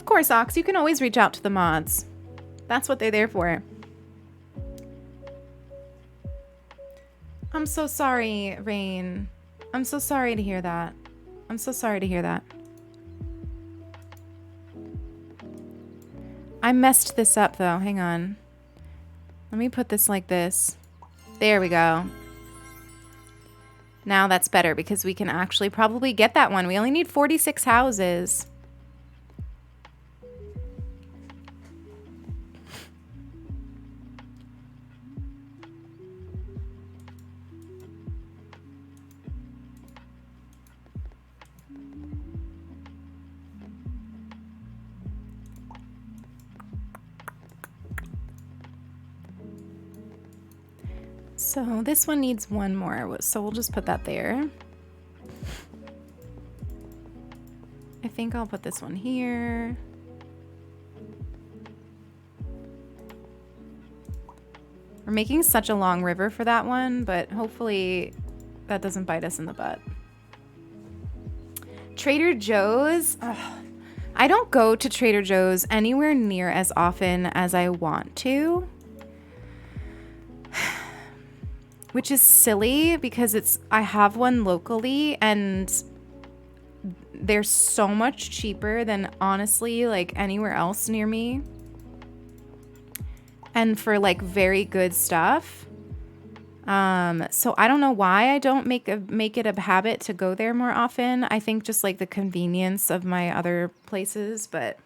Of course, Ox, you can always reach out to the mods. That's what they're there for. I'm so sorry, Rain. I'm so sorry to hear that. I'm so sorry to hear that. I messed this up though. Hang on. Let me put this like this. There we go. Now that's better because we can actually probably get that one. We only need 46 houses. So this one needs one more, so we'll just put that there. I think I'll put this one here. We're making such a long river for that one, but hopefully that doesn't bite us in the butt. Trader Joe's. Ugh. I don't go to Trader Joe's anywhere near as often as I want to. Which is silly because I have one locally and they're so much cheaper than honestly like anywhere else near me. And for like very good stuff. So I don't know why I don't make it a habit to go there more often. I think just like the convenience of my other places, but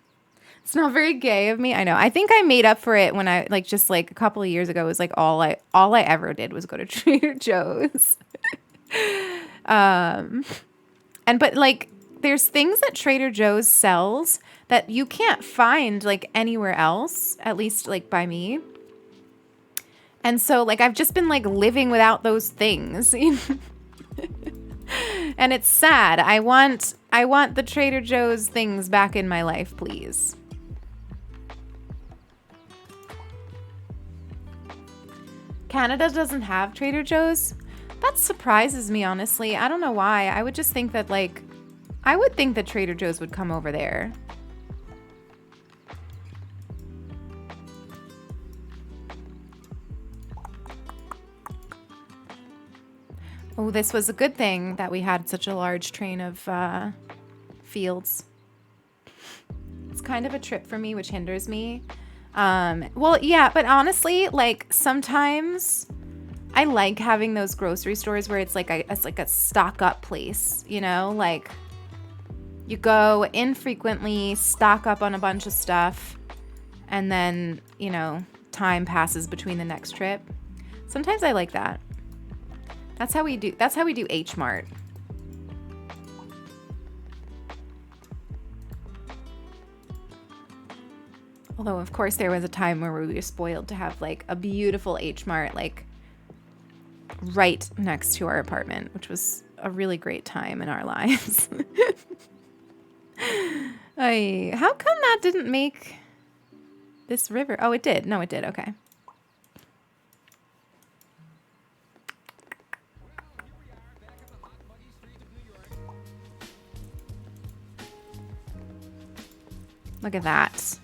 it's not very gay of me. I know. I think I made up for it when I just a couple of years ago was like all I ever did was go to Trader Joe's. But like there's things that Trader Joe's sells that you can't find like anywhere else, at least like by me. And so like I've just been like living without those things. And it's sad. I want the Trader Joe's things back in my life, please. Canada doesn't have Trader Joe's? That surprises me, honestly. I don't know why. I would just think that, like, I would think that Trader Joe's would come over there. Oh, this was a good thing that we had such a large train of fields. It's kind of a trip for me, which hinders me. Well, yeah, but honestly, like sometimes I like having those grocery stores where it's like a stock up place, you know, like you go infrequently, stock up on a bunch of stuff, and then, you know, time passes between the next trip. Sometimes I like that. That's how we do H Mart. Although, of course, there was a time where we were spoiled to have, like, a beautiful H Mart, like, right next to our apartment, which was a really great time in our lives. How come that didn't make this river? Oh, it did. No, it did. Okay. Look at that.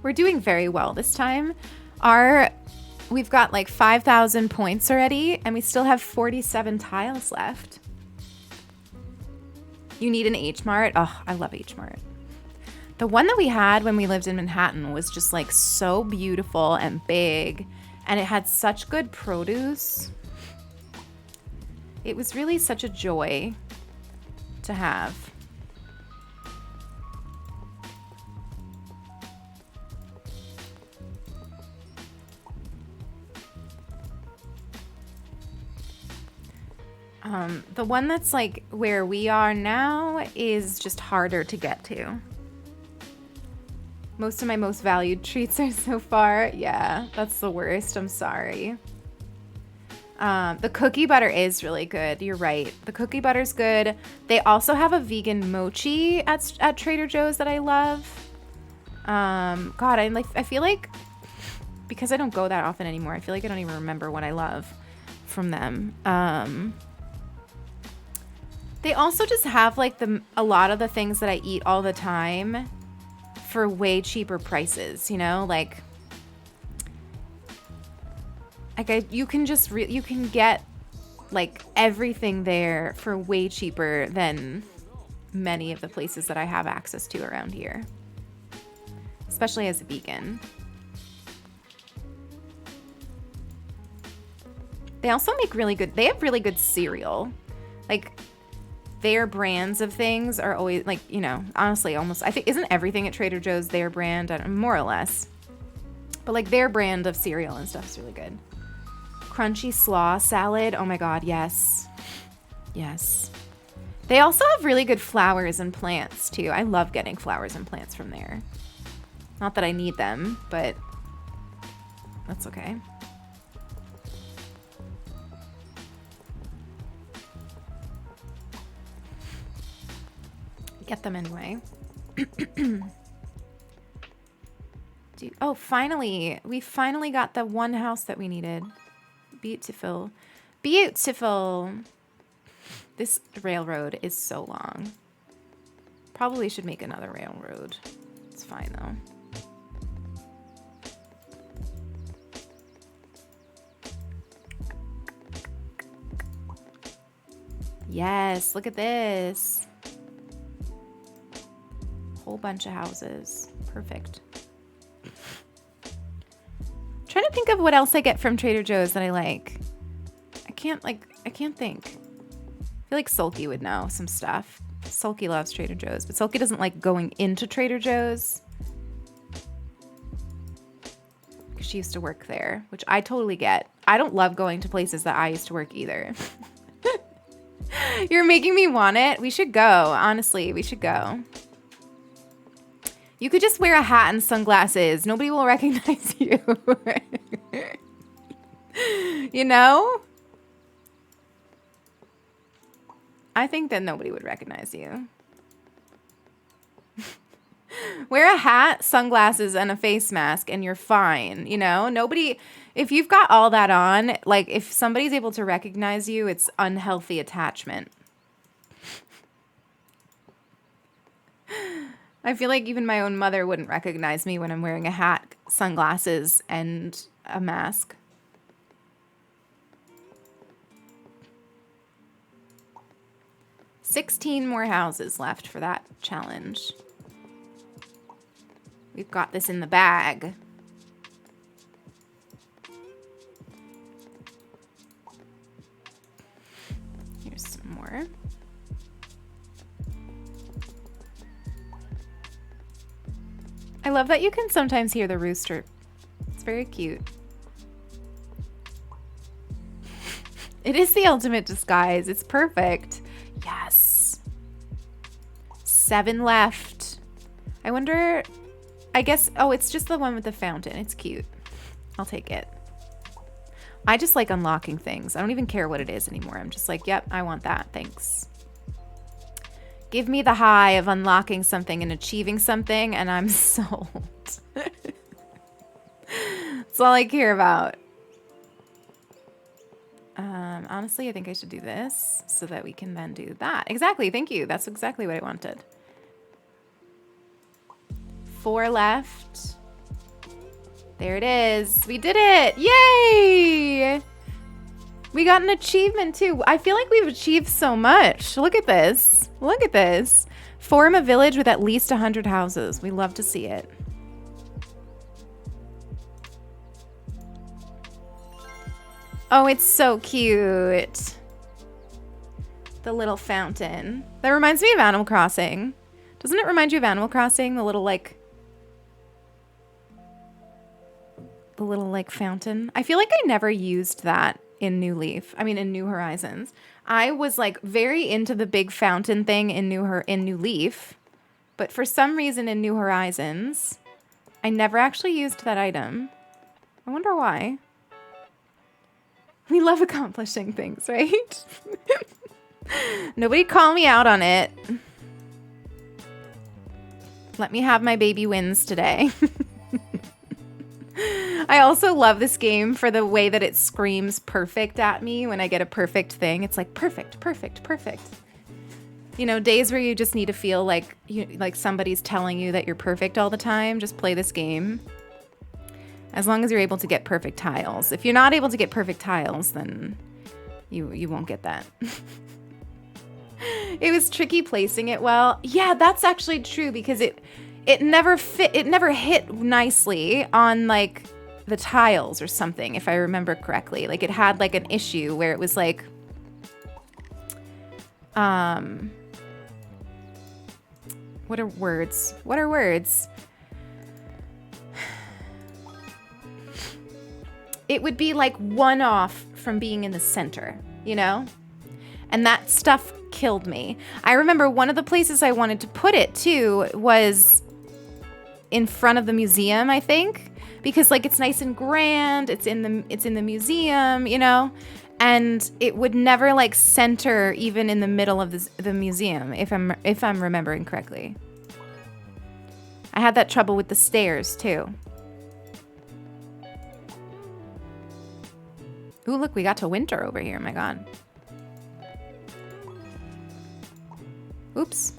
We're doing very well this time. We've got like 5,000 points already, and we still have 47 tiles left. You need an H Mart. Oh, I love H Mart. The one that we had when we lived in Manhattan was just like so beautiful and big, and it had such good produce. It was really such a joy to have. The one that's like where we are now is just harder to get to. Most of my most valued treats are so far. Yeah, that's the worst. I'm sorry. The cookie butter is really good. You're right. The cookie butter's good. They also have a vegan mochi at Trader Joe's that I love. God, I feel like because I don't go that often anymore, I feel like I don't even remember what I love from them. They also just have like a lot of the things that I eat all the time for way cheaper prices, you know, like you can just you can get like everything there for way cheaper than many of the places that I have access to around here, especially as a vegan. They also make they have really good cereal. Like their brands of things are always like, you know, honestly, almost, I think, isn't everything at Trader Joe's their brand? More or less. But like their brand of cereal and stuff is really good. Crunchy slaw salad. Oh my God, yes. Yes. They also have really good flowers and plants too. I love getting flowers and plants from there. Not that I need them, but that's okay. Get them anyway. Oh, finally. We finally got the one house that we needed. Beautiful. Beautiful. This railroad is so long. Probably should make another railroad. It's fine though. Yes, look at this. Whole bunch of houses. Perfect. Trying to think of what else I get from Trader Joe's that I like. I can't think. I feel like Sulky would know some stuff. Sulky loves Trader Joe's, but Sulky doesn't like going into Trader Joe's. Because she used to work there, which I totally get. I don't love going to places that I used to work either. You're making me want it. We should go. Honestly, we should go. You could just wear a hat and sunglasses. Nobody will recognize you. You know? I think that nobody would recognize you. Wear a hat, sunglasses, and a face mask, and you're fine. You know? Nobody... If you've got all that on, like, if somebody's able to recognize you, it's unhealthy attachment. I feel like even my own mother wouldn't recognize me when I'm wearing a hat, sunglasses, and a mask. $16 more houses left for that challenge. We've got this in the bag. Here's some more. I love that you can sometimes hear the rooster. It's very cute. It is the ultimate disguise. It's perfect. Yes. 7 left. I wonder, I guess, oh, it's just the one with the fountain. It's cute. I'll take it. I just like unlocking things. I don't even care what it is anymore. I'm just like, yep, I want that. Thanks. Give me the high of unlocking something and achieving something, and I'm sold. That's all I care about. Honestly, I think I should do this so that we can then do that. Exactly. Thank you. That's exactly what I wanted. 4 left. There it is. We did it. Yay! We got an achievement too. I feel like we've achieved so much. Look at this. Look at this. Form a village with at least 100 houses. We love to see it. Oh, it's so cute. The little fountain. That reminds me of Animal Crossing. Doesn't it remind you of Animal Crossing? The little like fountain. I feel like I never used that in New Leaf. I mean, in New Horizons. I was like very into the big fountain thing in New Leaf, but for some reason in New Horizons, I never actually used that item. I wonder why. We love accomplishing things, right? Nobody call me out on it. Let me have my baby wins today. I also love this game for the way that it screams perfect at me when I get a perfect thing. It's like perfect, perfect, perfect. You know, days where you just need to feel like somebody's telling you that you're perfect all the time. Just play this game. As long as you're able to get perfect tiles. If you're not able to get perfect tiles, then you won't get that. It was tricky placing it well. Yeah, that's actually true because it never hit nicely on like the tiles or something, if I remember correctly. Like it had like an issue where it was like what are words? What are words? It would be like one off from being in the center, you know? And that stuff killed me. I remember one of the places I wanted to put it too was in front of the museum, I think, because like it's nice and grand. It's in the museum, you know, and it would never like center even in the middle of the museum if I'm remembering correctly. I had that trouble with the stairs too. Ooh, look, we got to winter over here. My God. Oops.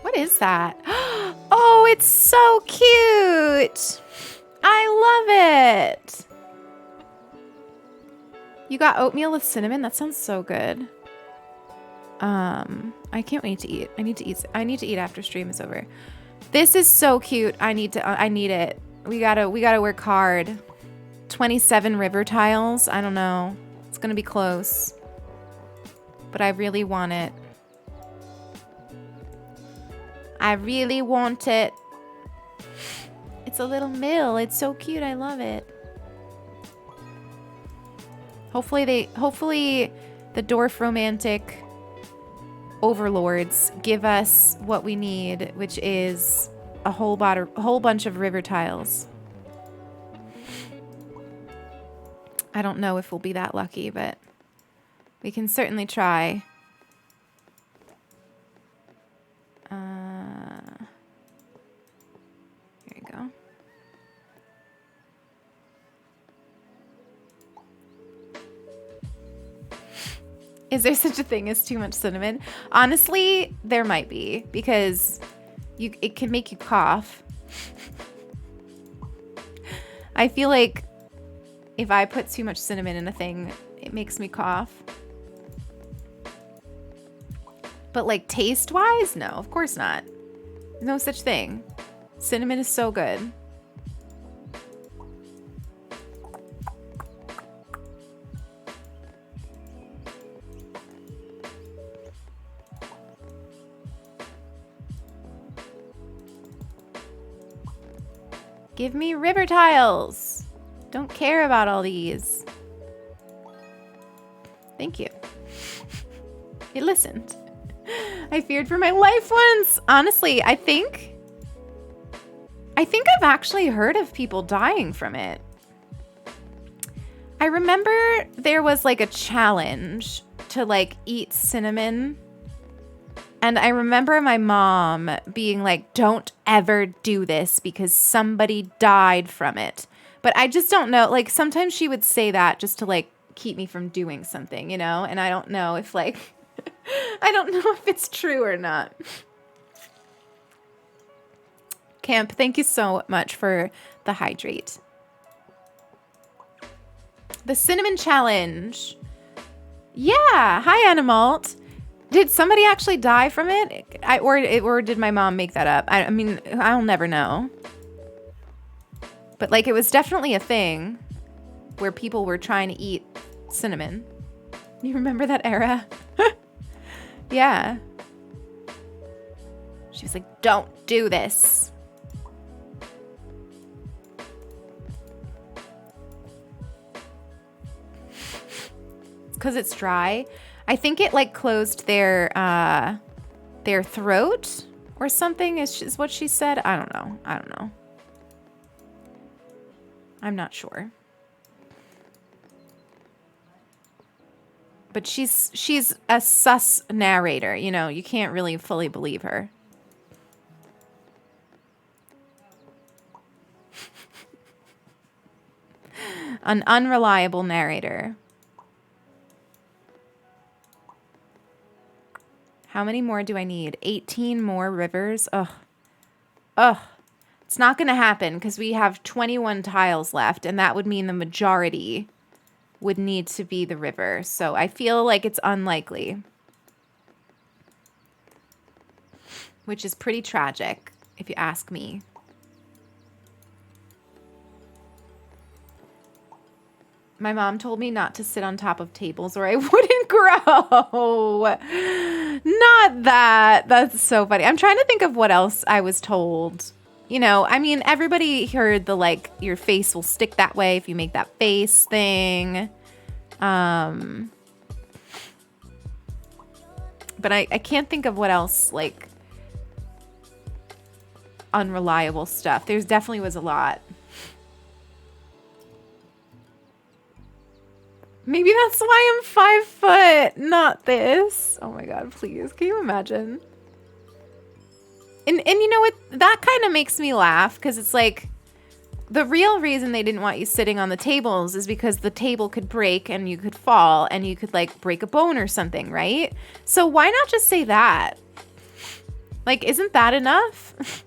What is that? Oh, it's so cute. I love it. You got oatmeal with cinnamon? That sounds so good. I can't wait to eat. I need to eat after stream is over. This is so cute. I need it. We gotta work hard. 27 river tiles. I don't know. It's gonna be close. But I really want it. I really want it. It's a little mill. It's so cute. I love it. Hopefully the dwarf romantic overlords give us what we need, which is a whole bunch of river tiles. I don't know if we'll be that lucky, but we can certainly try. Here you go. Is there such a thing as too much cinnamon? Honestly, there might be, because it can make you cough. I feel like if I put too much cinnamon in a thing, it makes me cough. But like taste-wise, no, of course not. No such thing. Cinnamon is so good. Give me river tiles. Don't care about all these. Thank you. It listened. I feared for my life once. Honestly, I think I've actually heard of people dying from it. I remember there was like a challenge to like eat cinnamon. And I remember my mom being like, don't ever do this because somebody died from it. But I just don't know. Like sometimes she would say that just to like keep me from doing something, you know? And I don't know if like, I don't know if it's true or not. Camp, thank you so much for the hydrate. The cinnamon challenge. Yeah. Hi, Animalt. Did somebody actually die from it? Or did my mom make that up? I mean, I'll never know. But like, it was definitely a thing where people were trying to eat cinnamon. You remember that era? Yeah. She was like, don't do this. It's because it's dry. I think it like closed their throat or something is what she said. I don't know. I'm not sure. but she's a sus narrator. You know, you can't really fully believe her. An unreliable narrator. How many more do I need? 18 more rivers? Ugh. Ugh. It's not going to happen because we have 21 tiles left, and that would mean the majority would need to be the river. So I feel like it's unlikely. Which is pretty tragic, if you ask me. My mom told me not to sit on top of tables or I wouldn't grow. Not that. That's so funny. I'm trying to think of what else I was told. You know, I mean, everybody heard the, like, your face will stick that way if you make that face thing. But I can't think of what else, like, unreliable stuff. There's definitely was a lot. Maybe that's why I'm 5 foot, not this. Oh my God, please. Can you imagine? And you know what? That kind of makes me laugh because it's like the real reason they didn't want you sitting on the tables is because the table could break and you could fall and you could like break a bone or something, right? So why not just say that? Like, isn't that enough?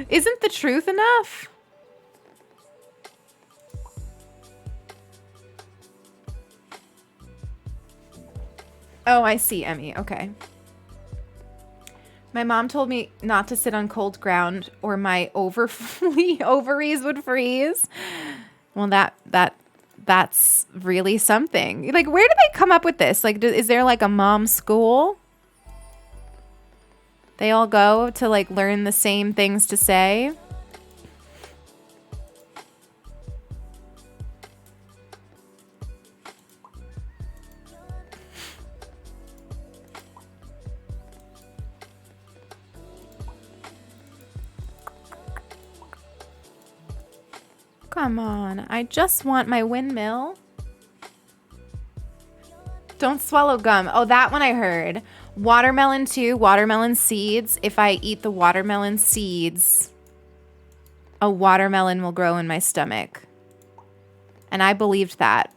Isn't the truth enough? Oh, I see, Emmy. Okay. My mom told me not to sit on cold ground or my ovaries would freeze. Well, that's really something. Like, where do they come up with this? Like, is there like a mom school? They all go to like learn the same things to say. Come on, I just want my windmill. Don't swallow gum. Oh, that one I heard. Watermelon too, watermelon seeds. If I eat the watermelon seeds, a watermelon will grow in my stomach. And I believed that.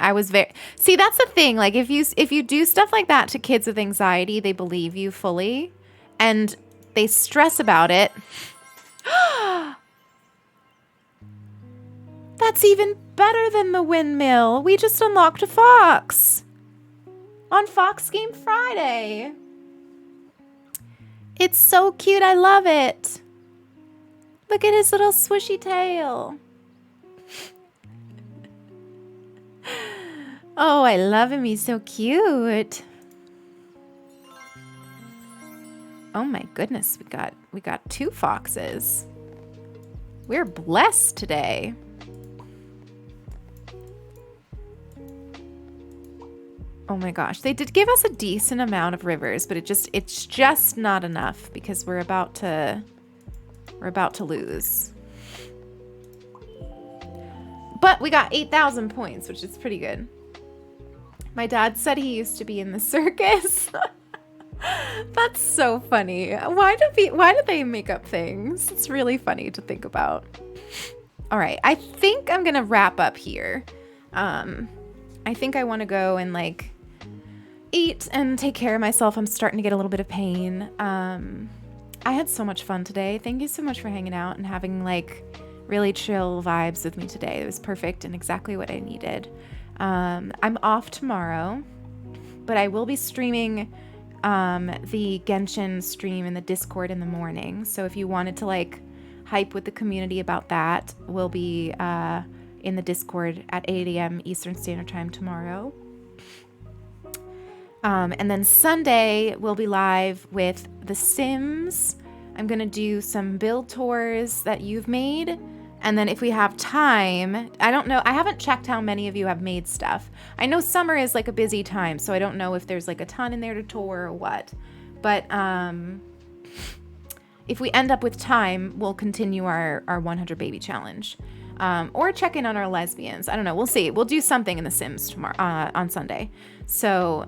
I was very... See, that's the thing. Like, if you do stuff like that to kids with anxiety, they believe you fully. And they stress about it. That's even better than the windmill. We just unlocked a fox. On Fox Game Friday. It's so cute. I love it. Look at his little swishy tail. Oh, I love him. He's so cute. Oh my goodness. We got 2 foxes. We're blessed today. Oh my gosh, they did give us a decent amount of rivers, but it's just not enough because we're about to lose. But we got 8,000 points, which is pretty good. My dad said he used to be in the circus. That's so funny. Why do they make up things? It's really funny to think about. All right, I think I'm gonna wrap up here. I think I want to go and like eat and take care of myself. I'm starting to get a little bit of pain. I had so much fun today. Thank you so much for hanging out and having like really chill vibes with me today. It was perfect and exactly what I needed. I'm off tomorrow, but I will be streaming the Genshin stream in the Discord in the morning. So if you wanted to like hype with the community about that, we'll be in the Discord at 8 a.m. Eastern Standard Time tomorrow. And then Sunday, we'll be live with The Sims. I'm going to do some build tours that you've made. And then if we have time, I don't know. I haven't checked how many of you have made stuff. I know summer is like a busy time, so I don't know if there's like a ton in there to tour or what. But if we end up with time, we'll continue our 100 baby challenge. Or check in on our lesbians. I don't know. We'll see. We'll do something in The Sims tomorrow on Sunday. So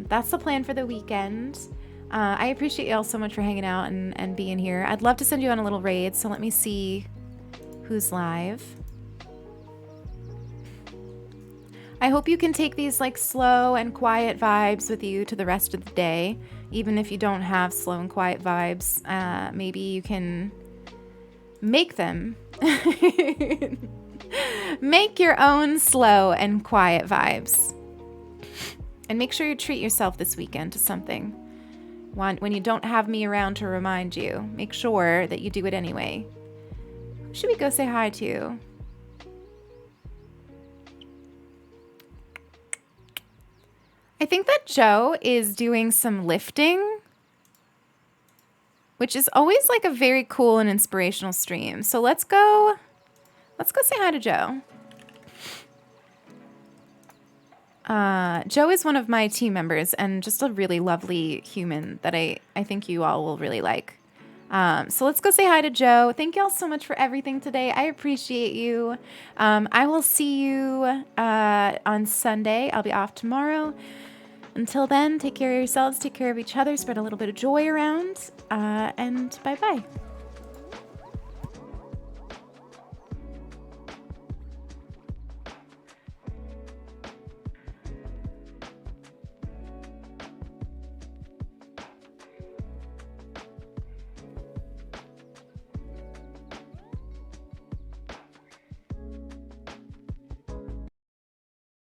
that's the plan for the weekend. I appreciate y'all so much for hanging out and being here. I'd love to send you on a little raid. So let me see who's live. I hope you can take these like slow and quiet vibes with you to the rest of the day. Even if you don't have slow and quiet vibes, maybe you can make them. Make your own slow and quiet vibes. And make sure you treat yourself this weekend to something. When you don't have me around to remind you, make sure that you do it anyway. Who should we go say hi to? I think that Joe is doing some lifting, which is always like a very cool and inspirational stream. So let's go say hi to Joe. Joe is one of my team members and just a really lovely human that I think you all will really like. So let's go say hi to Joe. Thank you all so much for everything today. I appreciate you. I will see you on Sunday. I'll be off tomorrow. Until then, take care of yourselves, take care of each other, spread a little bit of joy around, and bye-bye.